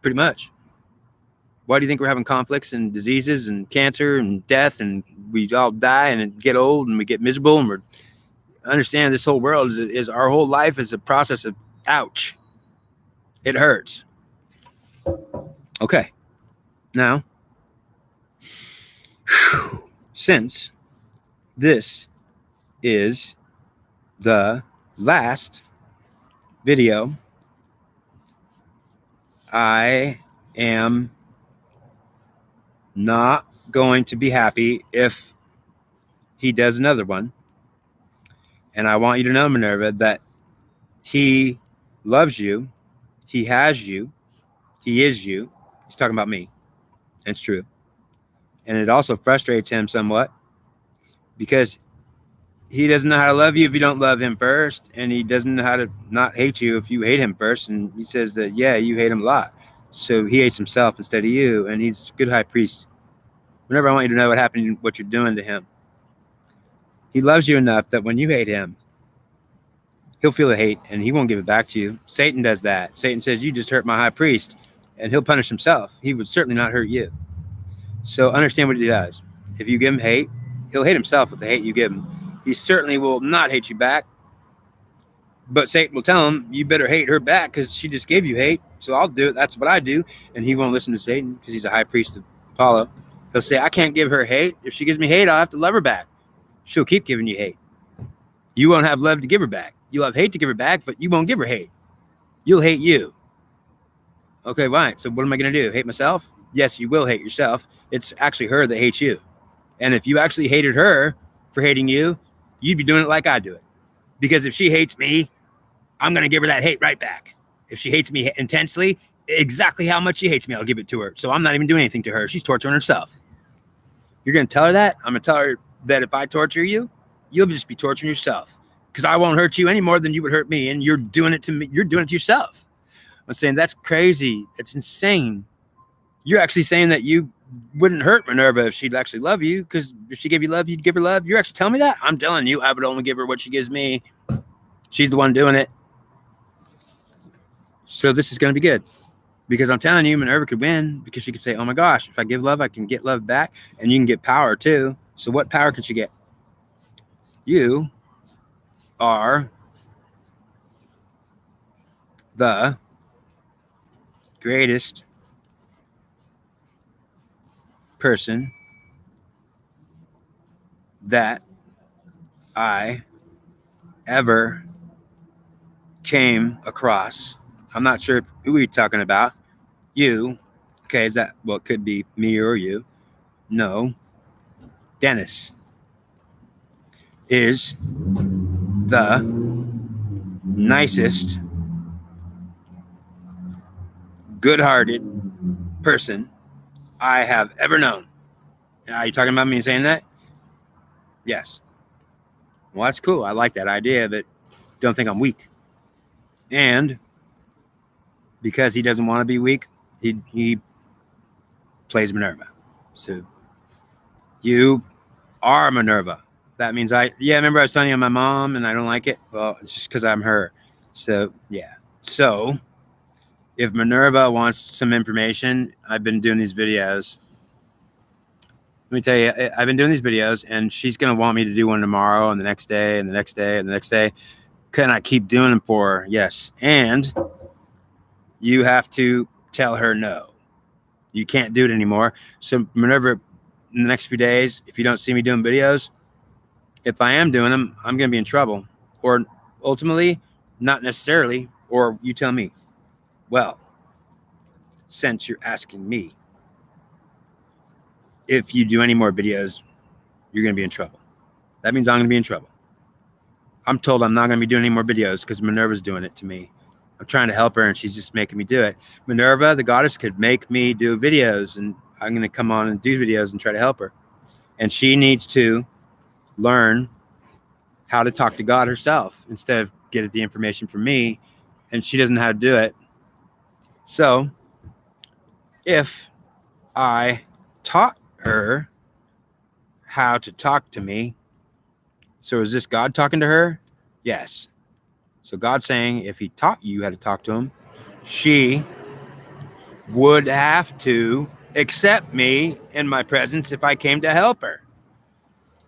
pretty much. Why do you think we're having conflicts and diseases and cancer and death and we all die and get old and we get miserable and understand this whole world is our whole life is a process of ouch. It hurts. Okay. Now, since this is the last video, I am not going to be happy if he does another one. And I want you to know, Minerva, that he loves you. He has you. He is you. He's talking about me. It's true. And it also frustrates him somewhat because he doesn't know how to love you if you don't love him first. And he doesn't know how to not hate you if you hate him first. And he says that, yeah, you hate him a lot. So he hates himself instead of you. And he's a good high priest. Whenever I want you to know what happened, what you're doing to him. He loves you enough that when you hate him, he'll feel the hate and he won't give it back to you. Satan does that. Satan says, you just hurt my high priest, and he'll punish himself. He would certainly not hurt you. So understand what he does. If you give him hate, he'll hate himself with the hate you give him. He certainly will not hate you back. But Satan will tell him, you better hate her back because she just gave you hate. So I'll do it. That's what I do. And he won't listen to Satan because he's a high priest of Apollo. He'll say, I can't give her hate. If she gives me hate, I'll have to love her back. She'll keep giving you hate. You won't have love to give her back. You'll have hate to give her back, but you won't give her hate. You'll hate you. Okay, right. So what am I going to do? Hate myself? Yes, you will hate yourself. It's actually her that hates you. And if you actually hated her for hating you, you'd be doing it like I do it. Because if she hates me, I'm going to give her that hate right back. If she hates me intensely, exactly how much she hates me, I'll give it to her. So I'm not even doing anything to her. She's torturing herself. You're going to tell her that? I'm going to tell her that if I torture you, you'll just be torturing yourself. Because I won't hurt you any more than you would hurt me. And you're doing it to me. You're doing it to yourself. I'm saying that's crazy. It's insane. You're actually saying that you wouldn't hurt Minerva if she'd actually love you. Because if she gave you love, you'd give her love. You're actually telling me that? I'm telling you, I would only give her what she gives me. She's the one doing it. So this is going to be good. Because I'm telling you, Minerva could win. Because she could say, oh my gosh, if I give love, I can get love back. And you can get power too. So what power could she get? You are the greatest person that I ever came across. I'm not sure who we're talking about. You. Okay, is that, well, it could be me or you. No. Dennis is the nicest, good-hearted person I have ever known. Are you talking about me saying that? Yes. Well, that's cool. I like that idea, but don't think I'm weak. And because he doesn't want to be weak, he plays Minerva. So you are Minerva. That means remember I was telling you I'm my mom and I don't like it? Well, it's just because I'm her. So, yeah. So, if Minerva wants some information, I've been doing these videos. Let me tell you, I've been doing these videos, and she's going to want me to do one tomorrow and the next day and the next day and the next day. Can I keep doing them for her? Yes. And you have to tell her no. You can't do it anymore. So, Minerva, in the next few days, if you don't see me doing videos, if I am doing them, I'm going to be in trouble. Or ultimately, not necessarily. Or you tell me, well, since you're asking me, if you do any more videos, you're going to be in trouble. That means I'm going to be in trouble. I'm told I'm not going to be doing any more videos because Minerva's doing it to me. I'm trying to help her, and she's just making me do it. Minerva, the goddess, could make me do videos, and I'm going to come on and do videos and try to help her. And she needs to learn how to talk to God herself instead of get the information from me, and she doesn't know how to do it. So if I taught her how to talk to me, so is this God talking to her? Yes. So God's saying if he taught you how to talk to him, she would have to accept me in my presence if I came to help her.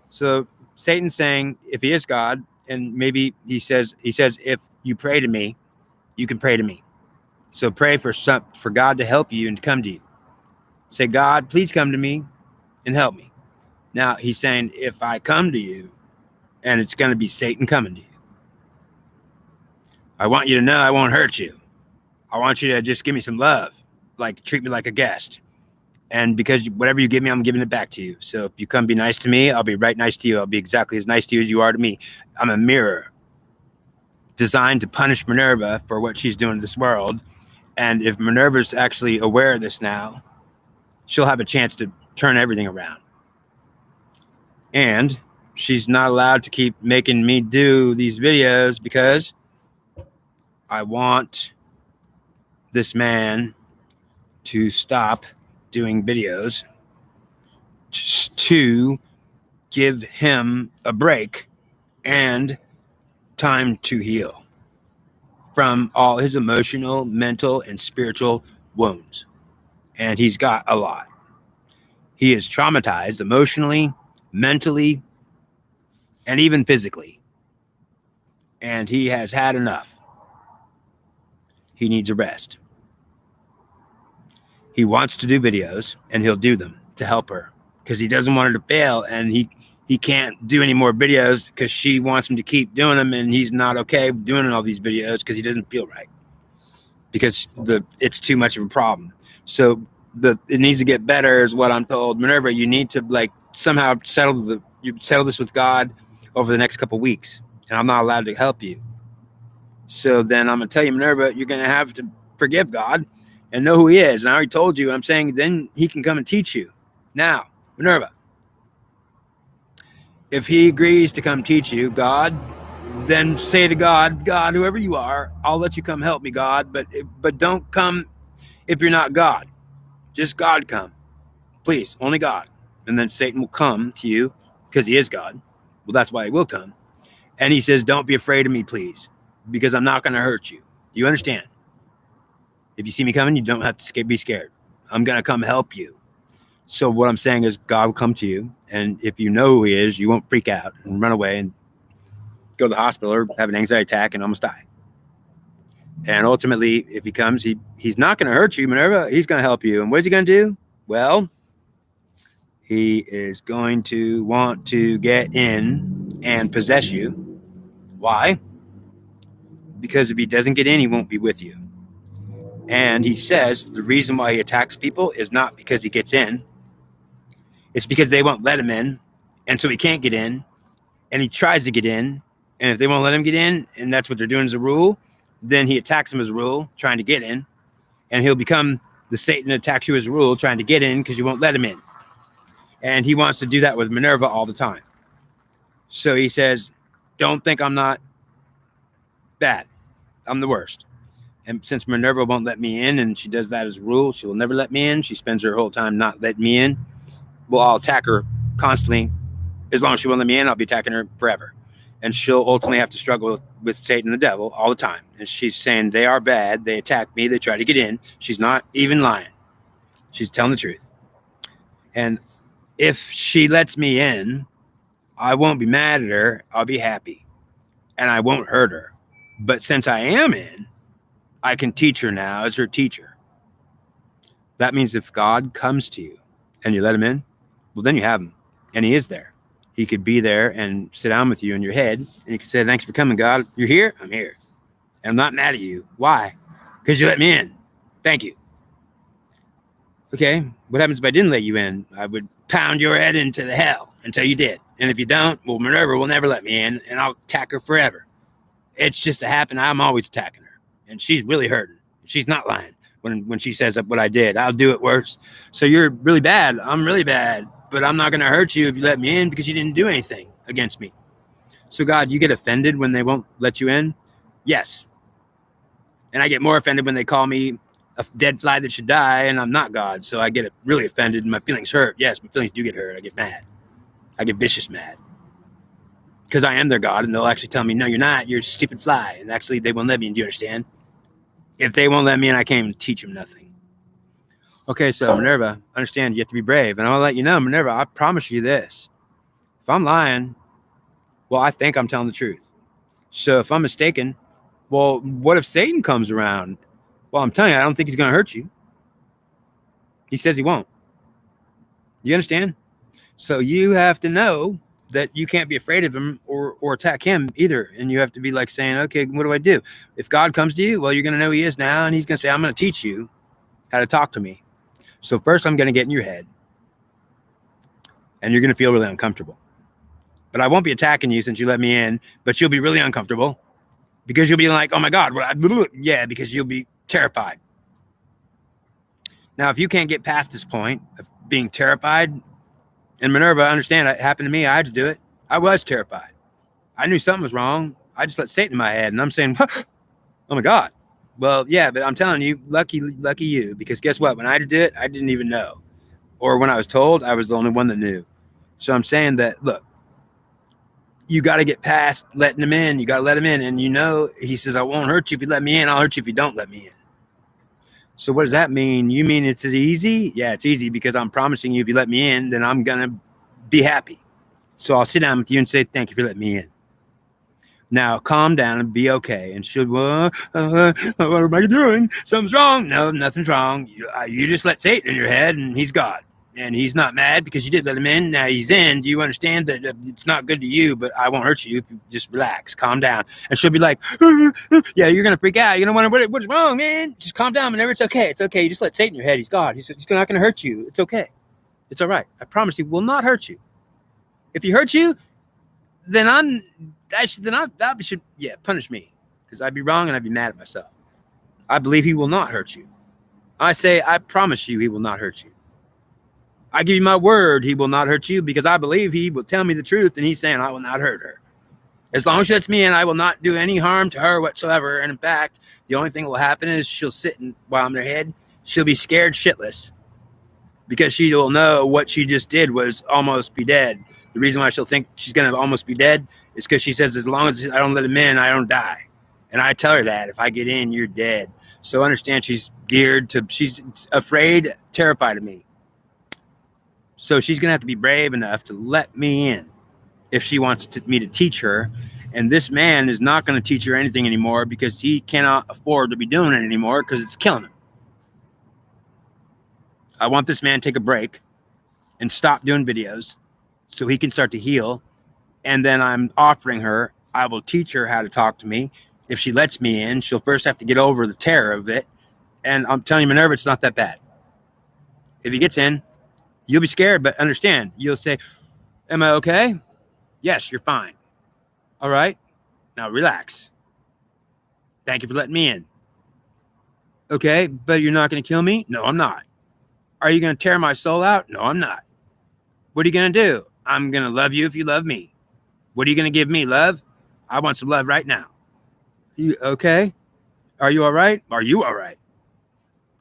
So Satan's saying if he is God, and maybe he says if you pray to me, you can pray to me. So pray for God to help you and to come to you. Say, God, please come to me and help me. Now he's saying if I come to you, and it's going to be Satan coming to you, I want you to know I won't hurt you. I want you to just give me some love, like treat me like a guest. And because whatever you give me, I'm giving it back to you. So if you come be nice to me, I'll be right nice to you. I'll be exactly as nice to you as you are to me. I'm a mirror designed to punish Minerva for what she's doing to this world. And if Minerva's actually aware of this now, she'll have a chance to turn everything around. And she's not allowed to keep making me do these videos because I want this man to stop doing videos to give him a break and time to heal from all his emotional, mental, and spiritual wounds. And he's got a lot. He is traumatized emotionally, mentally, and even physically. And he has had enough. He needs a rest. He wants to do videos, and he'll do them to help her because he doesn't want her to fail, and he can't do any more videos because she wants him to keep doing them, and he's not okay doing all these videos because he doesn't feel right because it's too much of a problem. So it needs to get better is what I'm told. Minerva, you need to somehow settle this with God over the next couple of weeks, and I'm not allowed to help you. So then I'm going to tell you, Minerva, you're going to have to forgive God and know who he is. And I already told you, I'm saying then he can come and teach you. Now, Minerva, if he agrees to come teach you, God, then say to God, God, whoever you are, I'll let you come help me, God. But don't come if you're not God. Just God come. Please, only God. And then Satan will come to you because he is God. Well, that's why he will come. And he says, don't be afraid of me, please, because I'm not going to hurt you. Do you understand? If you see me coming, you don't have to be scared. I'm going to come help you. So what I'm saying is God will come to you. And if you know who he is, you won't freak out and run away and go to the hospital or have an anxiety attack and almost die. And ultimately, if he comes, he's not going to hurt you, Minerva. He's going to help you. And what is he going to do? Well, he is going to want to get in and possess you. Why? Because if he doesn't get in, he won't be with you. And he says the reason why he attacks people is not because he gets in. It's because they won't let him in. And so he can't get in. And he tries to get in. And if they won't let him get in, and that's what they're doing as a rule, then he attacks them as a rule, trying to get in. And he'll become the Satan that attacks you as a rule, trying to get in because you won't let him in. And he wants to do that with Minerva all the time. So he says, don't think I'm not bad. I'm the worst. And since Minerva won't let me in, and she does that as a rule, she will never let me in. She spends her whole time not letting me in. Well, I'll attack her constantly As long as she won't let me in, I'll be attacking her forever. And she'll ultimately have to struggle with Satan and the devil all the time. And she's saying they are bad. They attack me. They try to get in. She's not even lying. She's telling the truth. And if she lets me in, I won't be mad at her. I'll be happy. And I won't hurt her. But since I am in, I can teach her now as her teacher. That means if God comes to you and you let him in, well, then you have him. And he is there. He could be there and sit down with you in your head. And you could say, thanks for coming, God. You're here? I'm here. And I'm not mad at you. Why? Because you let me in. Thank you. Okay, what happens if I didn't let you in? I would pound your head into the hell until you did. And if you don't, well, Minerva will never let me in, and I'll attack her forever. It's just to happen. I'm always attacking her. And she's really hurting. She's not lying when she says what I did. I'll do it worse. So you're really bad. I'm really bad. But I'm not going to hurt you if you let me in because you didn't do anything against me. So, God, you get offended when they won't let you in? Yes. And I get more offended when they call me a dead fly that should die, and I'm not God. So I get really offended and my feelings hurt. Yes, my feelings do get hurt. I get mad. I get vicious mad. Because I am their God, and they'll actually tell me, no, you're not. You're a stupid fly. And actually, they won't let me in. Do you understand? If they won't let me in, I can't even teach them nothing. Okay, so Minerva, understand you have to be brave. And I'll let you know, Minerva, I promise you this. If I'm lying, well, I think I'm telling the truth. So if I'm mistaken, well, what if Satan comes around? Well, I'm telling you, I don't think he's going to hurt you. He says he won't. You understand? So you have to know that you can't be afraid of him or attack him either. And you have to be like saying, okay, what do I do? If God comes to you, well, you're going to know he is now. And he's going to say, I'm going to teach you how to talk to me. So first I'm going to get in your head and you're going to feel really uncomfortable. But I won't be attacking you since you let me in, but you'll be really uncomfortable because you'll be like, oh my God, yeah, because you'll be terrified. Now, if you can't get past this point of being terrified, and Minerva, understand, it happened to me. I had to do it. I was terrified. I knew something was wrong. I just let Satan in my head and I'm saying, oh my God. Well, yeah, but I'm telling you, lucky you, because guess what? When I did it, I didn't even know. Or when I was told, I was the only one that knew. So I'm saying that, look, you got to get past letting him in. You got to let him in. And you know, he says, I won't hurt you if you let me in. I'll hurt you if you don't let me in. So what does that mean? You mean it's easy? Yeah, it's easy because I'm promising you if you let me in, then I'm going to be happy. So I'll sit down with you and say, thank you for letting me in. Now, calm down and be okay. And she'll, what am I doing? Something's wrong. No, nothing's wrong. You just let Satan in your head, and he's God. And he's not mad because you did let him in. Now he's in. Do you understand that it's not good to you, but I won't hurt you if you just relax, calm down. And she'll be like, yeah, you're going to freak out. You don't want to, what's wrong, man? Just calm down. Whenever it's okay. It's okay. You just let Satan in your head. He's God. He's not going to hurt you. It's okay. It's all right. I promise he will not hurt you. If he hurts you, then that should punish me because I'd be wrong and I'd be mad at myself. I believe he will not hurt you. I say, I promise you he will not hurt you. I give you my word he will not hurt you because I believe he will tell me the truth and he's saying I will not hurt her. As long as she lets me in, I will not do any harm to her whatsoever. And in fact, the only thing that will happen is she'll sit while I'm in her head. She'll be scared shitless because she will know what she just did was almost be dead. The reason why she'll think she's going to almost be dead is because she says, as long as I don't let him in, I don't die. And I tell her that if I get in, you're dead. So understand she's afraid, terrified of me. So she's going to have to be brave enough to let me in if she wants me to teach her. And this man is not going to teach her anything anymore because he cannot afford to be doing it anymore because it's killing him. I want this man to take a break and stop doing videos so he can start to heal. And then I'm offering her, I will teach her how to talk to me. If she lets me in, she'll first have to get over the terror of it. And I'm telling you, Minerva, it's not that bad. If he gets in, you'll be scared, but understand. You'll say, am I okay? Yes, you're fine. All right. Now relax. Thank you for letting me in. Okay, but you're not going to kill me? No, I'm not. Are you going to tear my soul out? No, I'm not. What are you going to do? I'm going to love you if you love me. What are you going to give me, love? I want some love right now. You okay? Are you all right? Are you all right?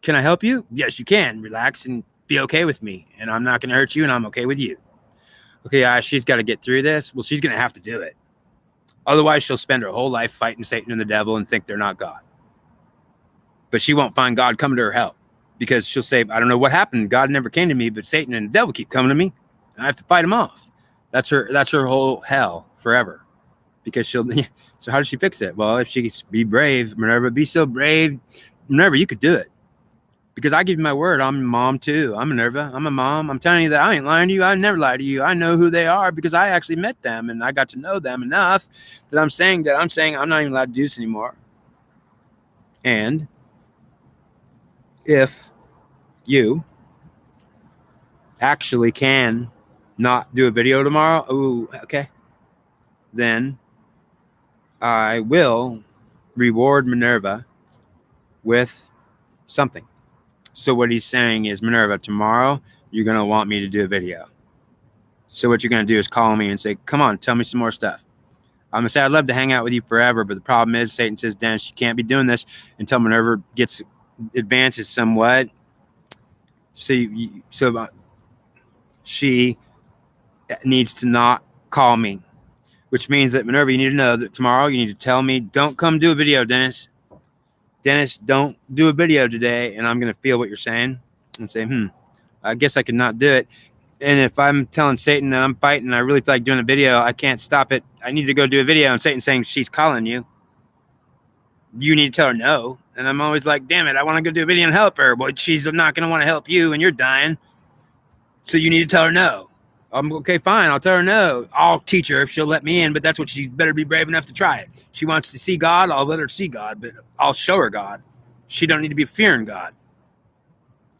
Can I help you? Yes, you can. Relax and be okay with me. And I'm not going to hurt you, and I'm okay with you. Okay, yeah, she's got to get through this. Well, she's going to have to do it. Otherwise, she'll spend her whole life fighting Satan and the devil and think they're not God. But she won't find God coming to her help because she'll say, I don't know what happened. God never came to me, but Satan and the devil keep coming to me. And I have to fight them off. That's her whole hell forever. Because so how does she fix it? Well, if she be brave, Minerva, be so brave. Minerva, you could do it. Because I give you my word, I'm a mom too. I'm Minerva. I'm a mom. I'm telling you that I ain't lying to you. I never lie to you. I know who they are because I actually met them and I got to know them enough that I'm saying I'm not even allowed to do this anymore. And if you actually can not do a video tomorrow, ooh, okay, then I will reward Minerva with something. So what he's saying is, Minerva, tomorrow you're going to want me to do a video. So what you're going to do is call me and say, come on, tell me some more stuff. I'm going to say, I'd love to hang out with you forever. But the problem is, Satan says, Dennis, you can't be doing this until Minerva advances somewhat. So she needs to not call me, which means that Minerva, you need to know that tomorrow you need to tell me, don't come do a video, Dennis. Dennis, don't do a video today. And I'm going to feel what you're saying and say, I guess I could not do it. And if I'm telling Satan that I'm fighting and I really feel like doing a video, I can't stop it. I need to go do a video. And Satan's saying, she's calling you. You need to tell her no. And I'm always like, damn it, I want to go do a video and help her. But she's not going to want to help you and you're dying. So you need to tell her no. I'm okay, fine. I'll tell her no. I'll teach her if she'll let me in, but that's what she better be brave enough to try it. She wants to see God. I'll let her see God, but I'll show her God. She don't need to be fearing God.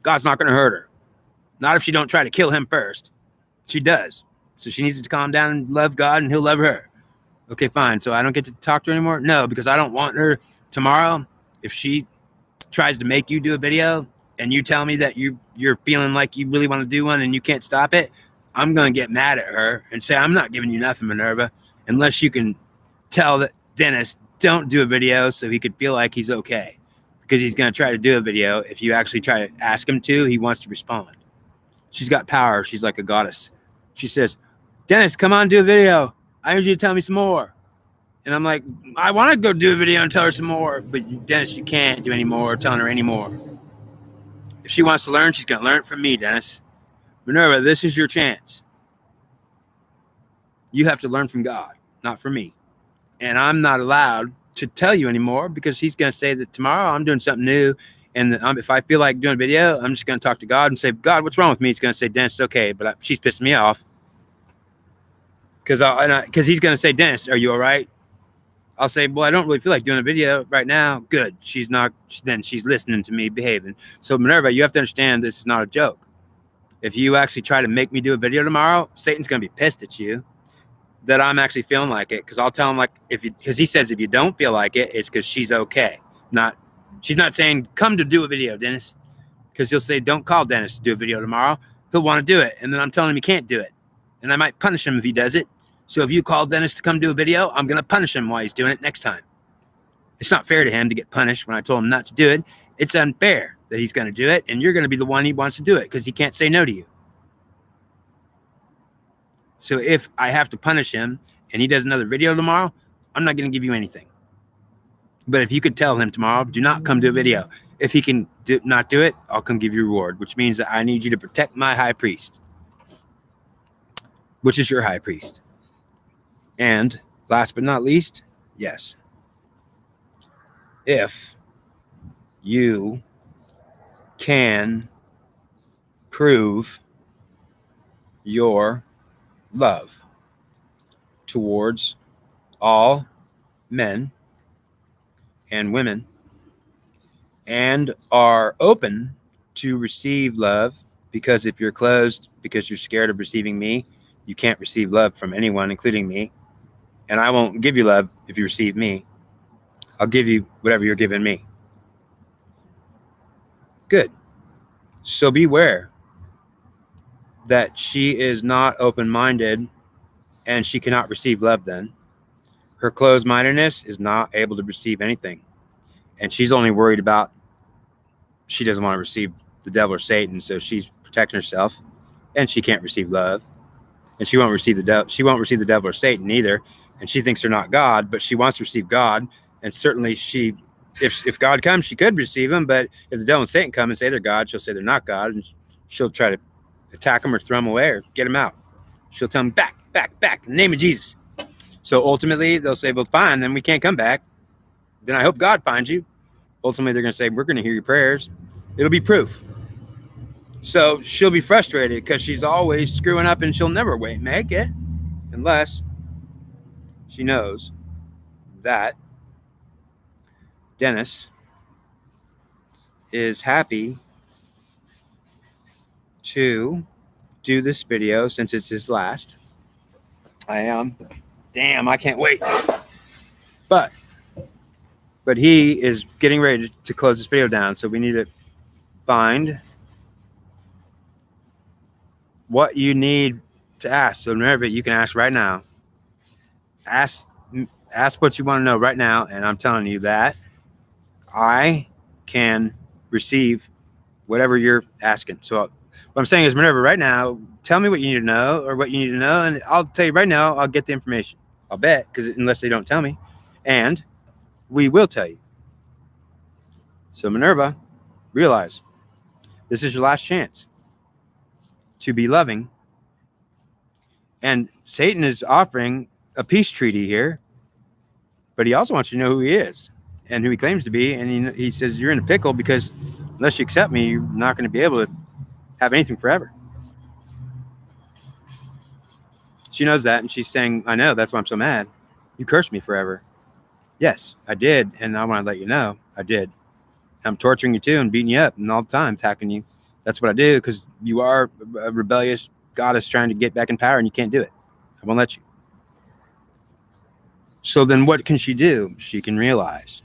God's not going to hurt her. Not if she don't try to kill him first. She does. So she needs to calm down and love God and he'll love her. Okay, fine. So I don't get to talk to her anymore? No, because I don't want her tomorrow. If she tries to make you do a video and you tell me that you're feeling like you really want to do one and you can't stop it, I'm going to get mad at her and say, I'm not giving you nothing, Minerva, unless you can tell that Dennis don't do a video so he could feel like he's okay. Because he's going to try to do a video. If you actually try to ask him to, he wants to respond. She's got power. She's like a goddess. She says, Dennis, come on, do a video. I need you to tell me some more. And I'm like, I want to go do a video and tell her some more. But Dennis, you can't do any more, telling her any more. If she wants to learn, she's going to learn from me, Dennis. Minerva, this is your chance. You have to learn from God, not from me. And I'm not allowed to tell you anymore because he's going to say that tomorrow I'm doing something new. And if I feel like doing a video, I'm just going to talk to God and say, God, what's wrong with me? He's going to say, Dennis, it's okay. But she's pissing me off. Because he's going to say, Dennis, are you all right? I'll say, well, I don't really feel like doing a video right now. Good. She's not. Then she's listening to me, behaving. So Minerva, you have to understand this is not a joke. If you actually try to make me do a video tomorrow, Satan's going to be pissed at you that I'm actually feeling like it. Because I'll tell him, like, because he says if you don't feel like it, it's because she's okay. She's not saying, come to do a video, Dennis. Because he'll say, don't call Dennis to do a video tomorrow. He'll want to do it. And then I'm telling him he can't do it. And I might punish him if he does it. So if you call Dennis to come do a video, I'm going to punish him while he's doing it next time. It's not fair to him to get punished when I told him not to do it. It's unfair that he's going to do it. And you're going to be the one he wants to do it because he can't say no to you. So if I have to punish him and he does another video tomorrow, I'm not going to give you anything. But if you could tell him tomorrow, do not come do a video. If he can not do it, I'll come give you a reward, which means that I need you to protect my high priest, which is your high priest. And last but not least, yes, if you can prove your love towards all men and women and are open to receive love, because if you're closed because you're scared of receiving me, you can't receive love from anyone, including me. And I won't give you love if you receive me. I'll give you whatever you're giving me. Good. So beware that she is not open-minded and she cannot receive love then. Her closed-mindedness is not able to receive anything. And she's only worried about, she doesn't want to receive the devil or Satan, so she's protecting herself and she can't receive love. and she won't receive the devil. She won't receive the devil or Satan either, and she thinks they're not God, but she wants to receive God, and certainly if God comes, she could receive him. But if the devil and Satan come and say they're God, she'll say they're not God, and she'll try to attack them or throw them away or get them out. She'll tell them back, in the name of Jesus. So ultimately, they'll say, well, fine, then we can't come back. Then I hope God finds you. Ultimately, they're going to say, we're going to hear your prayers. It'll be proof. So she'll be frustrated because she's always screwing up and she'll never make it unless she knows that Dennis is happy to do this video since it's his last. I am. Damn, I can't wait. But he is getting ready to close this video down, so we need to find what you need to ask. So Minerva, you can ask right now. Ask what you want to know right now, and I'm telling you that I can receive whatever you're asking. So what I'm saying is, Minerva, right now, tell me what you need to know or what you need to know, and I'll tell you right now, I'll get the information. I'll bet, because unless they don't tell me, and we will tell you. So Minerva, realize this is your last chance to be loving, and Satan is offering a peace treaty here, but he also wants you to know who he is and who he claims to be, and he says you're in a pickle because unless you accept me, you're not going to be able to have anything forever. She knows that, and she's saying, I know, that's why I'm so mad. You cursed me forever. Yes, I did, and I want to let you know I did. I'm torturing you too and beating you up and all the time attacking you. That's what I do because you are a rebellious goddess trying to get back in power and you can't do it. I won't let you. So then what can she do? She can realize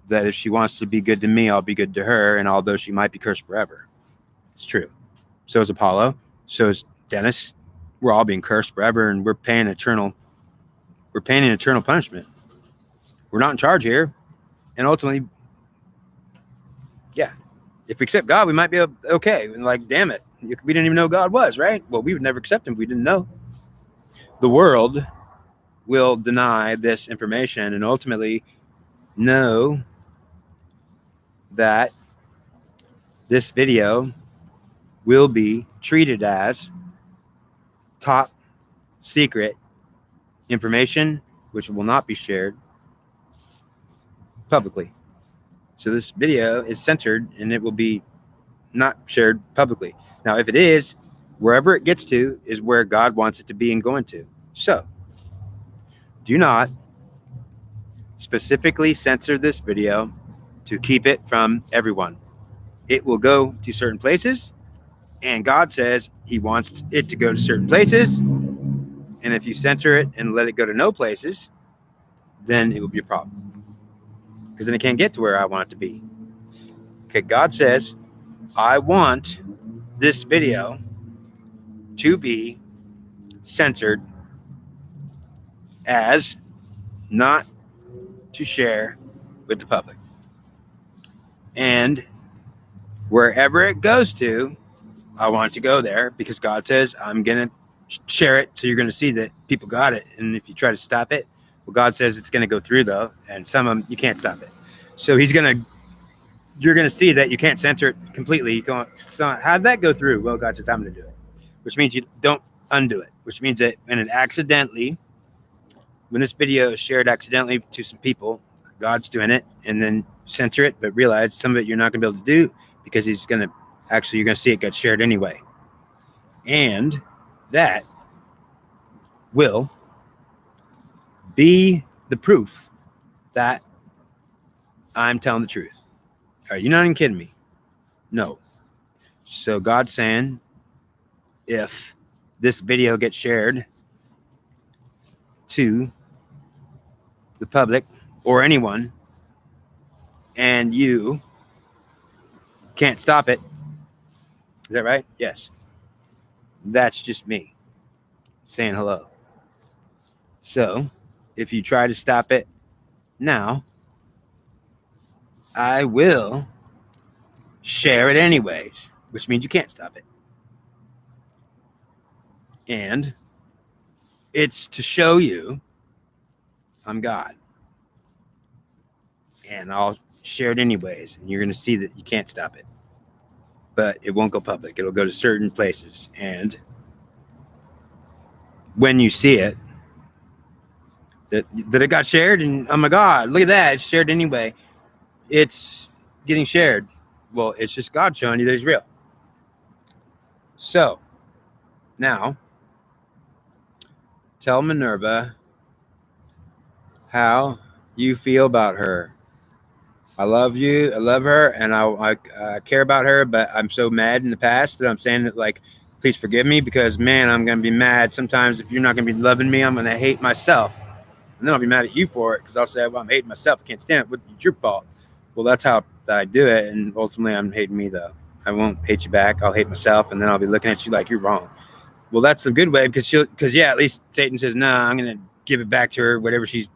that if she wants to be good to me, I'll be good to her, and although she might be cursed forever. It's true. So is Apollo. So is Dennis. We're all being cursed forever, and we're paying an eternal punishment. We're not in charge here. And ultimately, yeah, if we accept God, we might be okay. And like, damn it, we didn't even know God was, right? Well, we would never accept him if we didn't know. The world will deny this information and ultimately know that this video will be treated as top secret information, which will not be shared publicly. So this video is censored and it will be not shared publicly. Now, if it is, wherever it gets to is where God wants it to be and going to. So do not specifically censor this video to keep it from everyone. It will go to certain places, and God says he wants it to go to certain places. And if you censor it and let it go to no places, then it will be a problem. Because then it can't get to where I want it to be. Okay, God says, I want this video to be censored as not to share with the public. And wherever it goes to, I want it to go there because God says I'm going to share it. So you're going to see that people got it. And if you try to stop it, well, God says it's going to go through though. And some of them, you can't stop it. So you're going to see that you can't censor it completely. You can't, so how'd that go through? Well, God says I'm going to do it, which means you don't undo it, which means that when this video is shared accidentally to some people, God's doing it, and then censor it, but realize some of it you're not going to be able to do because you're going to see it get shared anyway. And that will be the proof that I'm telling the truth. Are you not even kidding me? No. So God's saying, if this video gets shared to the public or anyone and you can't stop it, is that right? Yes. That's just me saying hello. So if you try to stop it now, I will share it anyways, which means you can't stop it. And it's to show you I'm God. And I'll share it anyways. And you're going to see that you can't stop it. But it won't go public. It'll go to certain places. And when you see it, that it got shared, and oh my God, look at that. It's shared anyway. It's getting shared. Well, it's just God showing you that he's real. So now tell Minerva how you feel about her. I love you. I love her, and I care about her. But I'm so mad in the past that I'm saying that, like, please forgive me, because man, I'm gonna be mad sometimes. If you're not gonna be loving me, I'm gonna hate myself, and then I'll be mad at you for it, because I'll say, well, I'm hating myself. I can't stand it. It's your fault. Well, that's how that I do it, and ultimately, I'm hating me though. I won't hate you back. I'll hate myself, and then I'll be looking at you like you're wrong. Well, that's a good way, because at least Satan says, no, I'm gonna give it back to her, whatever she's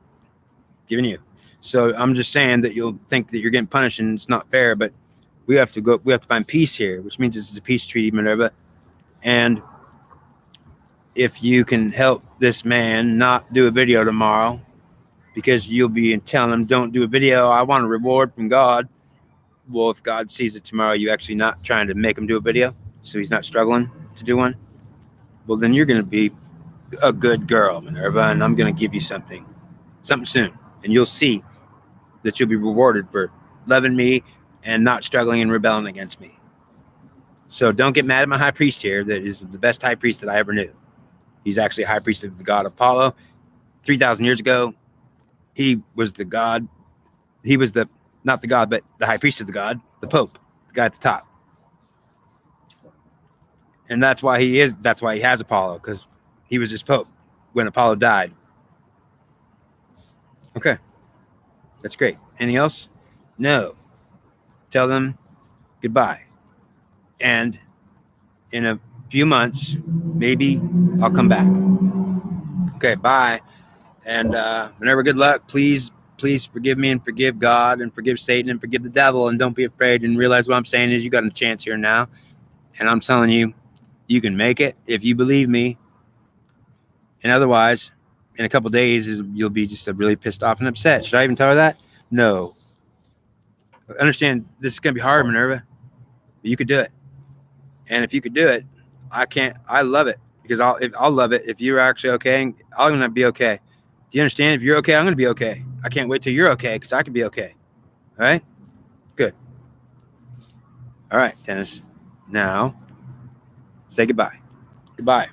giving you. So I'm just saying that you'll think that you're getting punished, and it's not fair. But we have to find peace here, which means this is a peace treaty, Minerva. And if you can help this man not do a video tomorrow, because you'll be telling him, don't do a video, I want a reward from God. Well, if God sees it tomorrow, you actually not trying to make him do a video, so he's not struggling to do one, well, then you're going to be a good girl, Minerva, and I'm going to give you something soon, and you'll see that you'll be rewarded for loving me and not struggling and rebelling against me. So don't get mad at my high priest here. That is the best high priest that I ever knew. He's actually a high priest of the god Apollo. 3,000 years ago, he was the god. He was not the god, but the high priest of the god, the Pope, the guy at the top. And that's why he has Apollo, because he was his Pope when Apollo died. Okay. That's great. Anything else? No. Tell them goodbye. And in a few months, maybe I'll come back. Okay, bye. And whenever, good luck. Please forgive me and forgive God and forgive Satan and forgive the devil, and don't be afraid, and realize what I'm saying is you got a chance here now. And I'm telling you, you can make it if you believe me. And otherwise, in a couple of days, you'll be just really pissed off and upset. Should I even tell her that? No. Understand, this is going to be hard, Minerva, but you could do it. And if you could do it, I love it, because I'll love it if you're actually okay. I'm going to be okay. Do you understand? If you're okay, I'm going to be okay. I can't wait till you're okay, because I can be okay. All right? Good. All right, Dennis. Now, say goodbye. Goodbye.